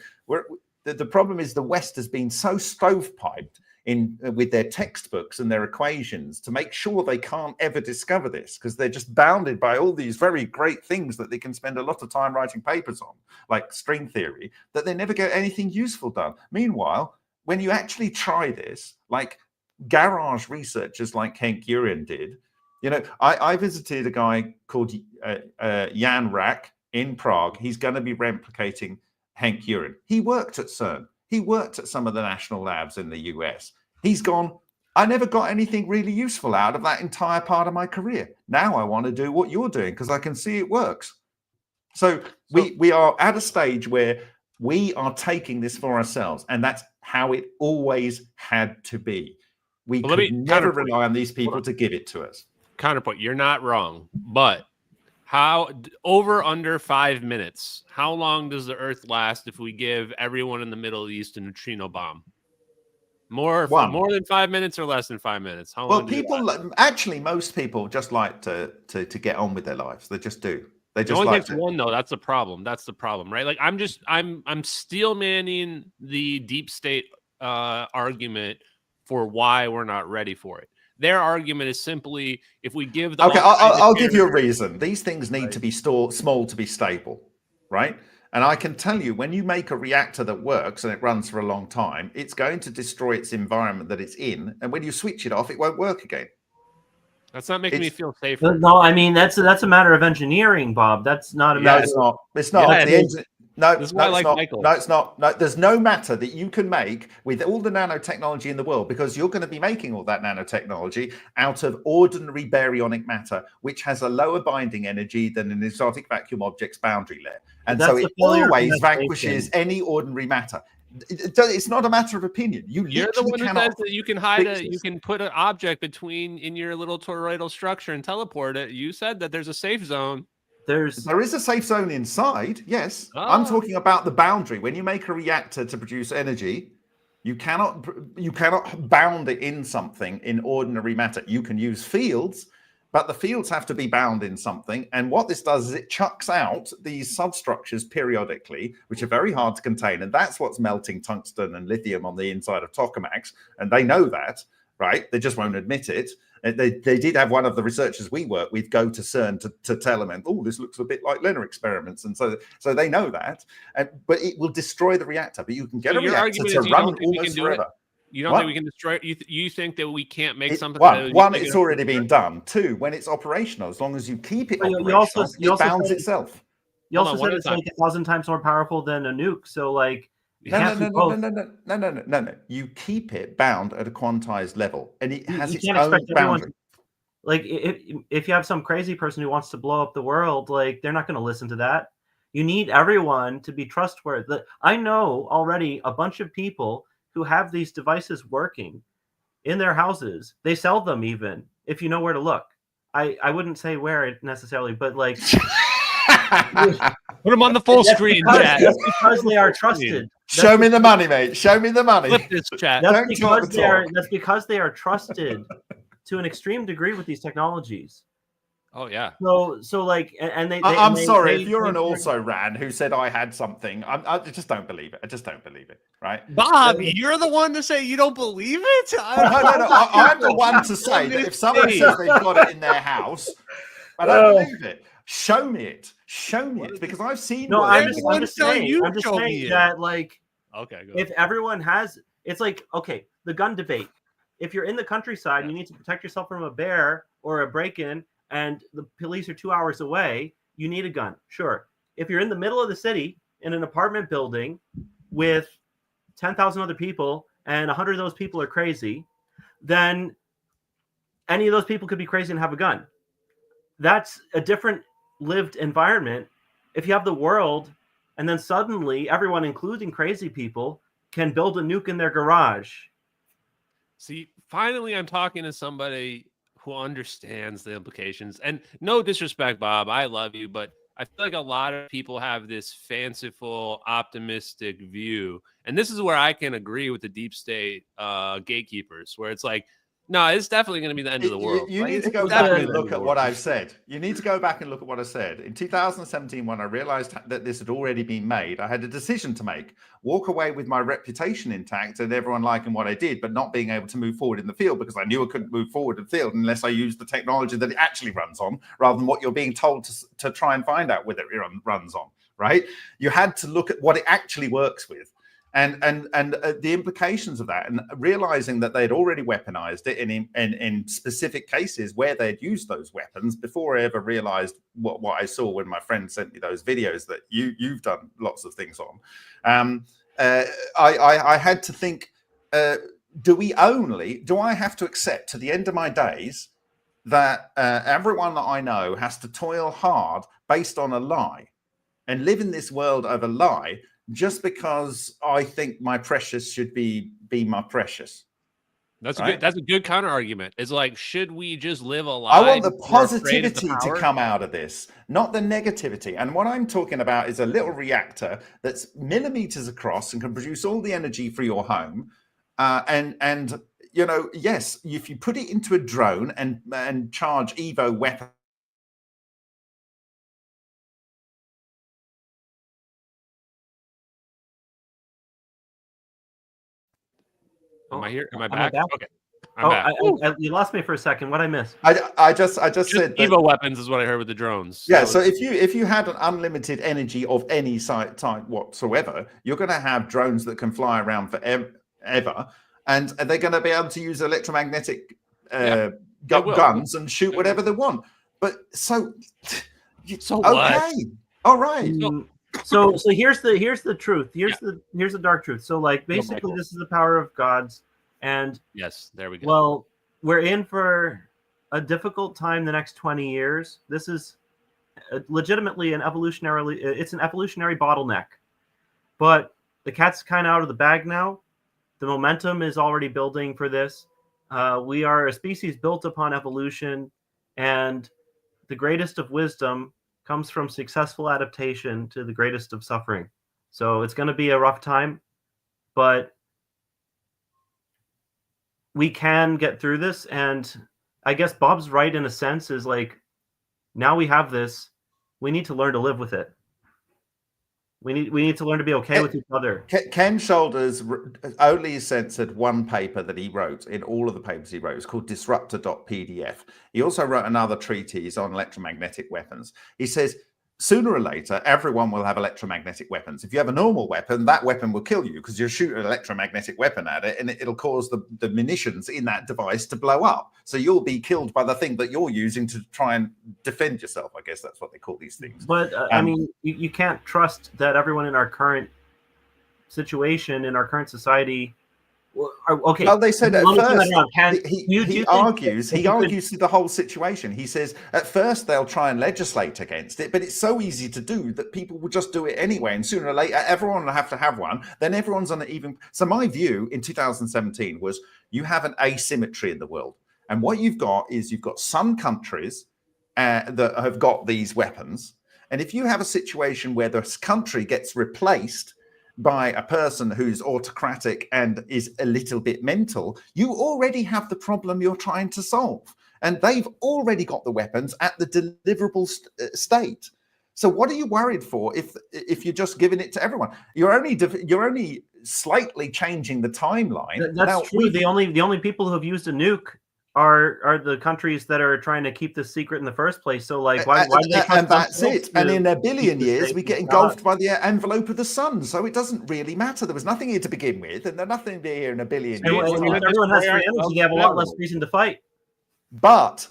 the problem is the West has been so stovepiped with their textbooks and their equations to make sure they can't ever discover this, because they're just bounded by all these very great things that they can spend a lot of time writing papers on, like string theory, that they never get anything useful done. Meanwhile, when you actually try this, like garage researchers like Henk Uren did, you know, I visited a guy called Jan Rack in Prague. He's going to be replicating Henk Uren. He worked at CERN. He worked at some of the national labs in the US. He's gone, I never got anything really useful out of that entire part of my career. Now I want to do what you're doing because I can see it works. So we are at a stage where we are taking this for ourselves, and that's how it always had to be. We could never rely on these people to give it to us. Counterpoint, you're not wrong, but how under 5 minutes, how long does the Earth last if we give everyone in the Middle East a neutrino bomb? More than 5 minutes or less than 5 minutes? How long? Well, actually, most people just like to get on with their lives. They just do. They just only like takes one though. That's the problem. That's the problem, right? Like I'm steel manning the deep state argument for why we're not ready for it. Their argument is simply if we give the I'll give you a reason. These things need to be small to be stable, right? And I can tell you, when you make a reactor that works and it runs for a long time, it's going to destroy its environment that it's in. And when you switch it off, it won't work again. That's not making me feel safer. No, I mean, that's a matter of engineering, Bob. That's not a matter. No, it's not. It's not. No, it's not. No, there's no matter that you can make with all the nanotechnology in the world, because you're going to be making all that nanotechnology out of ordinary baryonic matter, which has a lower binding energy than an exotic vacuum object's boundary layer. And so it always vanquishes any ordinary matter. It's not a matter of opinion. You're the one who says that you can put an object in your little toroidal structure and teleport it. You said that there's a safe zone. There is a safe zone inside, yes. Oh. I'm talking about the boundary. When you make a reactor to produce energy, you cannot bound it in something in ordinary matter. You can use fields, but the fields have to be bound in something. And what this does is it chucks out these substructures periodically, which are very hard to contain. And that's what's melting tungsten and lithium on the inside of tokamaks. And they know that, right? They just won't admit it. They did have one of the researchers we work with go to CERN to tell them, oh, this looks a bit like LENR experiments. And so they know that. But it will destroy the reactor. But you can get a reactor to run almost forever. You don't think we can destroy it? You think that we can't make something? One, it's already been done. Two, when it's operational, as long as you keep it operational, it bounds itself. You Hold also on, one said at a it's time. like 1,000 times more powerful than a nuke. So like, it No, can't no, be no, no, both. no, no, no, no, no, no, no. You keep it bound at a quantized level, and it has You its can't own expect everyone. boundary. Like, if you have some crazy person who wants to blow up the world, like they're not going to listen to that. You need everyone to be trustworthy. I know already a bunch of people who have these devices working in their houses. They sell them even, if you know where to look. I wouldn't say where it necessarily, but like Put them on the full screen, chat. that's because they are trusted. Show me the money, mate. Show me the money. Flip this chat. That's Don't talk because the talk. that's because they are trusted to an extreme degree with these technologies. Oh yeah. So like, and they. I'm sorry they, if you're an also ran who said I had something. I just don't believe it. I just don't believe it. Right, Bob, you're the one to say you don't believe it. No. I'm the one to say that if someone says they've got it in their house, I don't believe it. Show me it. Show me it, because I've seen. No, I'm Everyone just tell saying. you I'm just show saying me that like, Okay, go if everyone has, it's like, okay, the gun debate. If you're in the countryside, you need to protect yourself from a bear or a break-in, and the police are 2 hours away, you need a gun. Sure. If you're in the middle of the city in an apartment building with 10,000 other people and 100 of those people are crazy, then any of those people could be crazy and have a gun. That's a different lived environment. If you have the world and then suddenly everyone, including crazy people, can build a nuke in their garage. See, finally, I'm talking to somebody who understands the implications. And no disrespect, Bob, I love you, but I feel like a lot of people have this fanciful, optimistic view. And this is where I can agree with the deep state gatekeepers, where it's like, no, it's definitely going to be the end of the world. You Like, need to go it's back definitely and the end look of the at what world. I've said. You need to go back and look at what I said. In 2017, when I realized that this had already been made, I had a decision to make. Walk away with my reputation intact and everyone liking what I did, but not being able to move forward in the field, because I knew I couldn't move forward in the field unless I used the technology that it actually runs on, rather than what you're being told to try and find out whether it runs on, right? You had to look at what it actually works with. And the implications of that, and realizing that they'd already weaponized it in specific cases where they'd used those weapons before I ever realized what I saw when my friend sent me those videos that you've done lots of things on. I had to think, do I have to accept to the end of my days that everyone that I know has to toil hard based on a lie and live in this world of a lie, just because I think my precious should be my precious? That's right? a good counter argument. It's like, should we just live a lie? I want the because we're afraid of the positivity to power? come out of this, not the negativity. And what I'm talking about is a little reactor that's millimeters across and can produce all the energy for your home. And you know, yes, if you put it into a drone and charge Evo weapons. Am I here? Am I Am I back? back? Okay. I'm back. You lost me for a second. What I missed? I just said that Evo weapons is what I heard with the drones. Yeah, so if you had an unlimited energy of any type whatsoever, you're going to have drones that can fly around forever, and they're going to be able to use electromagnetic guns and shoot whatever they want. But so okay, what? All right. So here's the truth. Here's the dark truth. So like basically this is the power of gods, and yes, there we go. Well, we're in for a difficult time the next 20 years. This is legitimately it's an evolutionary bottleneck. But the cat's kind of out of the bag now. The momentum is already building for this. We are a species built upon evolution, and the greatest of wisdom comes from successful adaptation to the greatest of suffering. So it's going to be a rough time, but we can get through this. And I guess Bob's right in a sense, is like, now we have this, we need to learn to live with it. We need to learn to be okay with each other. Ken Shoulders only censored one paper that he wrote in all of the papers he wrote. It's called Disruptor.pdf. He also wrote another treatise on electromagnetic weapons. He says sooner or later, everyone will have electromagnetic weapons. If you have a normal weapon, that weapon will kill you because you'll shoot an electromagnetic weapon at it and it'll cause the munitions in that device to blow up. So you'll be killed by the thing that you're using to try and defend yourself. I guess that's what they call these things. But I mean, you can't trust that everyone in our current situation, in our current society. Okay. Well, they said at first he argues to the whole situation. He says at first they'll try and legislate against it, but it's so easy to do that people will just do it anyway. And sooner or later, everyone will have to have one. Then everyone's on an even. So my view in 2017 was you have an asymmetry in the world, and what you've got is you've got some countries that have got these weapons, and if you have a situation where this country gets replaced by a person who's autocratic and is a little bit mental, you already have the problem you're trying to solve. And they've already got the weapons at the deliverable state. So what are you worried for if you're just giving it to everyone? You're only slightly changing the timeline. That's true. The only people who have used a nuke are the countries that are trying to keep this secret in the first place. So like why do they and that's it. And in a billion years we get engulfed by the envelope of the sun. So it doesn't really matter. There was nothing here to begin with, and there's nothing here in a billion years. When everyone has free energy, they have a lot less reason to fight. But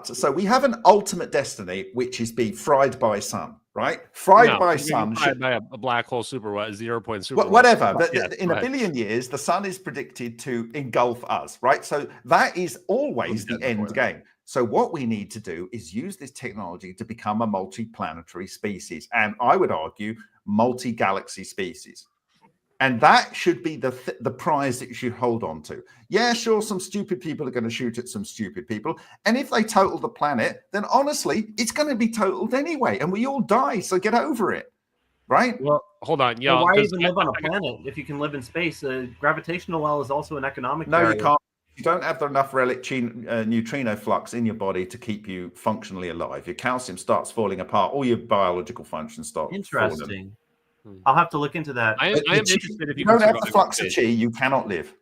so we have an ultimate destiny, which is be fried by sun, right? Fried by sun. Fried by a black hole super 0 point super. Whatever. But in a billion years, the sun is predicted to engulf us, right? So that is always the end game. So what we need to do is use this technology to become a multi-planetary species. And I would argue multi-galaxy species. And that should be the prize that you should hold on to. Yeah, sure, some stupid people are going to shoot at some stupid people. And if they total the planet, then honestly, it's going to be totaled anyway. And we all die, so get over it. Right? Well, hold on. Yeah. Why even live on a planet if you can live in space? Gravitational well is also an economic barrier. You can't. You don't have enough neutrino flux in your body to keep you functionally alive. Your calcium starts falling apart. All your biological functions start falling. I'll have to look into that. I am interested if you don't have the flux of chi, you cannot live.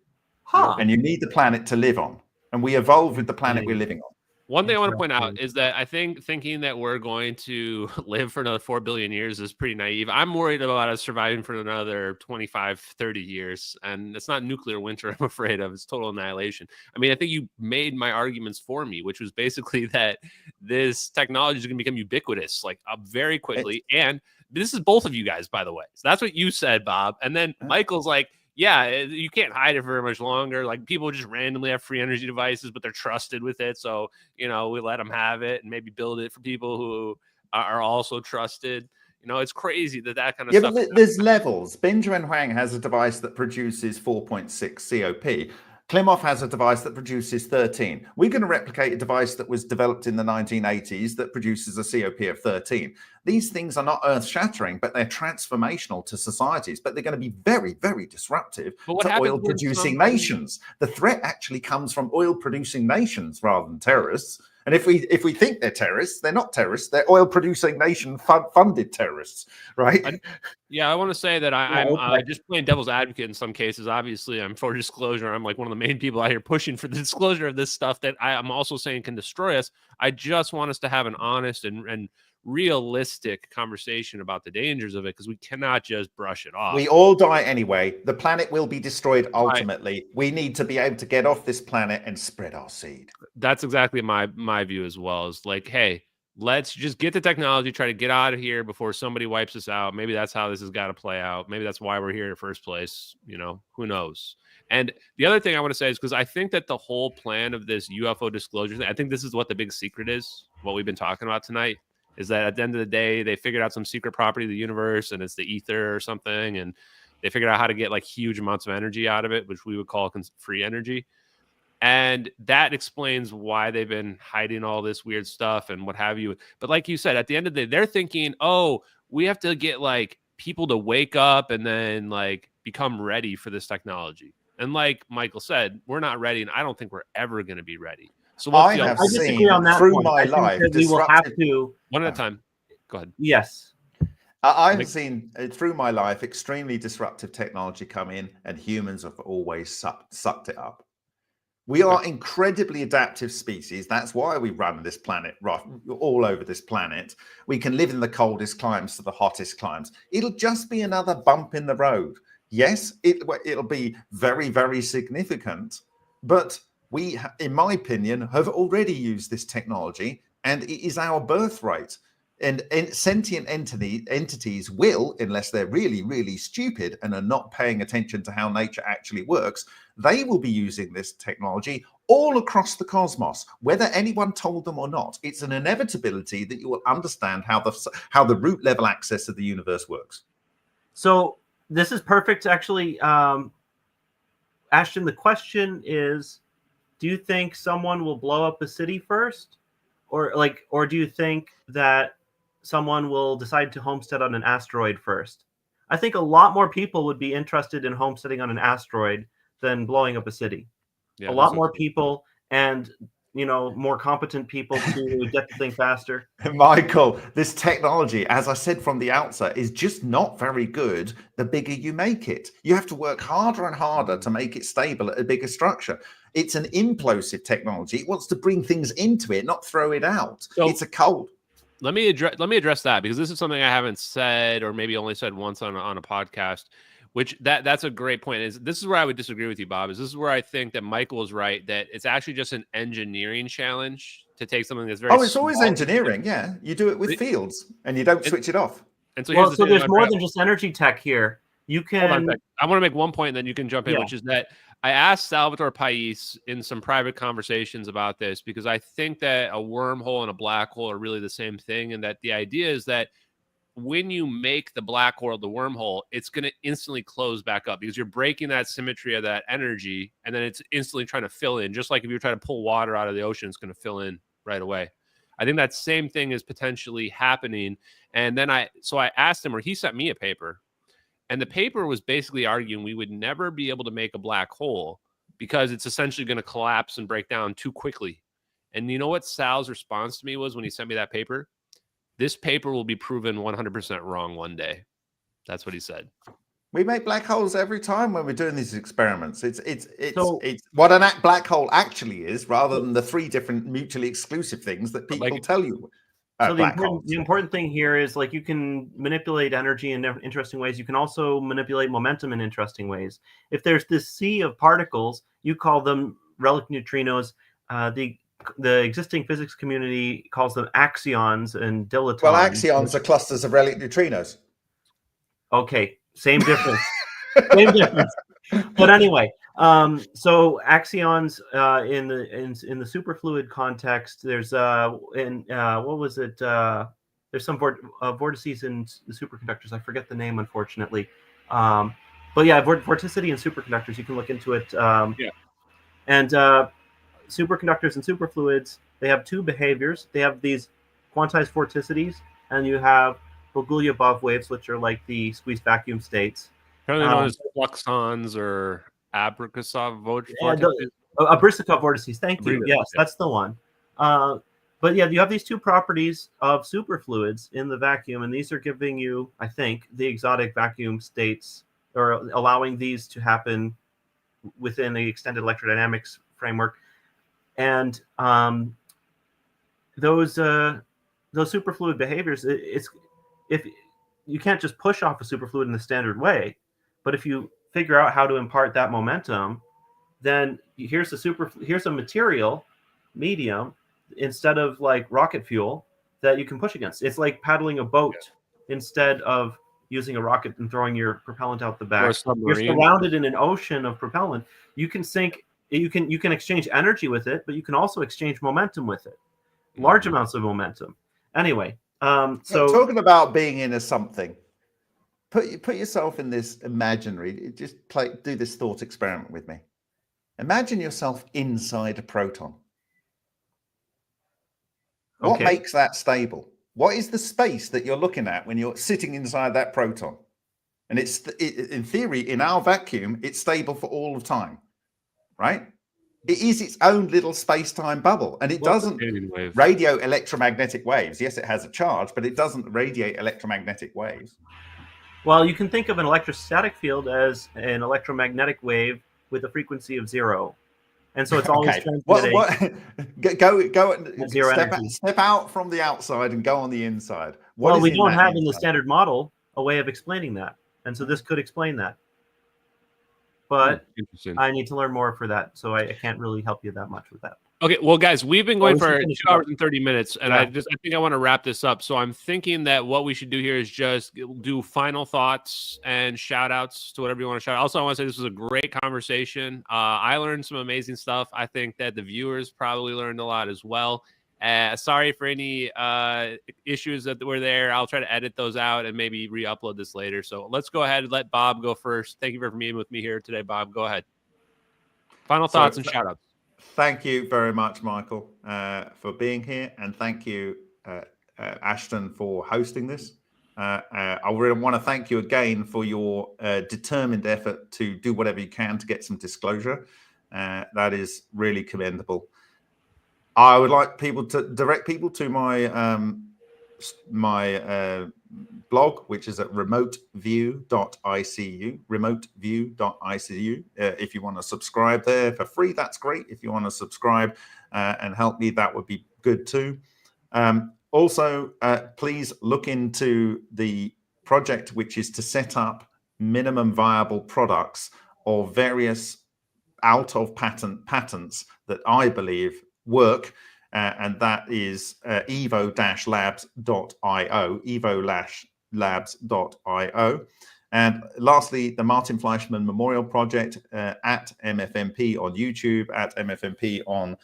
And you need the planet to live on. And we evolved with the planet we're living on. One thing I want to point out is that I think thinking that we're going to live for another 4 billion years is pretty naive. I'm worried about us surviving for another 25, 30 years. And it's not nuclear winter I'm afraid of. It's total annihilation. I mean, I think you made my arguments for me, which was basically that this technology is going to become ubiquitous, like very quickly. And this is both of you guys, by the way. So that's what you said, Bob. And then Michael's like, yeah, you can't hide it for very much longer. Like people just randomly have free energy devices, but they're trusted with it. So, we let them have it and maybe build it for people who are also trusted. It's crazy that kind of stuff. Yeah, but there's levels. Benjamin Huang has a device that produces 4.6 COP. Klimov has a device that produces 13. We're going to replicate a device that was developed in the 1980s that produces a COP of 13. These things are not earth-shattering, but they're transformational to societies. But they're going to be very, very disruptive to oil-producing nations. The threat actually comes from oil-producing nations rather than terrorists. And if we think they're terrorists, they're not terrorists. They're oil-producing nation-funded terrorists, right? I want to say that I'm just playing devil's advocate in some cases. Obviously, I'm for disclosure. I'm like one of the main people out here pushing for the disclosure of this stuff that I'm also saying can destroy us. I just want us to have an honest and realistic conversation about the dangers of it, because we cannot just brush it off. We all die anyway. The planet will be destroyed ultimately. Right. We need to be able to get off this planet and spread our seed. That's exactly my view as well. Is like, hey, let's just get the technology, try to get out of here before somebody wipes us out. Maybe that's how this has got to play out. Maybe that's why we're here in the first place. Who knows? And the other thing I want to say is, because I think that the whole plan of this UFO disclosure thing, I think this is what the big secret is, what we've been talking about tonight, is that at the end of the day, they figured out some secret property of the universe, and it's the ether or something, and they figured out how to get like huge amounts of energy out of it, which we would call free energy. And that explains why they've been hiding all this weird stuff and what have you. But like you said, at the end of the day, they're thinking, oh, we have to get like people to wake up and then like become ready for this technology. And like Michael said, we're not ready, and I don't think we're ever going to be ready. So I have seen through my life, we will have to one at a time. Go ahead. Yes. I have seen through my life extremely disruptive technology come in, and humans have always sucked it up. We are incredibly adaptive species. That's why we run this planet all over this planet. We can live in the coldest climes to the hottest climes. It'll just be another bump in the road. Yes, it'll be very, very significant, but we, in my opinion, have already used this technology, and it is our birthright. And sentient entities will, unless they're really, really stupid and are not paying attention to how nature actually works, they will be using this technology all across the cosmos, whether anyone told them or not. It's an inevitability that you will understand how the root level access of the universe works. So this is perfect, actually. Ashton, the question is, do you think someone will blow up a city first? Or do you think that someone will decide to homestead on an asteroid first? I think a lot more people would be interested in homesteading on an asteroid than blowing up a city. Yeah, a lot more people, and more competent people to get the thing faster. Michael, this technology, as I said from the outset, is just not very good the bigger you make it. You have to work harder and harder to make it stable at a bigger structure. It's an implosive technology. It wants to bring things into it, not throw it out. So it's a cold. Let me address that, because this is something I haven't said, or maybe only said once on a podcast. Which that's a great point. This is where I would disagree with you, Bob. This is where I think that Michael is right, that it's actually just an engineering challenge to take something that's very it's always engineering. Yeah, you do it with fields and you don't switch it off. And so there's more than just energy tech here. You can. I want to make one point, and then you can jump in, which is that I asked Salvatore Pais in some private conversations about this, because I think that a wormhole and a black hole are really the same thing, and that the idea is that when you make the black hole the wormhole, it's going to instantly close back up, because you're breaking that symmetry of that energy, and then it's instantly trying to fill in. Just like if you're trying to pull water out of the ocean, it's going to fill in right away. I think that same thing is potentially happening. And then I asked him, or he sent me a paper, and the paper was basically arguing we would never be able to make a black hole because it's essentially going to collapse and break down too quickly. And you know what Sal's response to me was when he sent me that paper? This paper will be proven 100% wrong one day. That's what he said. We make black holes every time when we're doing these experiments. It's what a black hole actually is, rather than the three different mutually exclusive things that people tell you. So the important thing here is, like, you can manipulate energy in interesting ways. You can also manipulate momentum in interesting ways. If there's this sea of particles, you call them relic neutrinos. The existing physics community calls them axions and dilatons. Well, axions are clusters of relic neutrinos. Okay, same difference. Same difference. But anyway, so axions in the superfluid context, there's what was it? There's some vortices in the superconductors. I forget the name, unfortunately. But yeah, vorticity in superconductors. You can look into it. And superconductors and superfluids, they have two behaviors. They have these quantized vorticities, and you have Bogoliubov waves, which are like the squeezed vacuum states. Currently known as fluxons or Abrikosov vortices. Abrikosov vortices. Thank you. Yes, that's the one. But yeah, you have these two properties of superfluids in the vacuum, and these are giving you, I think, the exotic vacuum states, or allowing these to happen within the extended electrodynamics framework. And those superfluid behaviors, if you can't just push off a superfluid in the standard way, but if you figure out how to impart that momentum, then here's a material medium instead of like rocket fuel that you can push against. It's like paddling a boat instead of using a rocket and throwing your propellant out the back. You're surrounded in an ocean of propellant. You can sink. You can exchange energy with it, but you can also exchange momentum with it. Large amounts of momentum. Anyway, so talking about being in a something, put yourself in this imaginary. Just do this thought experiment with me. Imagine yourself inside a proton. What makes that stable? What is the space that you're looking at when you're sitting inside that proton? And in theory, in our vacuum, it's stable for all of time. Right? It is its own little space-time bubble, and it doesn't radio electromagnetic waves. Yes, it has a charge, but it doesn't radiate electromagnetic waves. Well, you can think of an electrostatic field as an electromagnetic wave with a frequency of 0. And so it's always Okay. transmitting Go at zero energy. step out from the outside and go on the inside. Well, we don't have in the inside? standard model a way of explaining that. And so this could explain that. But Interesting. I need to learn more for that. So I can't really help you that much with that. Okay, well, guys, we've been going for 2 hours up. and 30 minutes, and Yeah. I think I want to wrap this up. So I'm thinking that what we should do here is just do final thoughts and shout outs to whatever you want to shout out. Also, I want to say this was a great conversation. I learned some amazing stuff. I think that the viewers probably learned a lot as well. Sorry for any issues that were there. I'll try to edit those out and maybe re-upload this later. So let's go ahead and let Bob go first. Thank you for being with me here today, Bob. Go ahead. Final thoughts and shout outs. Thank you very much, Michael, for being here. And thank you, Ashton, for hosting this. I really want to thank you again for your determined effort to do whatever you can to get some disclosure. That is really commendable. I would like people to direct people to my blog, which is at remoteview.icu, remoteview.icu. If you want to subscribe there for free, that's great. If you want to subscribe and help me, that would be good too. Also, please look into the project, which is to set up minimum viable products of various out of patent patents that I believe work, and that is evo-labs.io, evo-labs.io. And lastly, the Martin Fleischmann Memorial Project at MFMP on YouTube, at MFMP on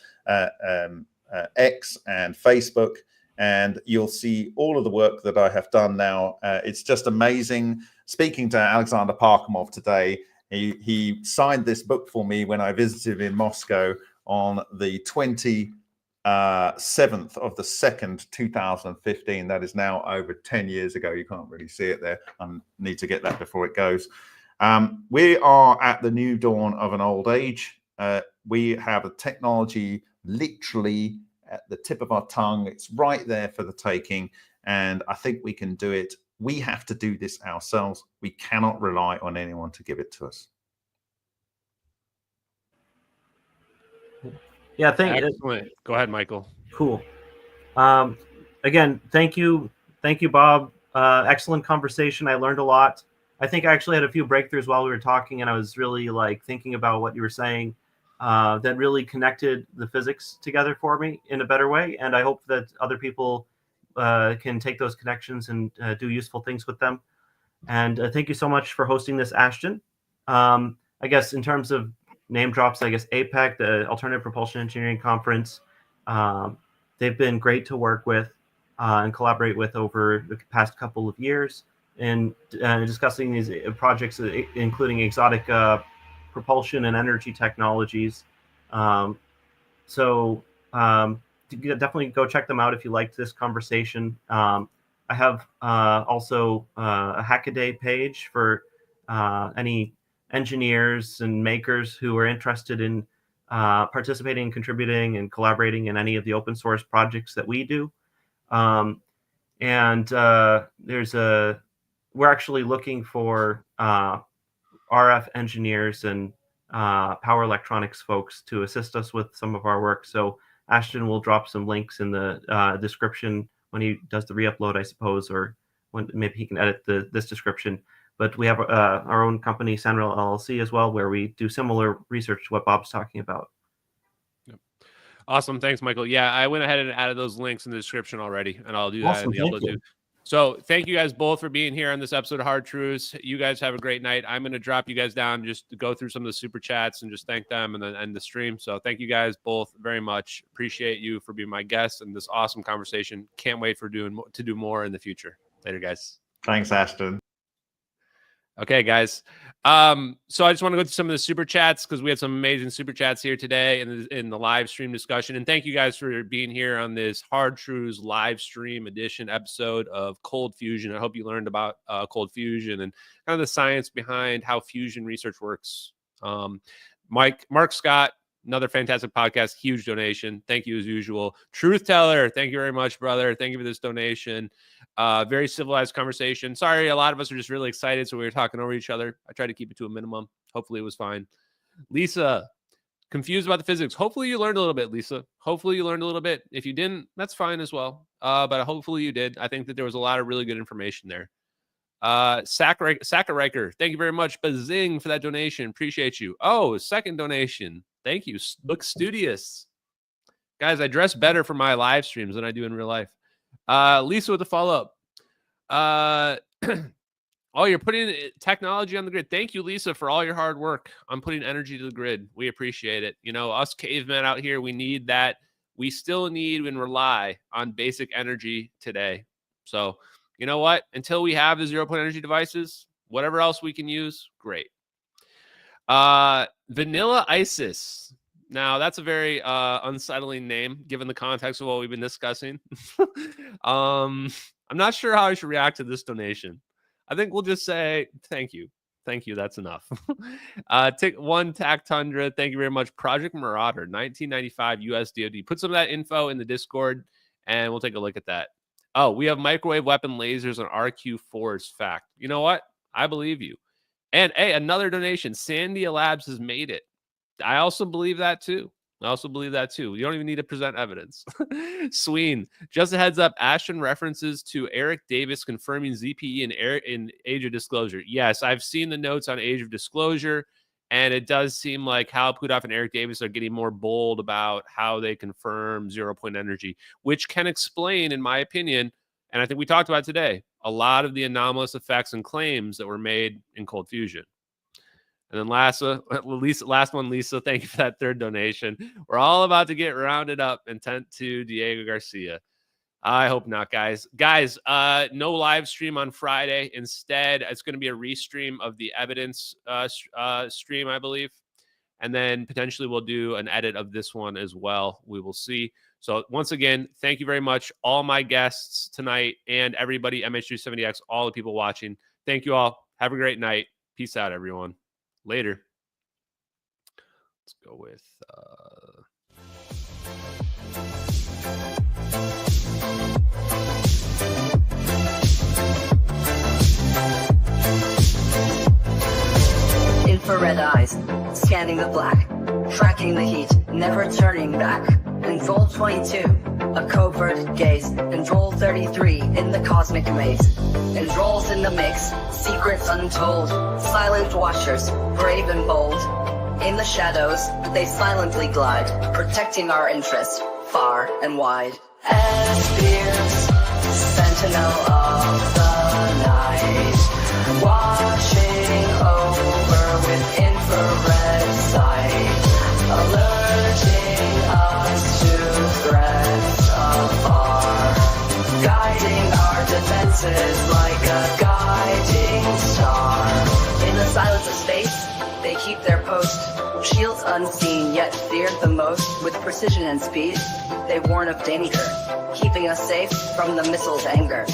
X and Facebook. And you'll see all of the work that I have done now. It's just amazing. Speaking to Alexander Parkhomov today, he signed this book for me when I visited in Moscow on the 27th of the 2nd, 2015. That is now over 10 years ago. You can't really see it there. I need to get that before it goes. We are at the new dawn of an old age. We have a technology literally at the tip of our tongue. It's right there for the taking. And I think we can do it. We have to do this ourselves. We cannot rely on anyone to give it to us. Yeah, Excellent. Go ahead, Michael. Cool. Again, thank you, Bob. Excellent conversation. I learned a lot. I think I actually had a few breakthroughs while we were talking, and I was really thinking about what you were saying. That really connected the physics together for me in a better way, and I hope that other people can take those connections and do useful things with them. And thank you so much for hosting this, Ashton. I guess in terms of name drops, I guess APEC, the Alternative Propulsion Engineering Conference, they've been great to work with and collaborate with over the past couple of years in discussing these projects, including exotic propulsion and energy technologies. So definitely go check them out if you liked this conversation. I have also a Hackaday page for any engineers and makers who are interested in participating and contributing and collaborating in any of the open source projects that we do. We're actually looking for RF engineers and power electronics folks to assist us with some of our work. So Ashton will drop some links in the description when he does the re-upload, I suppose, or when maybe he can edit this description. But we have our own company, Sanrail LLC, as well, where we do similar research to what Bob's talking about. Yep. Awesome. Thanks, Michael. Yeah, I went ahead and added those links in the description already, and I'll do that in the upload too. So thank you guys both for being here on this episode of Hard Truths. You guys have a great night. I'm going to drop you guys down just to go through some of the super chats and just thank them and then end the stream. So thank you guys both very much. Appreciate you for being my guests and this awesome conversation. Can't wait for to do more in the future. Later, guys. Thanks, Ashton. Okay, guys. So I just want to go through some of the super chats because we had some amazing super chats here today in the live stream discussion. And thank you guys for being here on this Hard Truths live stream edition episode of Cold Fusion. I hope you learned about cold fusion and kind of the science behind how fusion research works. Mark Scott, another fantastic podcast, huge donation. Thank you as usual. Truth Teller, thank you very much, brother. Thank you for this donation. Very civilized conversation. Sorry, a lot of us are just really excited, so we were talking over each other. I tried to keep it to a minimum. Hopefully it was fine. Lisa, Confused about the physics. Hopefully you learned a little bit, Lisa. Hopefully you learned a little bit. If you didn't, that's fine as well. But hopefully you did. I think that there was a lot of really good information there. Sackeriker, thank you very much. Bazing for that donation. Appreciate you. Oh, second donation. Thank you. Look studious. Guys, I dress better for my live streams than I do in real life. Lisa with the follow-up. Oh, you're putting technology on the grid. Thank you, Lisa, for all your hard work on putting energy to the grid. We appreciate it. You know, us cavemen out here, we need that. We still need and rely on basic energy today. So, you know what? Until we have the 0-point energy devices, whatever else we can use, great. Vanilla Isis. Now, that's a very unsettling name, given the context of what we've been discussing. I'm not sure how I should react to this donation. I think we'll just say thank you. Thank you. That's enough. Tick one Tac Tundra. Thank you very much. Project Marauder, 1995 US DoD. Put some of that info in the Discord, and we'll take a look at that. Oh, we have microwave weapon lasers on RQ4's fact. You know what? I believe you. And hey, another donation. Sandia Labs has made it. I also believe that too. You don't even need to present evidence. Sween, just a heads up, Ashton references to Eric Davis confirming ZPE in Age of Disclosure. Yes, I've seen the notes on Age of Disclosure, and it does seem like Hal Puthoff and Eric Davis are getting more bold about how they confirm 0-point energy, which can explain, in my opinion, and I think we talked about today, a lot of the anomalous effects and claims that were made in cold fusion. And then last one, Lisa, thank you for that third donation. We're all about to get rounded up and sent to Diego Garcia. I hope not, guys. Guys, no live stream on Friday. Instead, it's going to be a restream of the evidence stream, I believe. And then potentially we'll do an edit of this one as well. We will see. So once again, thank you very much. All my guests tonight and everybody, MH370X, all the people watching. Thank you all. Have a great night. Peace out, everyone. Later. Let's go with infrared eyes, scanning the black, tracking the heat, never turning back. Control 22, a covert gaze. Control 33, in the cosmic maze. Controls in the mix, secrets untold. Silent watchers, brave and bold. In the shadows, they silently glide, protecting our interests, far and wide. As Spears, sentinel of the night, watching over with infrared sight, alerting us to threats afar, guiding our defenses like a guiding star. In the silence of space, they keep their post, shields unseen yet feared the most. With precision and speed, they warn of danger, keeping us safe from the missile's anger.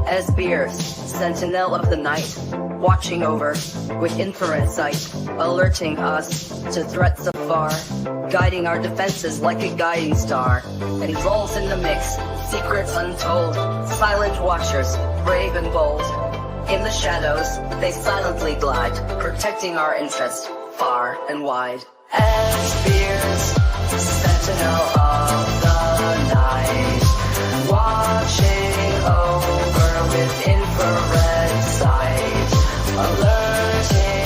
As Beers, sentinel of the night, watching over with infrared sight, alerting us to threats afar, guiding our defenses like a guiding star. Controls in the mix, secrets untold, silent watchers, brave and bold. In the shadows, they silently glide, protecting our interests, far and wide. As Beers, sentinel of the night, watching over with infrared sight, alerting